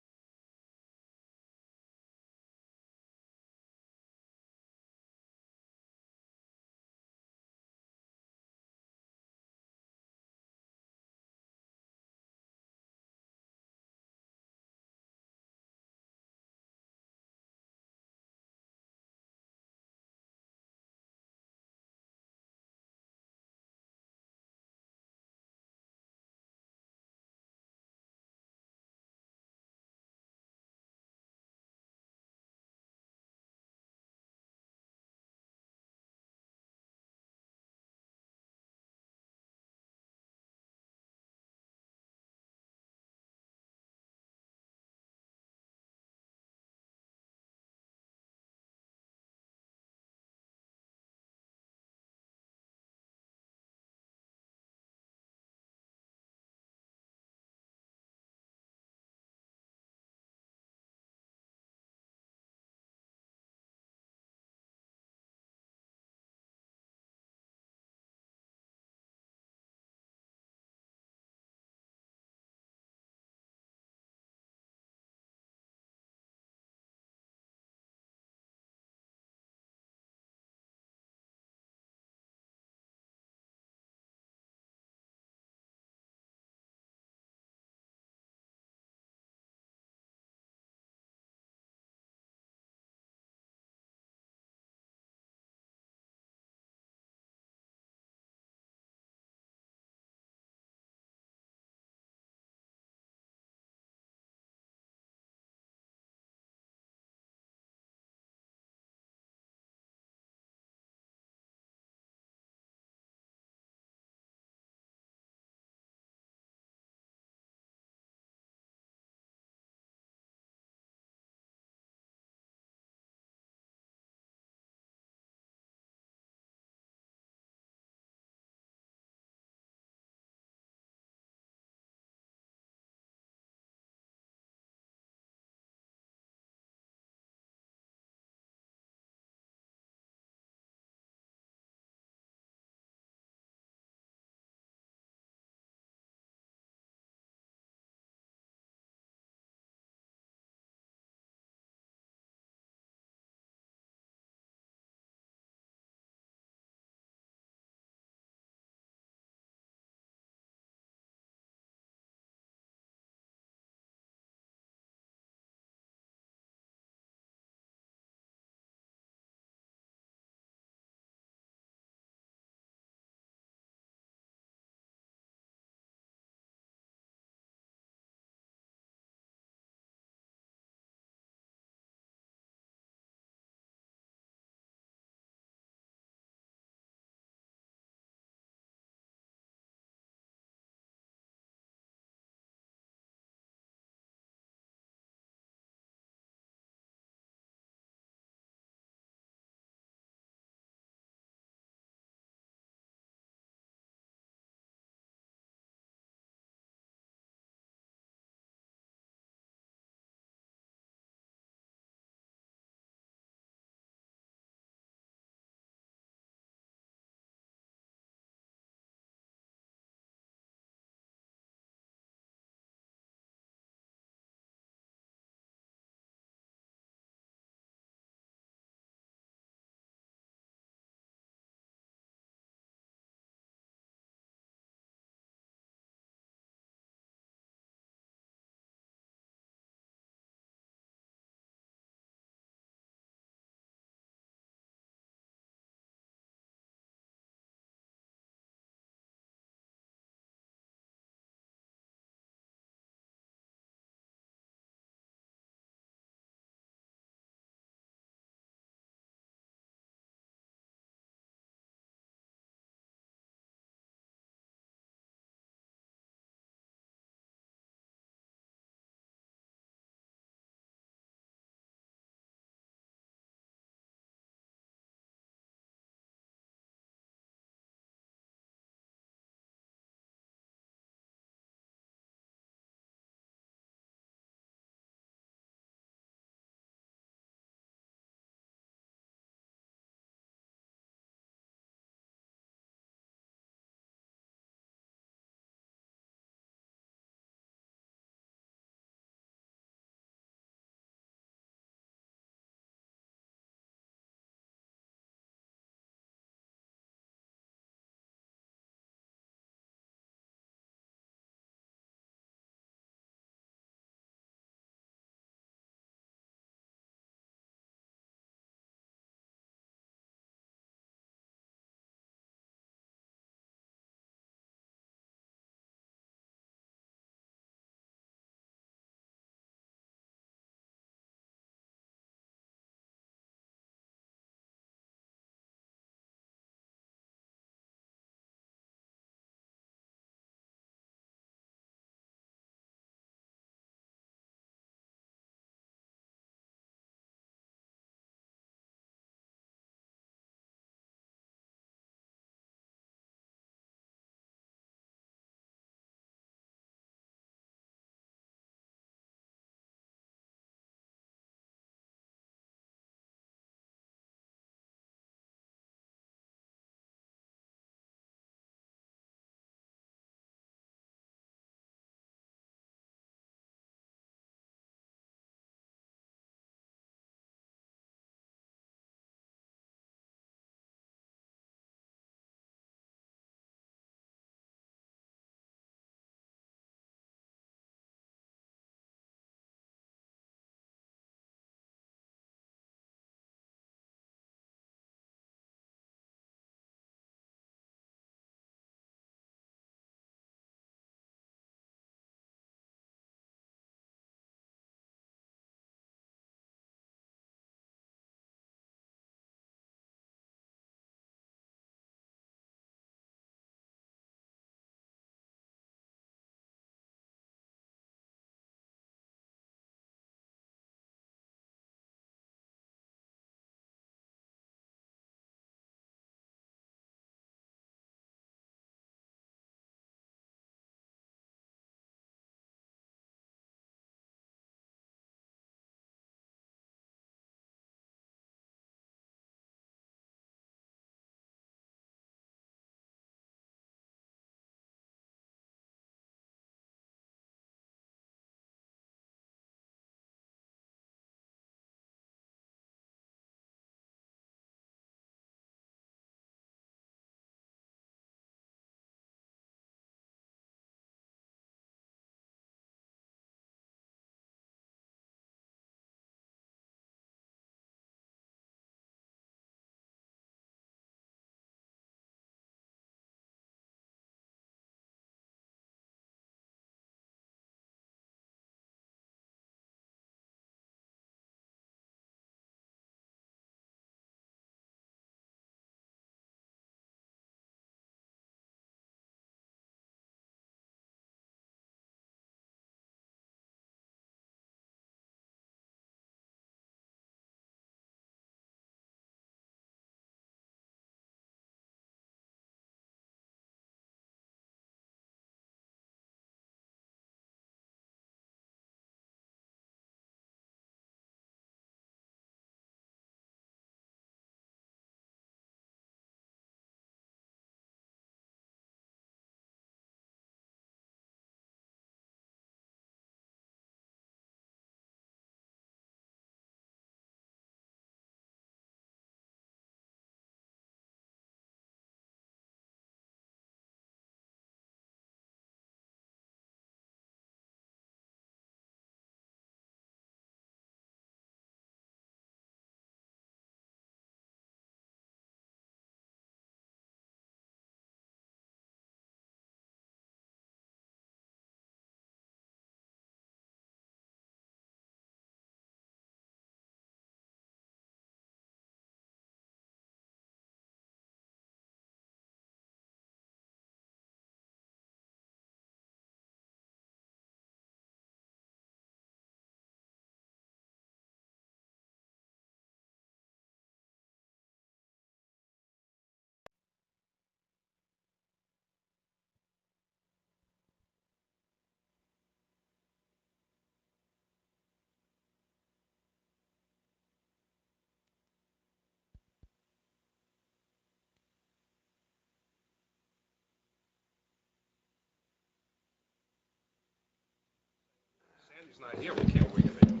not here, we can't wait a minute.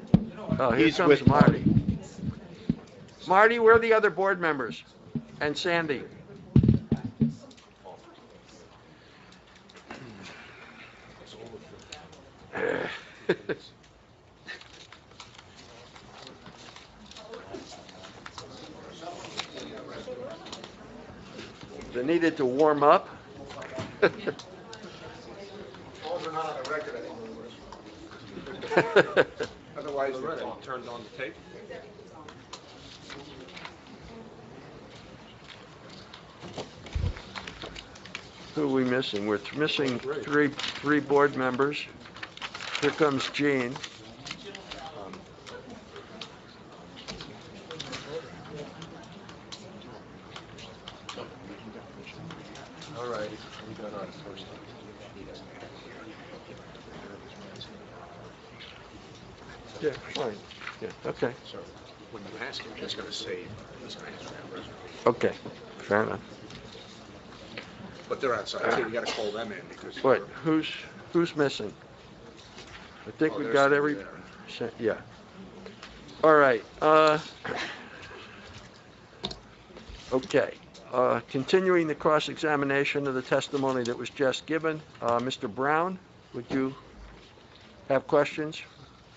Oh, here He's comes with Marty. Marty, where are the other board members? And Sandy? They needed to warm up. Those are not on the record anymore. Otherwise, Loretta, you turned on the tape? Who are we missing? We're missing three board members. Here comes Gene. All right, we got on first. Yeah, fine. Yeah, okay. So when you ask him, he's going to say, he's going to answer that resume. Okay, fair enough. But they're outside, too. You got to call them in because. What, who's missing? I think Oh, we there's got somebody every, there. yeah. All right, okay. Continuing the cross-examination of the testimony that was just given, Mr. Brown, would you have questions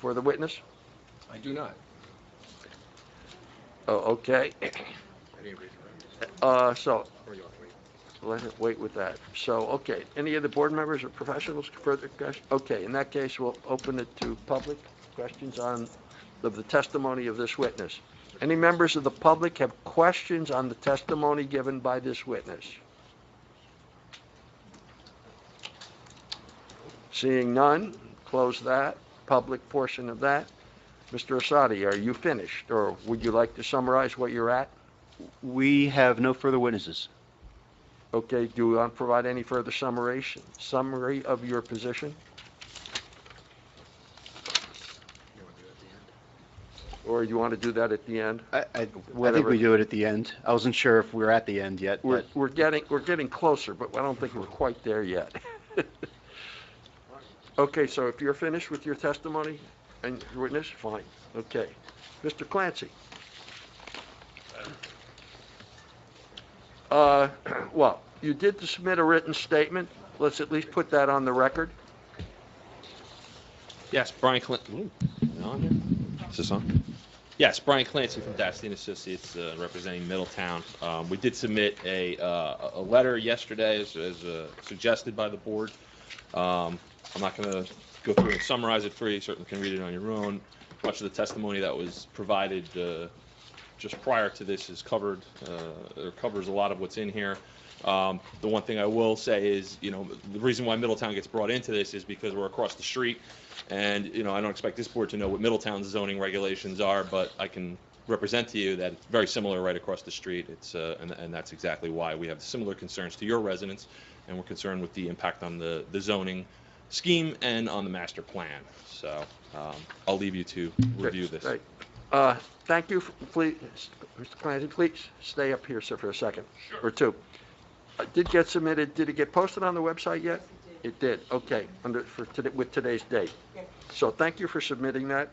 for the witness? I do not. Oh, okay. I didn't read it. So, Or you want to wait? let it wait with that. So, okay, any of the board members or professionals further questions? Okay, in that case, we'll open it to public questions of the testimony of this witness. Any members of the public have questions on the testimony given by this witness? Seeing none, close that public portion of that. Mr. Asadi, are you finished, or would you like to summarize what you're at? We have no further witnesses. Okay, do you want to provide any further summary of your position? Or you want to do that at the end? I think Whatever. we do it at the end. I wasn't sure if we were at the end yet, but We're getting closer, but I don't think we're quite there yet. Okay, so if you're finished with your testimony and your witness, fine. Okay. Mr. Clancy? Well, you did submit a written statement. Let's at least put that on the record. Yes, Brian Clancy. Is this on? Yes, Brian Clancy from Dasty & Associates, representing Middletown. We did submit a letter yesterday as suggested by the board. I'm not going to go through and summarize it for you. You certainly can read it on your own. Much of the testimony that was provided just prior to this is covered, or covers a lot of what's in here. The one thing I will say is, the reason why Middletown gets brought into this is because we're across the street. And, I don't expect this board to know what Middletown's zoning regulations are, but I can represent to you that it's very similar right across the street. And that's exactly why we have similar concerns to your residents, and we're concerned with the impact on the zoning scheme and on the master plan. So I'll leave you to review this. Right. Thank you. Please, Mr. Clancy, please stay up here, sir, for a second or two. Did get submitted. Did it get posted on the website yet? It did. Okay. With today's date. So thank you for submitting that.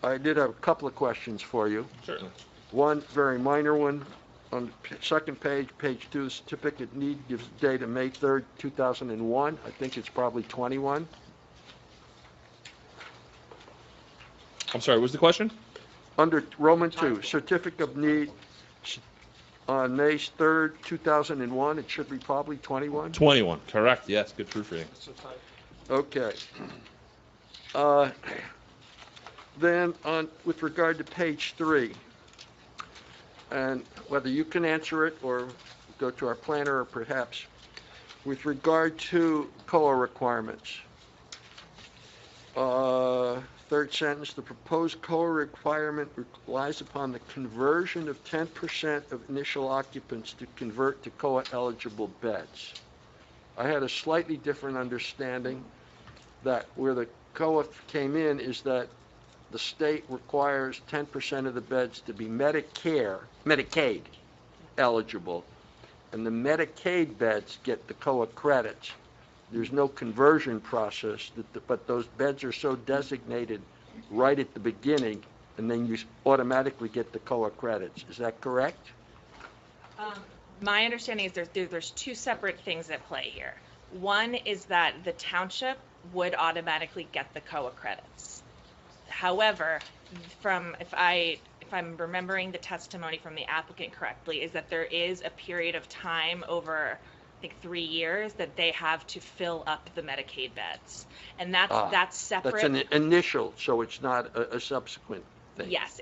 I did have a couple of questions for you. Certainly. One very minor one. On the second page, page 2, the certificate need gives the date of May 3rd, 2001. I think it's probably 21. I'm sorry, what was the question? Under Roman 2, certificate of need on May 3rd, 2001, it should be probably 21? 21, correct. Yes, good proofreading. Okay. Then with regard to page 3, and whether you can answer it or go to our planner or perhaps, with regard to COA requirements. Third sentence, the proposed COA requirement relies upon the conversion of 10% of initial occupants to convert to COA eligible beds. I had a slightly different understanding that where the COA came in is that the state requires 10% of the beds to be Medicaid eligible, and the Medicaid beds get the COA credits. there's no conversion process, but those beds are so designated right at the beginning, and then you automatically get the COA credits. Is that correct? My understanding is there's two separate things at play here. One is that the township would automatically get the COA credits. However, if I'm remembering the testimony from the applicant correctly, is that there is a period of time over, I think, 3 years that they have to fill up the Medicaid beds, and that's separate. That's an initial, so it's not a subsequent thing. Yes,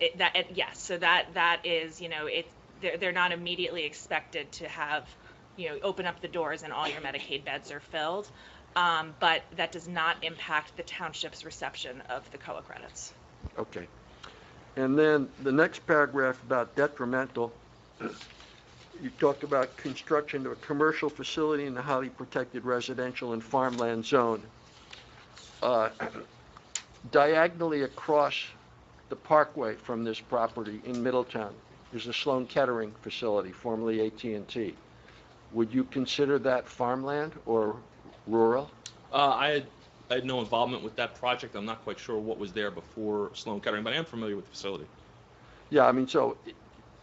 yes. So that is, they're not immediately expected to have, open up the doors and all your Medicaid beds are filled, but that does not impact the township's reception of the COA credits. Okay. And then the next paragraph about detrimental, you talk about construction of a commercial facility in the highly protected residential and farmland zone. Diagonally across the parkway from this property in Middletown, there's a Sloan Kettering facility, formerly AT&T. Would you consider that farmland or rural? I had no involvement with that project. I'm not quite sure what was there before Sloan Kettering, but I am familiar with the facility. Yeah, I mean, so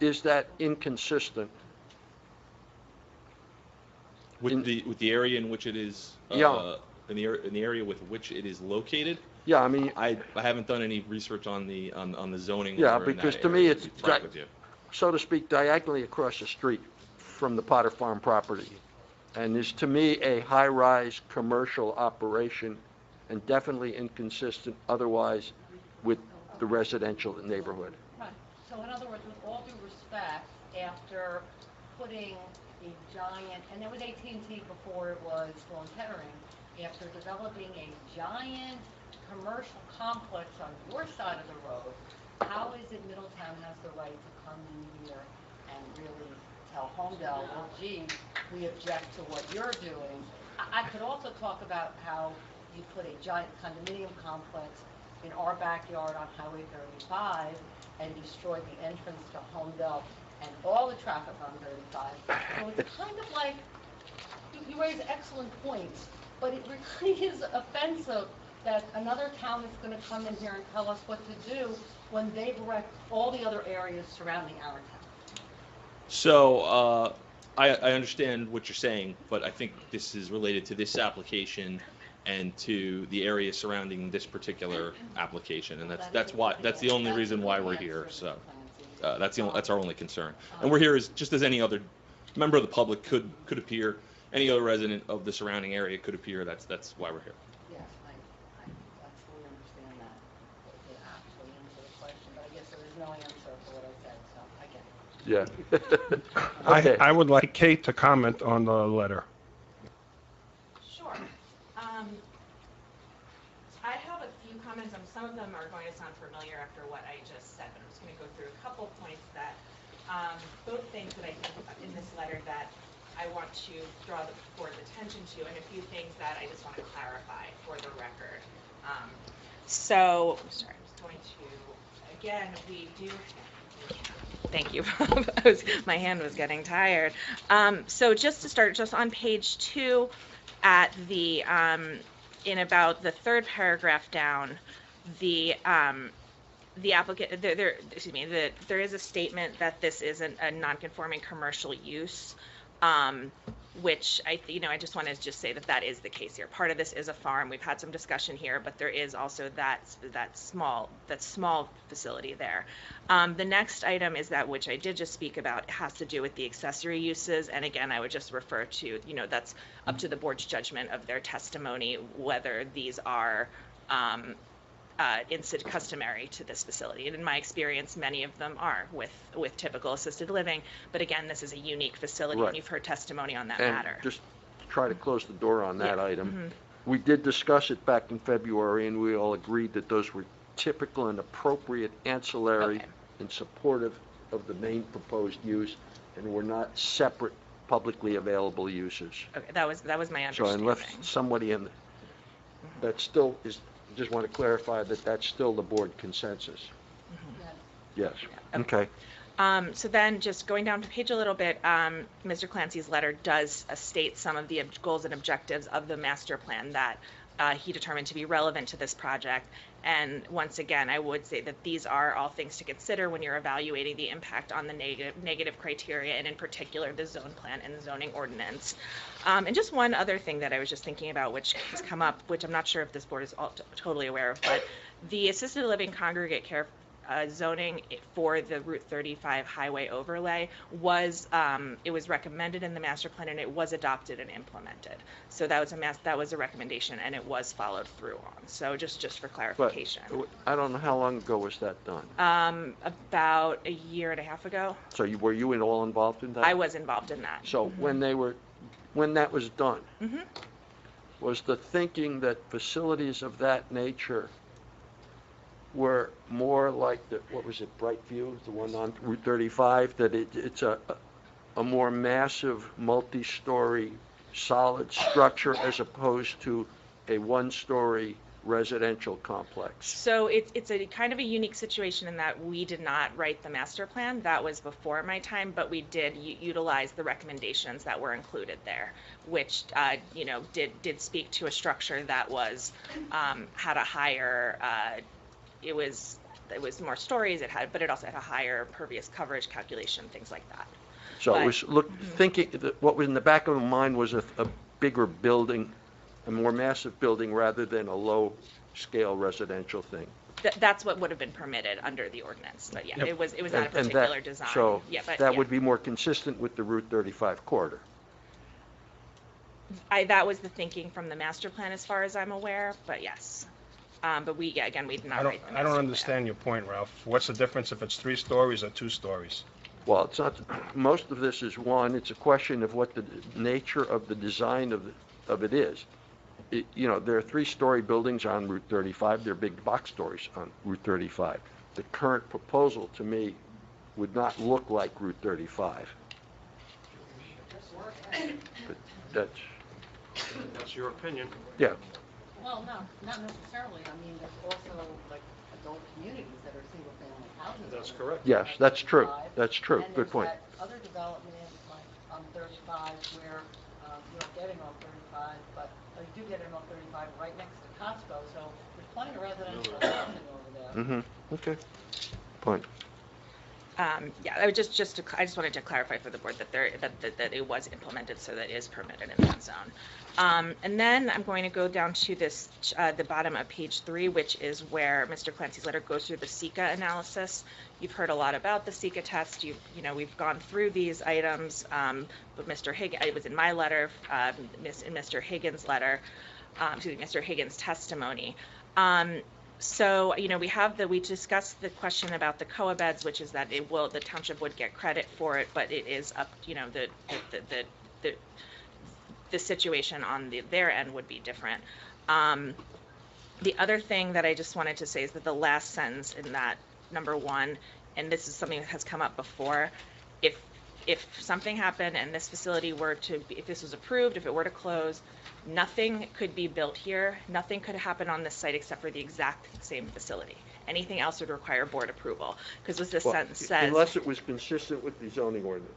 is that inconsistent? With the area in which it is, Yeah. in the area with which it is located? Yeah, I mean, I haven't done any research on the zoning. yeah, over in because that to me area, it's, to be frank with you. so to speak, diagonally across the street from the Potter Farm property. And is to me a high-rise commercial operation and definitely inconsistent otherwise with the residential neighborhood. Right. So in other words, with all due respect, after putting a giant, and it was AT&T before it was Sloan Kettering, after developing a giant commercial complex on your side of the road, how is it Middletown has the right to come in here and really tell Holmdel, well, gee, we object to what you're doing? I could also talk about how you put a giant condominium complex in our backyard on Highway 35 and destroyed the entrance to Holmdel and all the traffic on 35. So it's kind of like, you raise excellent points, but it really is offensive that another town is going to come in here and tell us what to do when they've wrecked all the other areas surrounding our town. So I understand what you're saying, but I think this is related to this application and to the area surrounding this particular application, and that's the only reason why we're here. So that's our only concern, and we're here just as any other member of the public could appear, any other resident of the surrounding area could appear. That's why we're here. Yes, I absolutely understand that. It actually answers the question, but I guess there is no answer for what I said, so I get it. Yeah. Okay. I would like Kate to comment on the letter. Sure. I have a few comments, and some of them are going to sound familiar after what I just said, but I'm just going to go through a couple points that, both things that I think in this letter that I want to draw the board's attention to, and a few things that I just want to clarify for the record. So, sorry, I'm just going to, again, we do, thank you. My hand was getting tired. So just to start, just on page 2 at the, in about the third paragraph down, the applicant, there is a statement that this isn't a non-conforming commercial use, which I just want to just say that is the case here. Part of this is a farm. We've had some discussion here, but there is also that small facility there. The next item is that, which I did just speak about, has to do with the accessory uses. And again, I would just refer to, that's up to the board's judgment of their testimony, whether these are customary to this facility. And in my experience, many of them are with typical assisted living. But again, this is a unique facility, Right. and you've heard testimony on that And matter. just try to close the door on that item. Mhm. We did discuss it back in February, and we all agreed that those were typical and appropriate ancillary Okay. and supportive of the main proposed use, and were not separate publicly available uses. Okay, that was my So understanding. unless somebody that still is, just want to clarify that that's still the board consensus. Mhm. Yes. Yeah. Okay. So then, just going down the page a little bit, Mr. Clancy's letter does state some of the goals and objectives of the master plan that he determined to be relevant to this project. And once again, I would say that these are all things to consider when you're evaluating the impact on the negative criteria, and in particular, the zone plan and the zoning ordinance. And just one other thing that I was just thinking about, which has come up, which I'm not sure if this board is all totally aware of, but the assisted living congregate care zoning for the Route 35 highway overlay was it was recommended in the master plan, and it was adopted and implemented. So that was a recommendation, and it was followed through on. So just for clarification. But I don't know how long ago was that done? About a year and a half ago. So were you all involved in that? I was involved in that. So when that was done, Mm-hmm. was the thinking that facilities of that nature were more like what was it, Brightview, the one on Route 35, that it's a more massive, multi-story, solid structure as opposed to a one-story residential complex? So it's a kind of a unique situation in that we did not write the master plan. That was before my time, but we did utilize the recommendations that were included there, which did speak to a structure that was had a higher it was more stories, but it also had a higher impervious coverage calculation, things like that. So it was thinking that what was in the back of my mind was a bigger building, a more massive building rather than a low-scale residential thing. That's what would have been permitted under the ordinance, but yeah, it was not a particular design. So yeah, but that would be more consistent with the Route 35 corridor. That was the thinking from the master plan, as far as I'm aware. But yes, but we did not write the master plan. I don't understand your point, Ralph. What's the difference if it's 3 stories or 2 stories? Well, it's not. Most of this is one. It's a question of what the nature of the design of it is. There are 3-story buildings on Route 35. There are big box stories on Route 35. The current proposal, to me, would not look like Route 35. But That's your opinion. yeah. Well, no, not necessarily. I mean, there's also like adult communities that are single-family houses. That's correct. Yes, that's true. That's true. And Good point. there's that other development like on 35 where you don't get it on 35, but you do get it on 35 right next to Costco. So there's plenty of residential housing over there. Mm-hmm. Okay. Point. Yeah, I would I just wanted to clarify for the board that that it was implemented, so that is permitted in that zone. And then I'm going to go down to this the bottom of page 3, which is where Mr. Clancy's letter goes through the SECA analysis. You've heard a lot about the SECA test. We've gone through these items, but Mr. Higgins, it was in my letter, in Mr. Higgins' letter, Mr. Higgins' testimony. So, we discussed the question about the COA beds, which is that the township would get credit for it, but it is up, the situation on their end would be different. The other thing that I just wanted to say is that the last sentence in that number 1, and this is something that has come up before, if something happened and this facility if this was approved, if it were to close, nothing could be built here, nothing could happen on this site except for the exact same facility. Anything else would require board approval, because as this sentence says... Unless it was consistent with the zoning ordinance.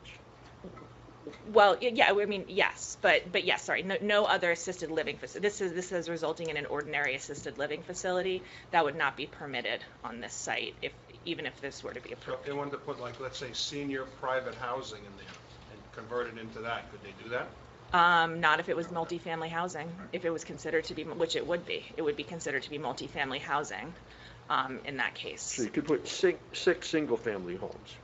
Well, yeah, I mean, yes, but yes, sorry, no other assisted living facility. This is resulting in an ordinary assisted living facility that would not be permitted on this site, even if this were to be So approved. if they wanted to put, like, let's say, senior private housing in there and convert it into that, could they do that? Not if it was multifamily housing. If it was considered to be, which it would be considered to be multifamily housing in that case. So you could put 6 single-family homes.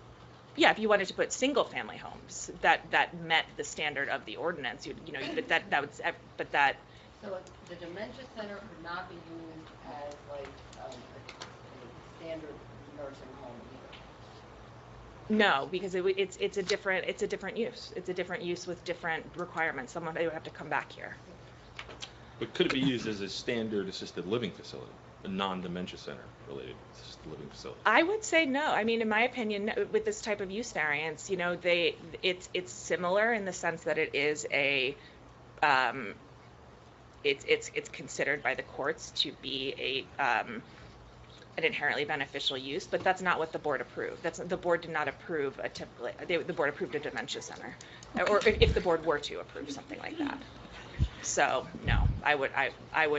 Yeah, if you wanted to put single-family homes that met the standard of the ordinance, but that. So the dementia center could not be used as like a standard nursing home either. No, because it's a different use. It's a different use with different requirements. They would have to come back here. But could it be used as a standard assisted living facility, a non-dementia center related assisted living facility? I would say no. I mean, in my opinion, with this type of use variance, it's similar in the sense that it is it's considered by the courts to be an inherently beneficial use, but that's not what the board approved. The board did not approve a typical, the board approved a dementia center, or if the board were to approve something like that. So, no, I would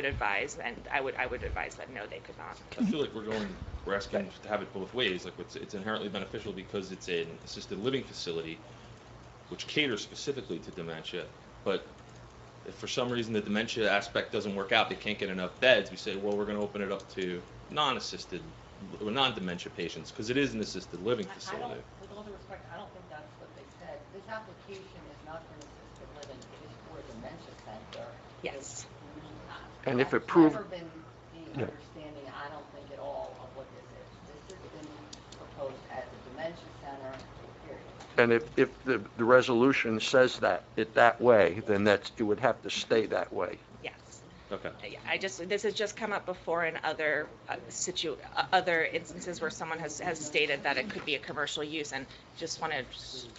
advise, and I would advise that no, they could not. I feel like we're asking to have it both ways. Like it's inherently beneficial because it's an assisted living facility, which caters specifically to dementia. But if for some reason the dementia aspect doesn't work out, they can't get enough beds, we say, well, we're going to open it up to non-assisted, or non-dementia patients, because it is an assisted living facility. With all due respect, I don't think that's what they said. This application is not for an assisted living, it is for a dementia center. Yes. And if That's approved- never been the understanding, I don't think at all, of what this is. This has been proposed as a dementia center, period. And if the resolution says that way, then it would have to stay that way. Yes. Okay. Yeah, this has just come up before in other other instances where someone has stated that it could be a commercial use, and just want to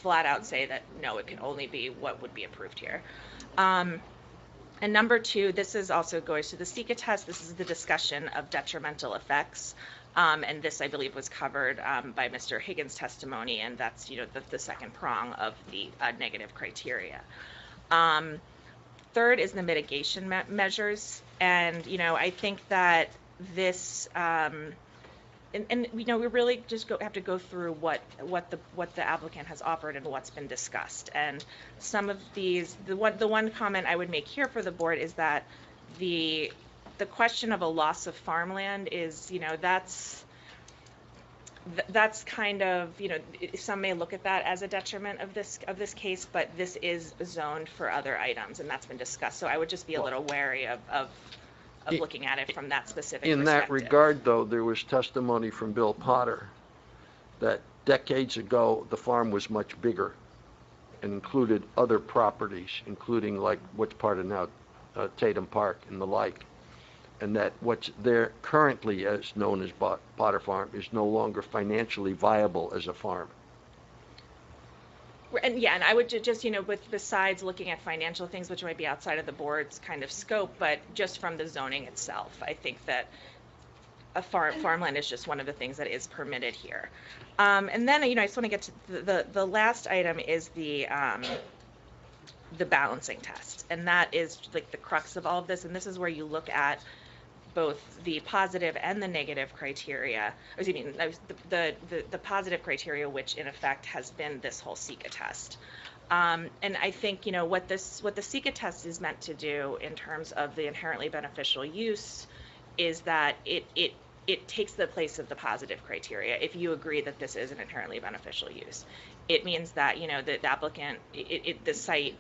flat out say that no, it can only be what would be approved here. And number two, this is also goes to the SECA test. This is the discussion of detrimental effects. And this, I believe, was covered by Mr. Higgins' testimony, and that's, the second prong of the negative criteria. Third is the mitigation measures, and, I think that this, we really just have to go through what the applicant has offered and what's been discussed. And some of these, the one comment I would make here for the board is that the question of a loss of farmland is, that's kind of, some may look at that as a detriment of this case, but this is zoned for other items, and that's been discussed. So I would just be a little wary of looking at it from that specific In that perspective. regard, though, there was testimony from Bill Potter that decades ago, the farm was much bigger and included other properties, including like what's part of now Tatum Park and the like, and that what's there currently as known as Potter Farm is no longer financially viable as a farm. And yeah, and I would just, besides looking at financial things, which might be outside of the board's kind of scope, but just from the zoning itself, I think that a farmland is just one of the things that is permitted here. And then, I just want to get to the last item is the balancing test, and that is like the crux of all of this. And this is where you look at both the positive and the negative criteria, or excuse me, the positive criteria, which in effect has been this whole SECA test. And I think, what the SECA test is meant to do in terms of the inherently beneficial use is that it takes the place of the positive criteria. If you agree that this is an inherently beneficial use, it means that, the applicant, the site,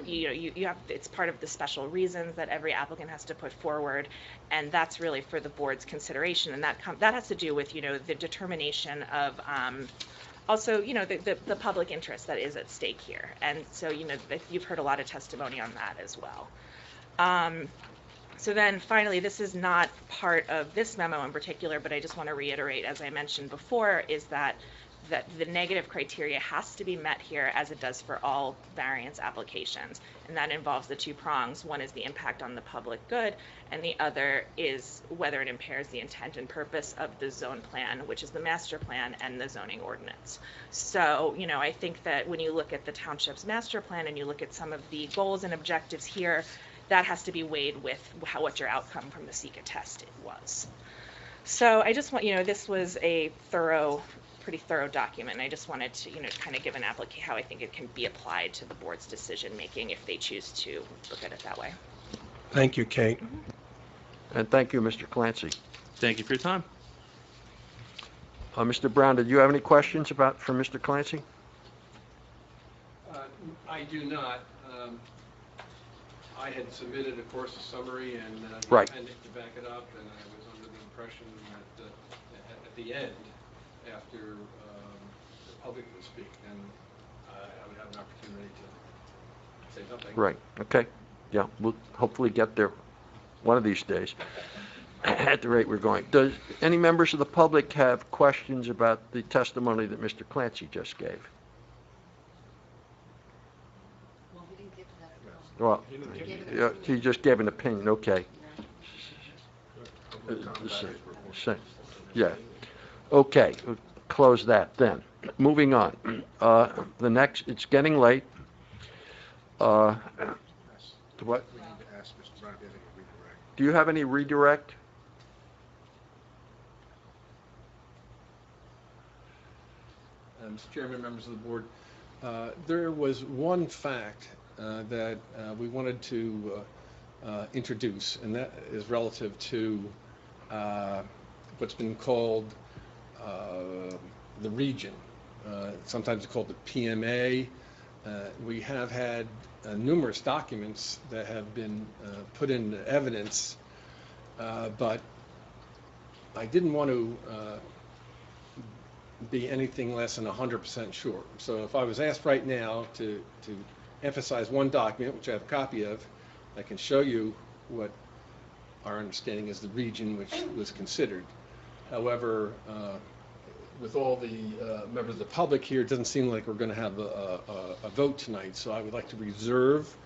you have, it's part of the special reasons that every applicant has to put forward, and that's really for the board's consideration, and that has to do with, the determination of, also, the public interest that is at stake here. And so, you've heard a lot of testimony on that as well. So then finally, this is not part of this memo in particular, but I just want to reiterate, as I mentioned before, is that the negative criteria has to be met here as it does for all variance applications. And that involves the two prongs. One is the impact on the public good, and the other is whether it impairs the intent and purpose of the zone plan, which is the master plan and the zoning ordinance. So, I think that when you look at the township's master plan and you look at some of the goals and objectives here, that has to be weighed with what your outcome from the SECA test was. So I just want, this was a pretty thorough document, and I just wanted to, kind of give an application how I think it can be applied to the board's decision making if they choose to look at it that way. Thank you, Kate. And thank you, Mr. Clancy. Thank you for your time. Mr. Brown, did you have any questions for Mr. Clancy? I do not. I had submitted, of course, a summary and the Right. appendix to back it up, and I was under the impression that at the end, after the public would speak, then I would have an opportunity to say something. Right, okay. Yeah, we'll hopefully get there one of these days at the rate we're going. Does any members of the public have questions about the testimony that Mr. Clancy just gave? Well, we didn't get to that. Well, yeah, he just gave an opinion, okay. Yeah. Okay, we'll close that then. Moving on. The next, it's getting late. What? We need to ask Mr. Brown if he has any redirect. Do you have any redirect? Mr. Chairman, members of the board, there was one fact that we wanted to introduce, and that is relative to what's been called the region. Sometimes it's called the PMA. We have had numerous documents that have been put into evidence, but I didn't want to be anything less than 100% sure. So if I was asked right now to emphasize one document, which I have a copy of, I can show you what our understanding is the region which was considered. However, with all the members of the public here, it doesn't seem like we're going to have a vote tonight, so I would like to reserve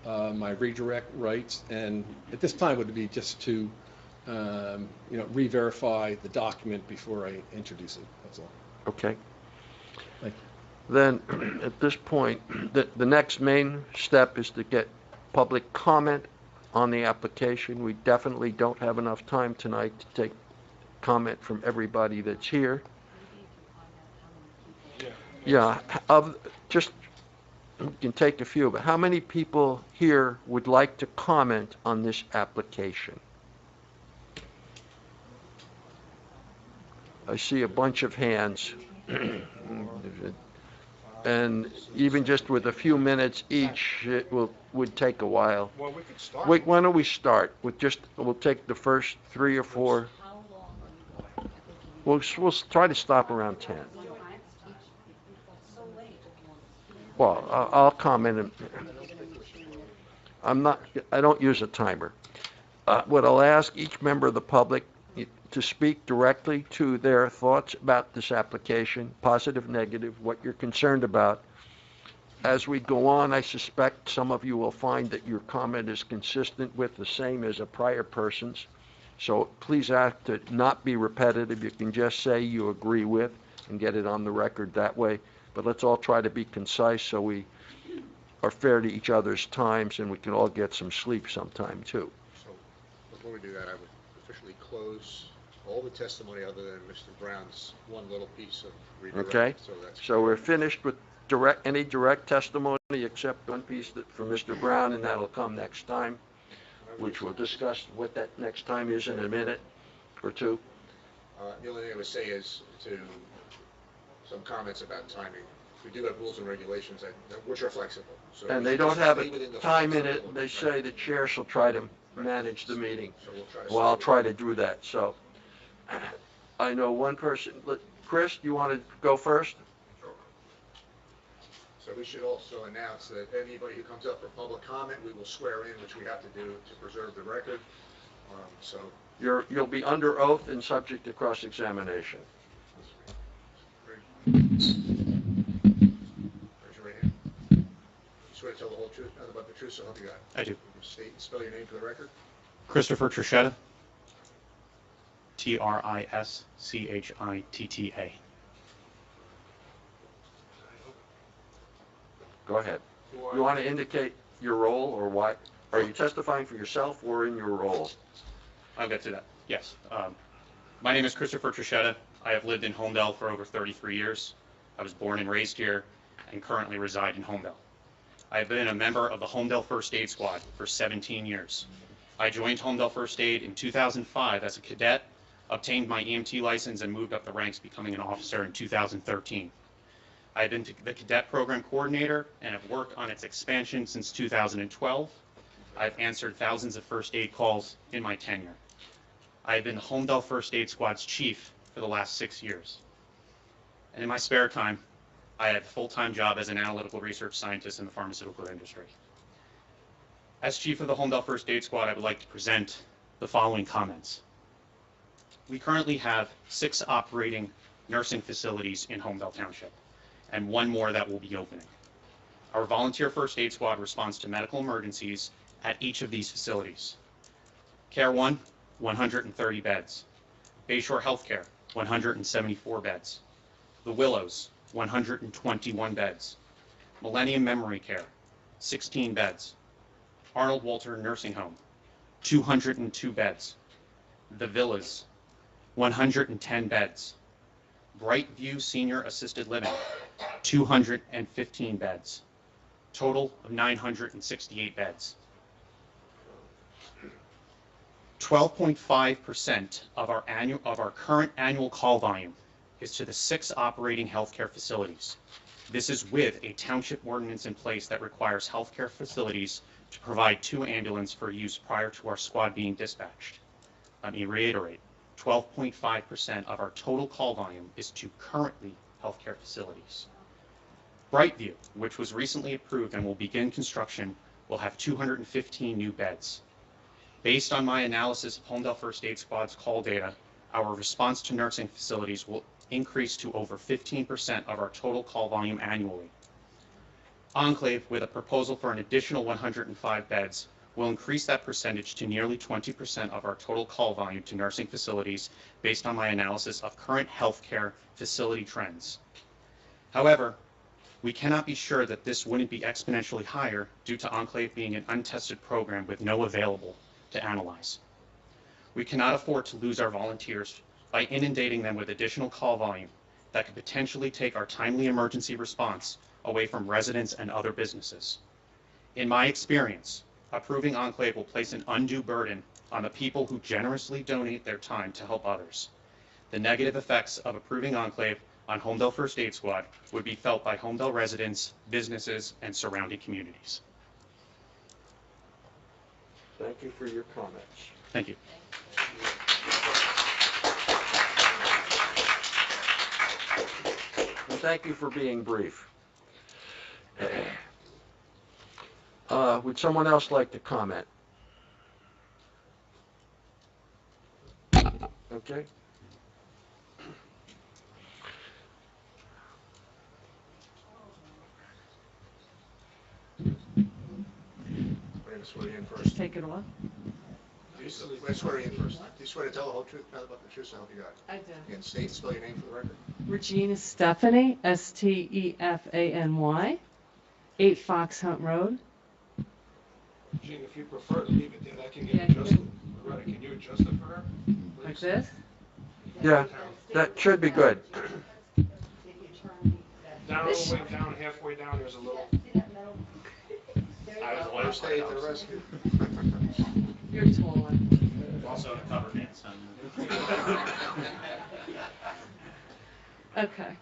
my redirect rights, and at this time would be just to re-verify the document before I introduce it, that's all. Okay. Thank you. Then, at this point, the next main step is to get public comment on the application. We definitely don't have enough time tonight to take comment from everybody that's here. Yeah, we can take a few, but how many people here would like to comment on this application? I see a bunch of hands. And even just with a few minutes each, it would take a while. Well, we could start. Wait, why don't we start with we'll take the first 3 or 4. We'll try to stop around 10. Well, I'll comment. I don't use a timer. What I'll ask each member of the public to speak directly to their thoughts about this application, positive, negative, what you're concerned about. As we go on, I suspect some of you will find that your comment is consistent with the same as a prior person's. So please act to not be repetitive. You can just say you agree with and get it on the record that way. But let's all try to be concise so we are fair to each other's times and we can all get some sleep sometime too. So before we do that, I would officially close all the testimony other than Mr. Brown's one little piece of redirect. Okay? That's So we're finished with any direct testimony except one piece from Mr. Brown, and that'll come next time, which we'll discuss what that next time is in a minute or two. The only thing I would say is to some comments about timing. We do have rules and regulations which are flexible. So And they don't have a time in it. They say the chair shall try to manage the meeting. So we'll try to Well, I'll try to do that. So I know one person. Chris, you want to go first? So we should also announce that anybody who comes up for public comment, we will swear in, which we have to do to preserve the record. So You'll be under oath and subject to cross-examination. raise your right hand. You swear to tell the whole truth, nothing but the truth, so help you God. I do. State and spell your name for the record. Christopher Trichetta. Trischitta. Go ahead. You want to indicate your role or why? Are you testifying for yourself or in your role? I'll get to that. Yes. My name is Christopher Trichetta. I have lived in Holmdel for over 33 years. I was born and raised here and currently reside in Holmdel. I have been a member of the Holmdel First Aid Squad for 17 years. I joined Holmdel First Aid in 2005 as a cadet, obtained my EMT license, and moved up the ranks, becoming an officer in 2013. I have been the cadet program coordinator and have worked on its expansion since 2012. I've answered thousands of first aid calls in my tenure. I have been the Holmdel First Aid Squad's chief for the last 6 years. And in my spare time, I have a full-time job as an analytical research scientist in the pharmaceutical industry. As chief of the Holmdel First Aid Squad, I would like to present the following comments. We currently have 6 operating nursing facilities in Holmdel Township, and 1 more that will be opening. Our volunteer first aid squad responds to medical emergencies at each of these facilities. Care 1, 130 beds. Bayshore Healthcare, 174 beds. The Willows, 121 beds. Millennium Memory Care, 16 beds. Arnold Walter Nursing Home, 202 beds. The Villas, 110 beds. Brightview Senior Assisted Living, 215 beds. Total of 968 beds. 12.5% of our current annual call volume is to the 6 operating healthcare facilities. This is with a township ordinance in place that requires healthcare facilities to provide 2 ambulances for use prior to our squad being dispatched. Let me reiterate, 12.5% of our total call volume is to currently healthcare facilities. Brightview, which was recently approved and will begin construction, will have 215 new beds. Based on my analysis of Holmdel First Aid Squad's call data, our response to nursing facilities will increase to over 15% of our total call volume annually. Enclave, with a proposal for an additional 105 beds, will increase that percentage to nearly 20% of our total call volume to nursing facilities based on my analysis of current healthcare facility trends. However, we cannot be sure that this wouldn't be exponentially higher due to Enclave being an untested program with no available to analyze. We cannot afford to lose our volunteers by inundating them with additional call volume that could potentially take our timely emergency response away from residents and other businesses. In my experience, approving Enclave will place an undue burden on the people who generously donate their time to help others. The negative effects of approving Enclave on Holmdel First Aid Squad would be felt by Holmdel residents, businesses, and surrounding communities. Thank you for your comments. Thank you. And thank you for being brief. Would someone else like to comment? Okay. We're going to swear you in first. Take it off. We're going to swear you in first. Do you swear to tell the whole truth, nothing but the truth, so help you God? I do. And state and spell your name for the record. Regina Stephanie, Stefany, 8 Fox Hunt Road. Gene, if you prefer to leave it there, that can Yeah, get adjusted. Loretta, can you adjust it for her? Like this? Yeah, that should be good. Down all the way down, halfway down, there's a little. I was We'll wondering stay at the rescue. You're a tall one. Also a cover band, son. Okay.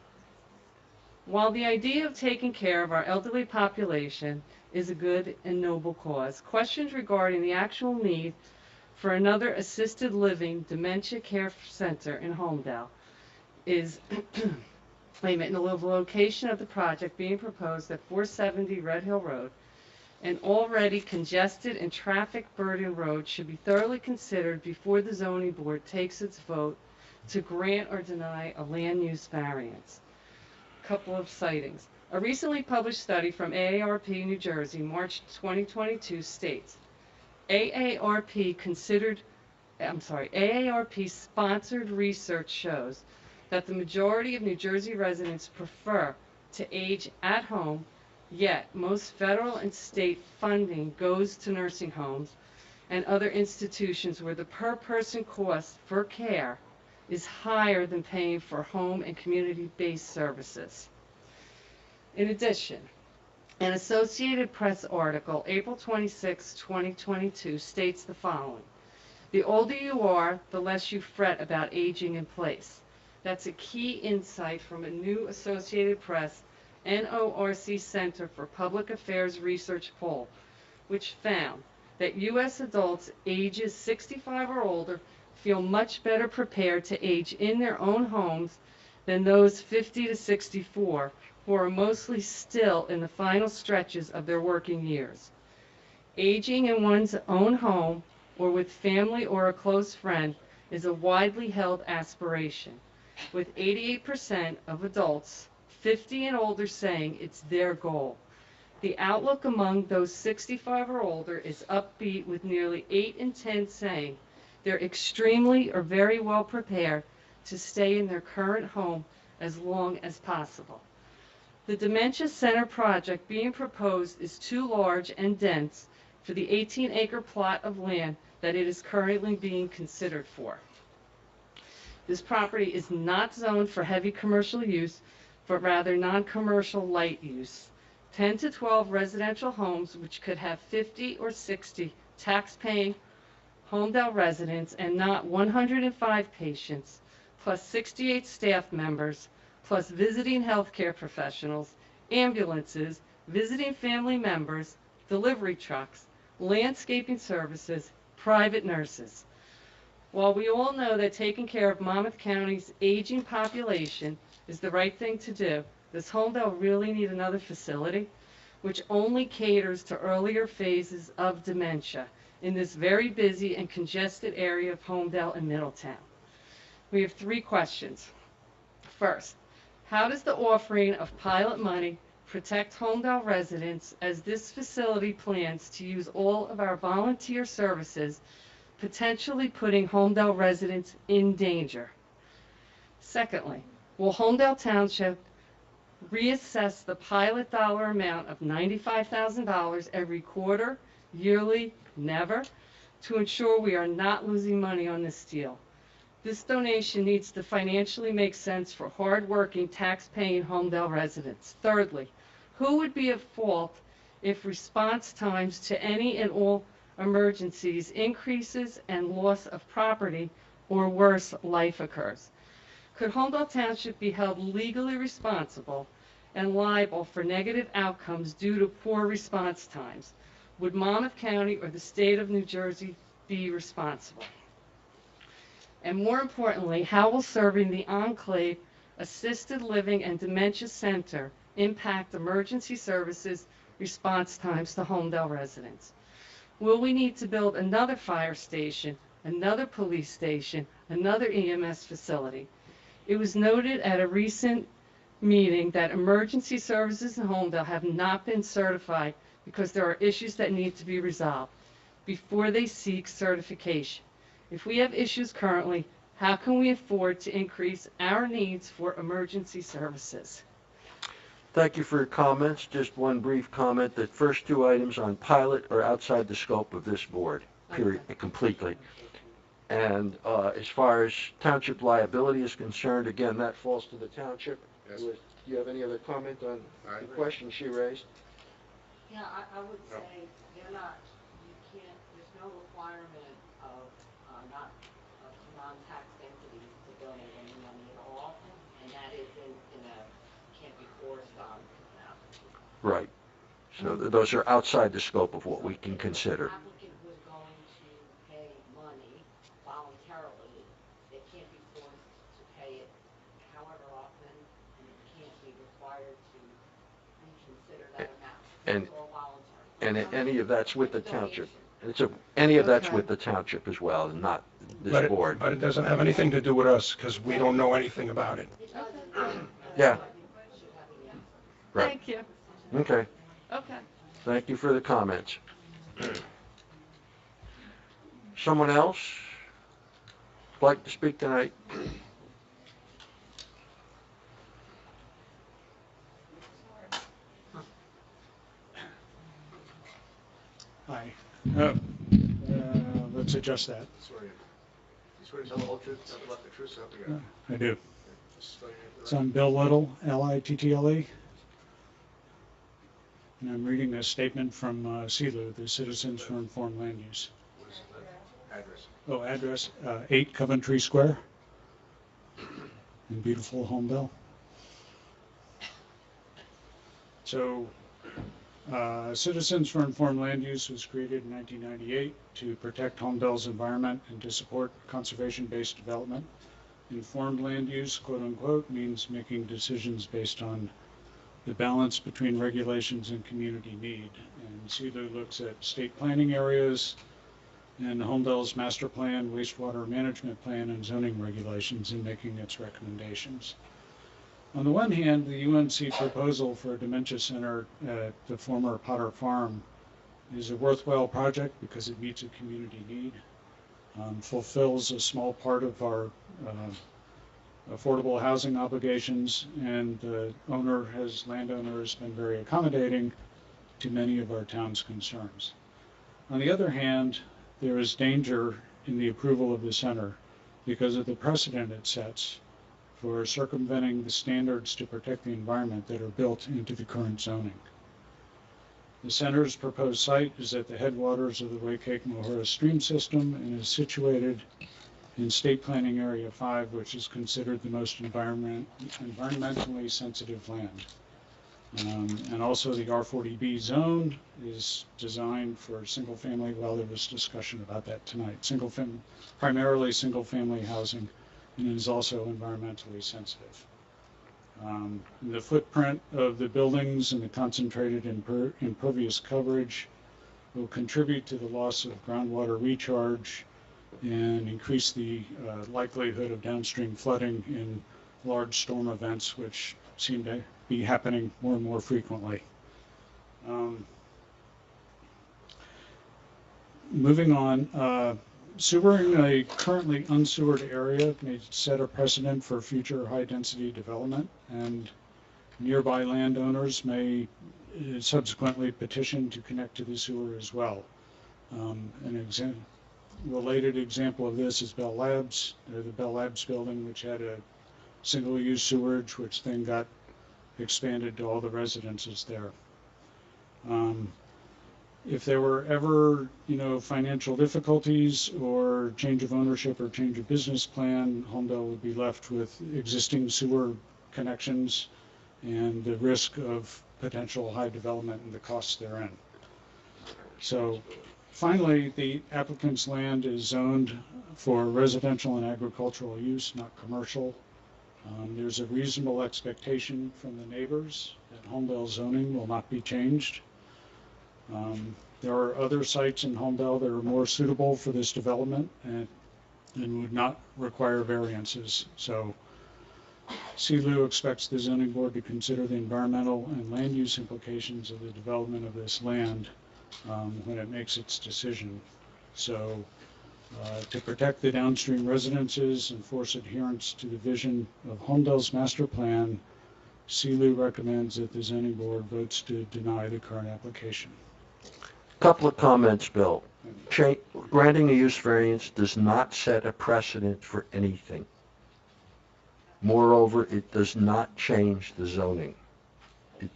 While the idea of taking care of our elderly population is a good and noble cause, questions regarding the actual need for another assisted living dementia care center in Holmdel is in the location of the project being proposed at 470 Red Hill Road, an already congested and traffic burdened road, should be thoroughly considered before the zoning board takes its vote to grant or deny a land use variance. Couple of sightings. A recently published study from AARP New Jersey, March 2022, states AARP sponsored research shows that the majority of New Jersey residents prefer to age at home, yet most federal and state funding goes to nursing homes and other institutions where the per person cost for care is higher than paying for home and community-based services. In addition, an Associated Press article, April 26, 2022, states the following: the older you are, the less you fret about aging in place. That's a key insight from a new Associated Press NORC Center for Public Affairs research poll, which found that U.S. adults ages 65 or older feel much better prepared to age in their own homes than those 50 to 64, who are mostly still in the final stretches of their working years. Aging in one's own home or with family or a close friend is a widely held aspiration, with 88% of adults 50 and older saying it's their goal. The outlook among those 65 or older is upbeat, with nearly 8 in 10 saying They're extremely or very well prepared to stay in their current home as long as possible. The Dementia Center project being proposed is too large and dense for the 18-acre plot of land that it is currently being considered for. This property is not zoned for heavy commercial use, but rather non-commercial light use. 10 to 12 residential homes, which could have 50 or 60 tax-paying Holmdel residents and not 105 patients, plus 68 staff members, plus visiting healthcare professionals, ambulances, visiting family members, delivery trucks, landscaping services, private nurses. While we all know that taking care of Monmouth County's aging population is the right thing to do, does Holmdel really need another facility, which only caters to earlier phases of dementia in this very busy and congested area of Holmdel and Middletown? We have 3 questions. First, how does the offering of pilot money protect Holmdel residents as this facility plans to use all of our volunteer services, potentially putting Holmdel residents in danger? Secondly, will Holmdel Township reassess the pilot dollar amount of $95,000 every quarter, yearly, never, to ensure we are not losing money on this deal? This donation needs to financially make sense for hard-working, tax-paying Holmdel residents. Thirdly, who would be at fault if response times to any and all emergencies increases and loss of property or worse, life occurs? Could Holmdel Township be held legally responsible and liable for negative outcomes due to poor response times? Would Monmouth County or the state of New Jersey be responsible? And more importantly, how will serving the Enclave Assisted Living and Dementia Center impact emergency services response times to Holmdel residents? Will we need to build another fire station, another police station, another EMS facility? It was noted at a recent meeting that emergency services in Holmdel have not been certified because there are issues that need to be resolved before they seek certification. If we have issues currently, how can we afford to increase our needs for emergency services? Thank you for your comments. Just one brief comment. The first 2 items on pilot are outside the scope of this board, period, completely. And as far as township liability is concerned, again, that falls to the township. Yes. Do you have any other comment on the question she raised? Yeah, I would say they're not, you can't, there's no requirement of non-tax entities to donate any money at all, and that is can't be forced on them. Right. So those are outside the scope of what we can consider. If an applicant was going to pay money voluntarily, they can't be forced to pay it however often, and it can't be required to reconsider that amount. And It's all voluntary. and any of that's with the township. Any of that's with the township as well, and not this board. But it doesn't have anything to do with us, because we don't know anything about it. Yeah. Right. Thank you. Okay. Okay. Thank you for the comments. Someone else like to speak tonight? Hi. Let's adjust that. Swear you swear to tell the whole truth, nothing but the truth, so help you God. I do. Just spell your name So I'm Bill Little, Little. And I'm reading a statement from CELU, the Citizens for Informed Land Use. What is the address? Oh, address 8 Coventry Square in beautiful Holmdel. So, Citizens for Informed Land Use was created in 1998 to protect Holmdel's environment and to support conservation-based development. Informed land use, quote unquote, means making decisions based on the balance between regulations and community need. And CELU looks at state planning areas and Holmdel's master plan, wastewater management plan, and zoning regulations in making its recommendations. On the one hand, the UNC proposal for a dementia center at the former Potter Farm is a worthwhile project because it meets a community need. fulfills a small part of our affordable housing obligations, and the landowner has been very accommodating to many of our town's concerns. On the other hand, there is danger in the approval of the center because of the precedent it sets for circumventing the standards to protect the environment that are built into the current zoning. The center's proposed site is at the headwaters of the Waikiki-Mohura stream system and is situated in State Planning Area 5, which is considered the most environmentally sensitive land. And also the R40B zone is designed for single-family, well, there was discussion about that tonight, primarily single-family housing, and is also environmentally sensitive. The footprint of the buildings and the concentrated impervious coverage will contribute to the loss of groundwater recharge and increase the likelihood of downstream flooding in large storm events, which seem to be happening more and more frequently. Moving on, sewering a currently unsewered area may set a precedent for future high-density development, and nearby landowners may subsequently petition to connect to the sewer as well. An related example of this is Bell Labs, the Bell Labs building, which had a single-use sewerage, which then got expanded to all the residences there. If there were ever, financial difficulties or change of ownership or change of business plan, Holmdel would be left with existing sewer connections and the risk of potential high development and the costs therein. So finally, the applicant's land is zoned for residential and agricultural use, not commercial. There's a reasonable expectation from the neighbors that Holmdel zoning will not be changed. There are other sites in Holmdel that are more suitable for this development and would not require variances. So CLU expects the zoning board to consider the environmental and land use implications of the development of this land when it makes its decision. So to protect the downstream residences and force adherence to the vision of Holmdel's master plan, CLU recommends that the zoning board votes to deny the current application. Couple of comments, Bill. Granting a use variance does not set a precedent for anything. Moreover, it does not change the zoning. It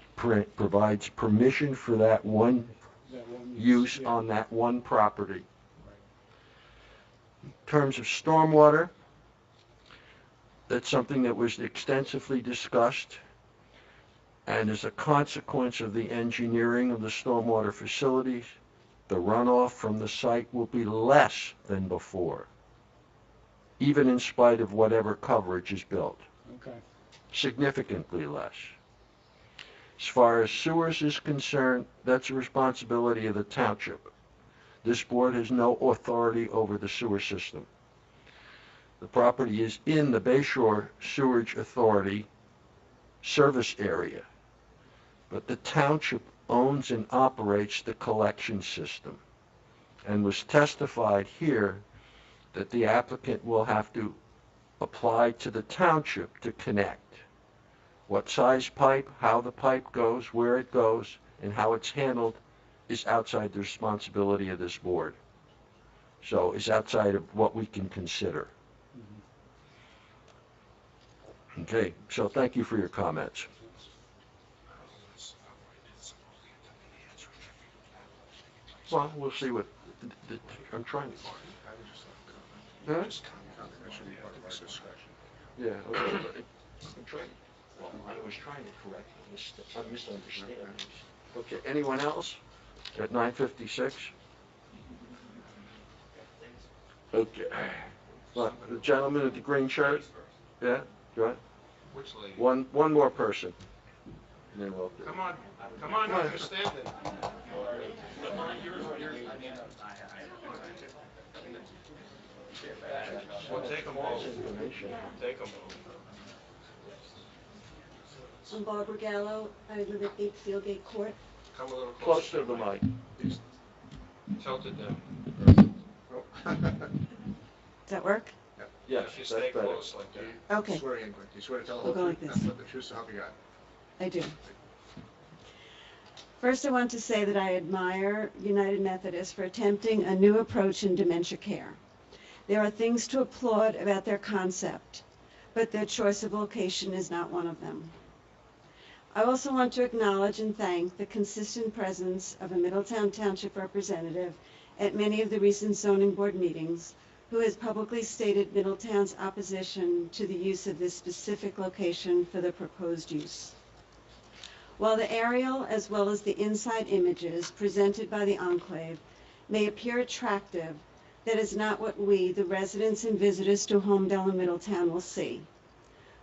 provides permission for that one use on that one property. In terms of stormwater, that's something that was extensively discussed, and as a consequence of the engineering of the stormwater facilities, the runoff from the site will be less than before, even in spite of whatever coverage is built. Okay. Significantly less. As far as sewers is concerned, that's a responsibility of the township. This board has no authority over the sewer system. The property is in the Bayshore Sewerage Authority service area, but the township owns and operates the collection system, and was testified here that the applicant will have to apply to the township to connect. What size pipe, how the pipe goes, where it goes, and how it's handled is outside the responsibility of this board. So it's outside of what we can consider. Okay, so thank you for your comments. Well, we'll see what, I'm trying to. Huh? Yeah, okay. I'm trying, well, I was trying to correct a misunderstanding. Okay, anyone else at 9:56? Okay. Well, the gentleman with the green shirt? Yeah, go ahead. Which lady? One more person. And then we'll do. Come on, you're standing. Well, take them all. Take them all. I'm Barbara Gallo. I live at 8 Fieldgate Court. Come a little Close to the mic. Tilted down. Does that work? Yes, If you stay close like that. Okay. Swear in, but you swear to tell the We'll whole go truth, like nothing this. but the truth, so help you God. I do. First, I want to say that I admire United Methodist for attempting a new approach in dementia care. There are things to applaud about their concept, but their choice of location is not one of them. I also want to acknowledge and thank the consistent presence of a Middletown Township representative at many of the recent zoning board meetings who has publicly stated Middletown's opposition to the use of this specific location for the proposed use. While the aerial as well as the inside images presented by the enclave may appear attractive, that is not what we, the residents and visitors to Holmdel and Middletown, will see.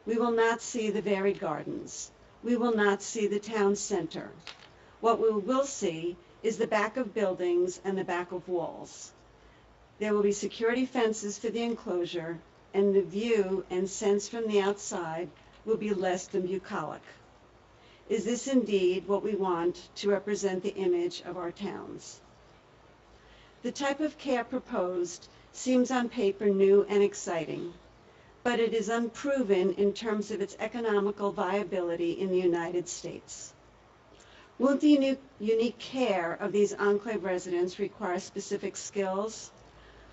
We will not see the varied gardens. We will not see the town center. What we will see is the back of buildings and the back of walls. There will be security fences for the enclosure, and the view and sense from the outside will be less than bucolic. Is this indeed what we want to represent the image of our towns? The type of care proposed seems on paper new and exciting, but it is unproven in terms of its economical viability in the United States. Won't the unique care of these enclave residents require specific skills?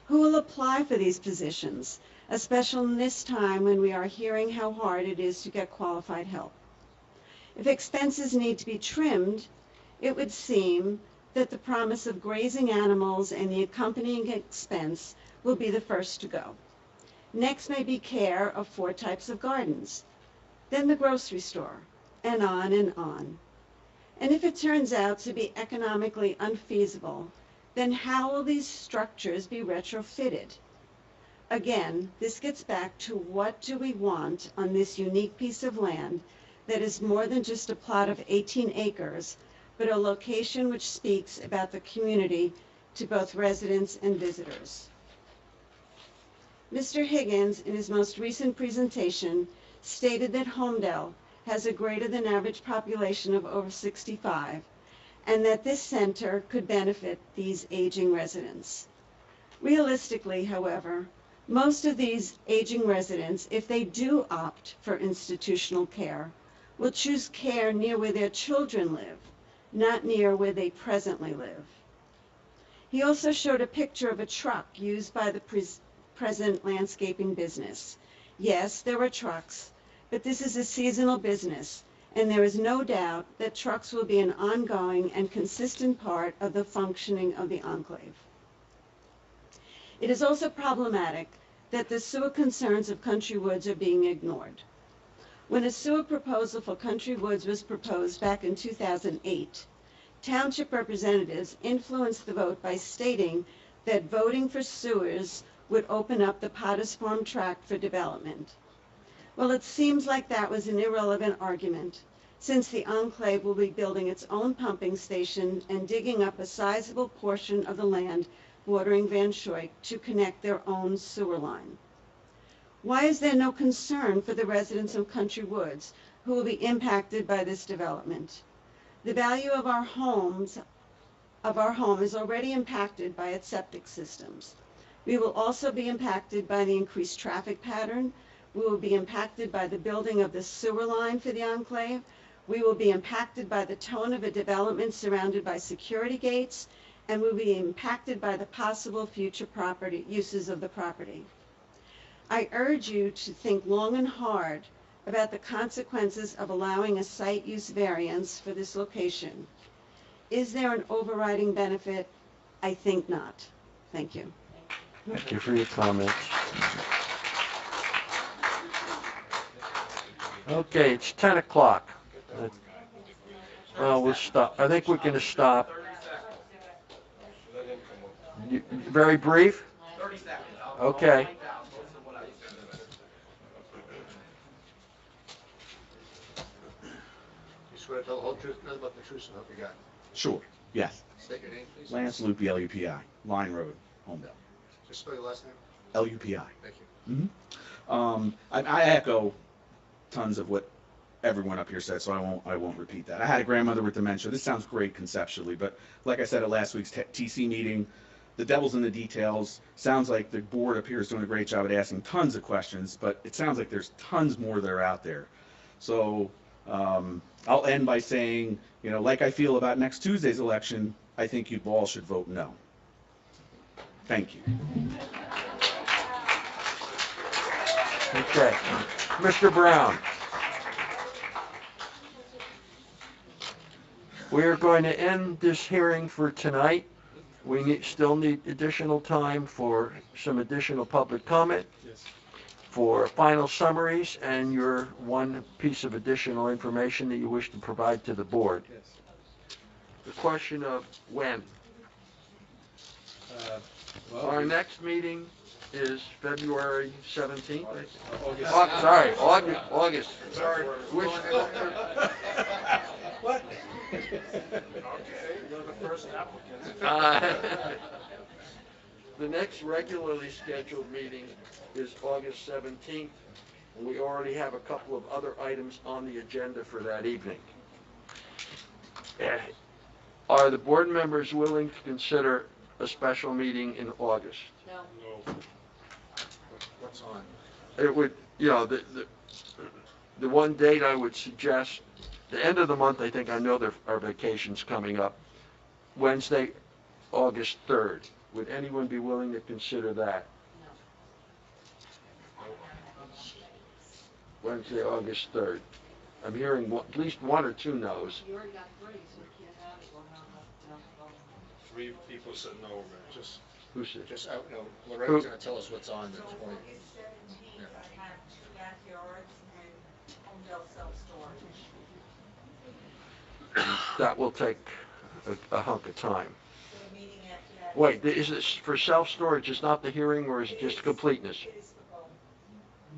Who will apply for these positions, especially in this time when we are hearing how hard it is to get qualified help? If expenses need to be trimmed, it would seem that the promise of grazing animals and the accompanying expense will be the first to go. Next may be care of 4 types of gardens, then the grocery store, and on and on. And if it turns out to be economically unfeasible, then how will these structures be retrofitted? Again, this gets back to what do we want on this unique piece of land that is more than just a plot of 18 acres, but a location which speaks about the community to both residents and visitors. Mr. Higgins, in his most recent presentation, stated that Holmdel has a greater than average population of over 65, and that this center could benefit these aging residents. Realistically, however, most of these aging residents, if they do opt for institutional care, will choose care near where their children live, not near where they presently live. He also showed a picture of a truck used by the present landscaping business. Yes, there are trucks, but this is a seasonal business, and there is no doubt that trucks will be an ongoing and consistent part of the functioning of the enclave. It is also problematic that the sewer concerns of Country Woods are being ignored. When a sewer proposal for Country Woods was proposed back in 2008, township representatives influenced the vote by stating that voting for sewers would open up the Potter's Farm tract for development. Well, it seems like that was an irrelevant argument, since the enclave will be building its own pumping station and digging up a sizable portion of the land bordering Van Schuyck to connect their own sewer line. Why is there no concern for the residents of Country Woods who will be impacted by this development? The value of our home is already impacted by its septic systems. We will also be impacted by the increased traffic pattern. We will be impacted by the building of the sewer line for the enclave. We will be impacted by the tone of a development surrounded by security gates, and we will be impacted by the possible future property uses of the property. I urge you to think long and hard about the consequences of allowing a site use variance for this location. Is there an overriding benefit? I think not. Thank you. Thank you for your comments. Okay, it's 10 o'clock. Well, we'll stop. I think we're going to stop. Very brief? 30 seconds. Okay. You swear to tell the whole truth, nothing but the truth, so help you God. Sure, yes. State your name, please. Lance Lupi, LUPI, Line Road, Holmdel. Just spell your last name. LUPI. Thank you. I echo tons of what everyone up here said, so I won't repeat that. I had a grandmother with dementia. This sounds great conceptually, but like I said at last week's TC meeting, the devil's in the details. Sounds like the board up here is doing a great job at asking tons of questions, but it sounds like there's tons more that are out there. So I'll end by saying, you know, like I feel about next Tuesday's election, I think you all should vote no. Thank you. Okay. Mr. Brown. We are going to end this hearing for tonight. We still need additional time for some additional public comment, for final summaries, and your one piece of additional information that you wish to provide to the board. The question of when. Our next meeting is February 17th. August. Sorry. Which, What? Okay, you're the first applicant. the next regularly scheduled meeting is August 17th. And we already have a couple of other items on the agenda for that evening. Are the board members willing to consider a special meeting in August? No. What's on? It would, you know, the one date I would suggest, the end of the month, I think I know there are vacations coming up. Wednesday, August 3rd. Would anyone be willing to consider that? Wednesday, August 3rd. I'm hearing at least one or two no's. You already got 3, so you can't have it. Well, no. 3 people said no, man. Just, Who said? just, no, Loretta's gonna tell us what's on the 20th. Yeah. That will take a hunk of time. Wait, is this for self-storage, is not the hearing, or is it just completeness?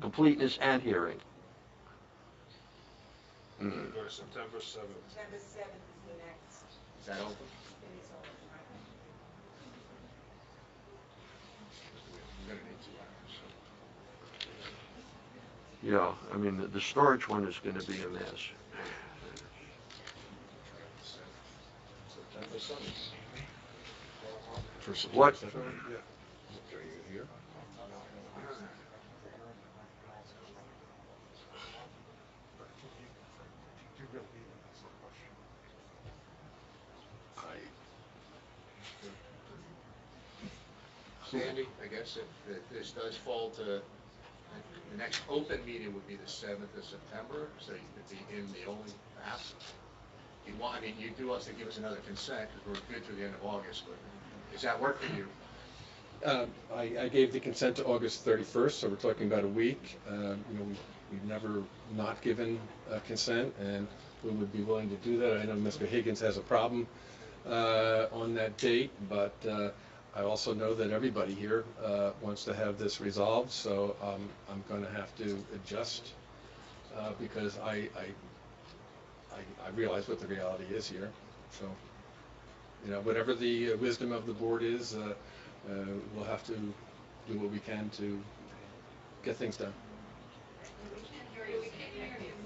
Completeness and hearing. Go to September 7th. September 7th is the next. Is that open? We're gonna need 2 hours. Yeah, I mean, the storage one is going to be a mess. September 7th. For What? September 7th? Yeah. Okay, you here? Sandy, I guess if this does fall to, the next open meeting would be the 7th of September, so you could be in the only app. You want, I mean, you do also give us another consent, because we're good through the end of August, but does that work for you? I gave the consent to August 31st, so we're talking about a week. You know, we've never not given consent, and we would be willing to do that. I know Mr. Higgins has a problem on that date, but I also know that everybody here wants to have this resolved, so I'm going to have to adjust because I realize what the reality is here. So, you know, whatever the wisdom of the board is, we'll have to do what we can to get things done.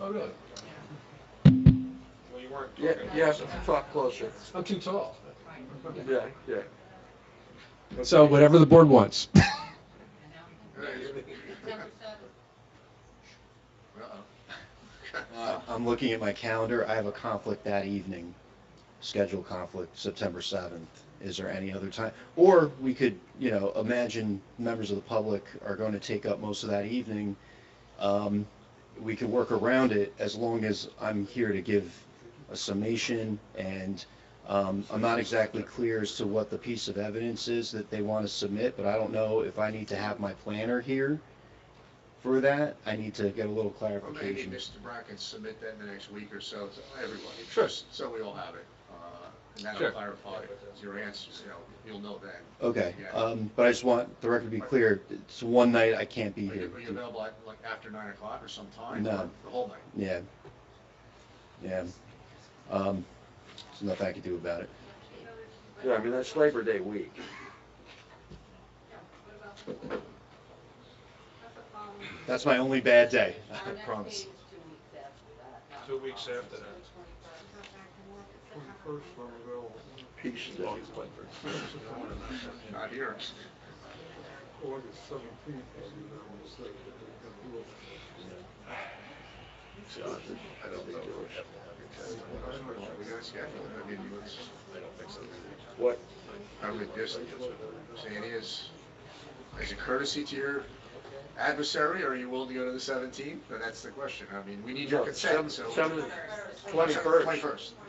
Oh, really? Well, you weren't Yeah, talking. you have to talk closer. I'm too tall. Yeah, yeah. So whatever the board wants. I'm looking at my calendar. I have a conflict that evening, schedule conflict, September 7th. Is there any other time? Or we could, you know, imagine members of the public are going to take up most of that evening. We could work around it as long as I'm here to give a summation, and I'm not exactly clear as to what the piece of evidence is that they want to submit, but I don't know if I need to have my planner here for that. I need to get a little Or maybe clarification. Mr. Brown can submit that in the next week or so to everybody, Sure. just so we all have it. And that'll Sure. clarify your answers, you know, you'll know then. Okay, Yeah. but I just want the record to be clear. It's one night I can't be Are here. you available like after 9 o'clock or sometime? No. Or the whole night? Yeah. Yeah. There's nothing I can do about it. Yeah, I mean, that's Labor Day week. That's my only bad day, I promise. 2 weeks after that. piece that you put. Not here. I don't think there was. We got scheduled. I mean, I don't think so. What? I mean, just saying is, as a courtesy to your adversary, are you willing to go to the 17th? And that's the question. I mean, we need your No, consent, so. 21st.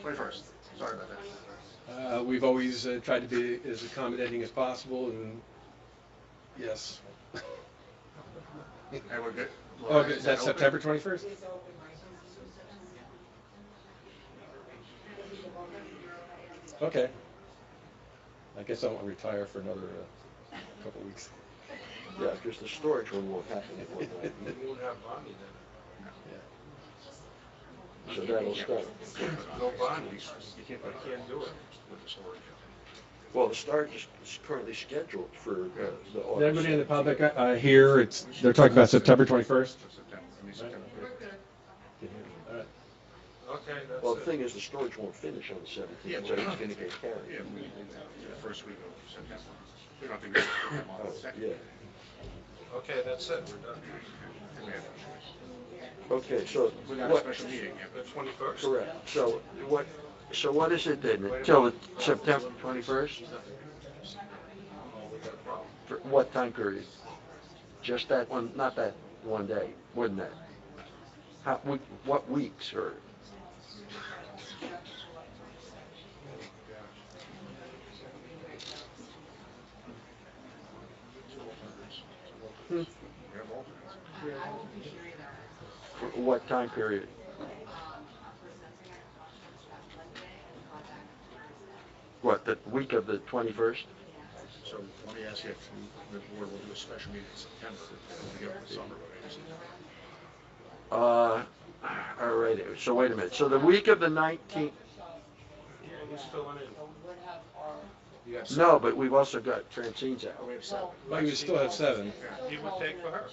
21st. Sorry about that. We've always tried to be as accommodating as possible, and yes. And we're good? Oh, Is that that's open? September 21st? Okay. I guess I won't retire for another couple weeks. Yeah, because the storage one won't happen before that. You won't have bonding then. So that'll start. No bonding, you can't do it with the storage. Well, the start is currently scheduled for the August. Everybody in the public here, they're talking about September 21st? Okay, that's Well, the thing is, the storage won't finish on the 17th, Yeah, so it's going to get carried. Yeah, the first week of September. We don't have to go to them on the second. Yeah. Okay, that's it, we're done. We have no choice. Okay, so We got a what? special meeting, yeah. The 21st? Correct. So what is it then? Until September 21st? For what time period? Just that one, not that one day, wouldn't that? What weeks or? For what time period? What, the week of the 21st? So let me ask you if the board will do a special meeting in September to get over the summer vacation. All right, so wait a minute. So the week of the 19th, Yeah, he's filling in. You got no, but we've also got Francine's Oh, out. we have 7. Well, you still have 7. He would take for her.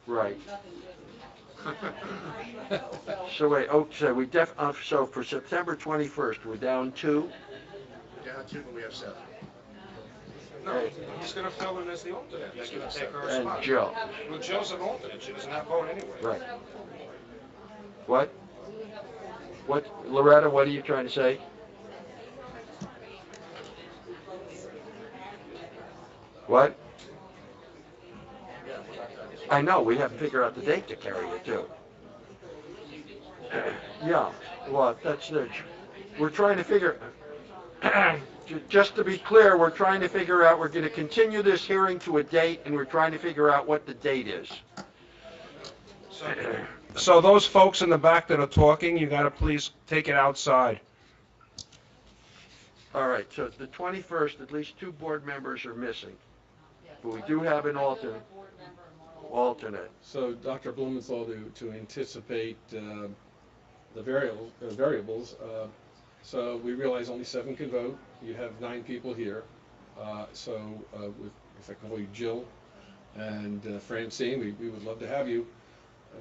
Right. So wait, so for September 21st, we're down 2? Down 2, but we have 7. No, he's gonna fill in as the alternate. He's gonna take her And spot. Joe. Well, Joe's an alternate, she doesn't have vote anyway. Right. What? Loretta, what are you trying to say? What? I know, we have to figure out the date to carry it too. Yeah, well, we're trying to figure, just to be clear, we're trying to figure out, we're going to continue this hearing to a date, and we're trying to figure out what the date is. So those folks in the back that are talking, you gotta please take it outside. All right, so the 21st, at least 2 board members are missing. But we do have an alternate. So Dr. Blumenthal, to anticipate the variables, so we realize only 7 can vote. You have 9 people here. So if I can call you Jill and Francine, we would love to have you,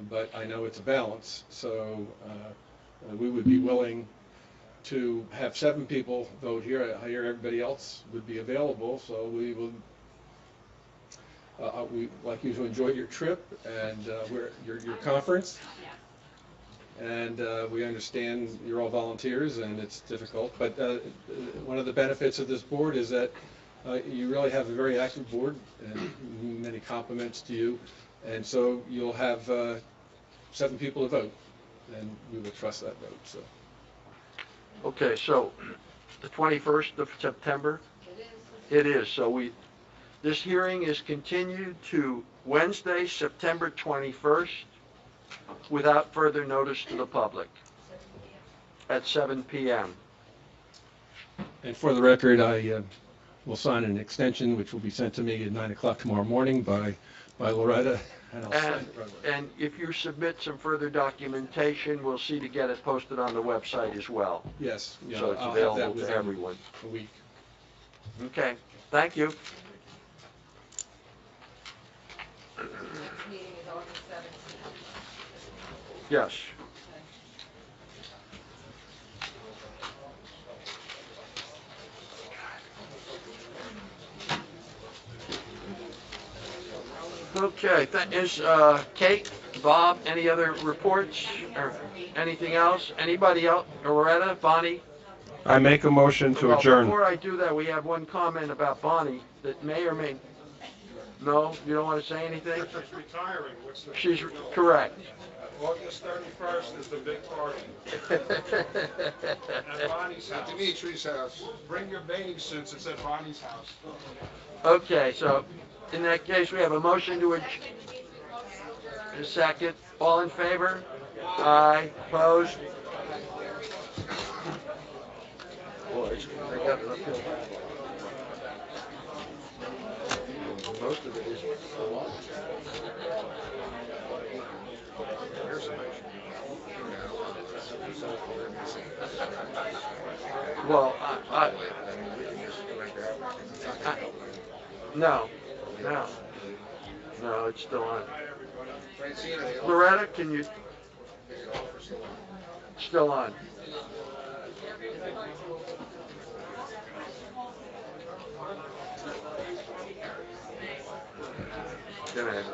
but I know it's a balance. So we would be willing to have 7 people vote here. I hear everybody else would be available, so we would. We'd like you to enjoy your trip and your conference. And we understand you're all volunteers and it's difficult, but one of the benefits of this board is that you really have a very active board, and many compliments to you. And so you'll have 7 people to vote, and we will trust that vote. So. Okay, so the 21st of September? It is. So this hearing is continued to Wednesday, September 21st, without further notice to the public, at 7 p.m. And for the record, I will sign an extension, which will be sent to me at 9 o'clock tomorrow morning by Loretta, and I'll sign it right away. And if you submit some further documentation, we'll see to get it posted on the website as well. Yes. Yeah, So it's I'll have that available to within everyone. a week. Okay, thank you. Next meeting is August 17th. Yes. Okay, is Kate, Bob, any other reports or anything else? Anybody else? Loretta, Bonnie? I make a motion to Well, adjourn. before I do that, we have one comment about Bonnie that may or may, no, you don't want to say anything? She's retiring. What's the? She's correct. August 31st is the big party. At Bonnie's house. Dimitri's house. Bring your bathing suits. It's at Bonnie's house. Okay, so in that case, we have a motion to adjourn. A second. All in favor? Aye. Opposed? Boy, they got an uphill battle. Most of it is a lot. Well, no, it's still on. Loretta, can you? Still on. Go ahead.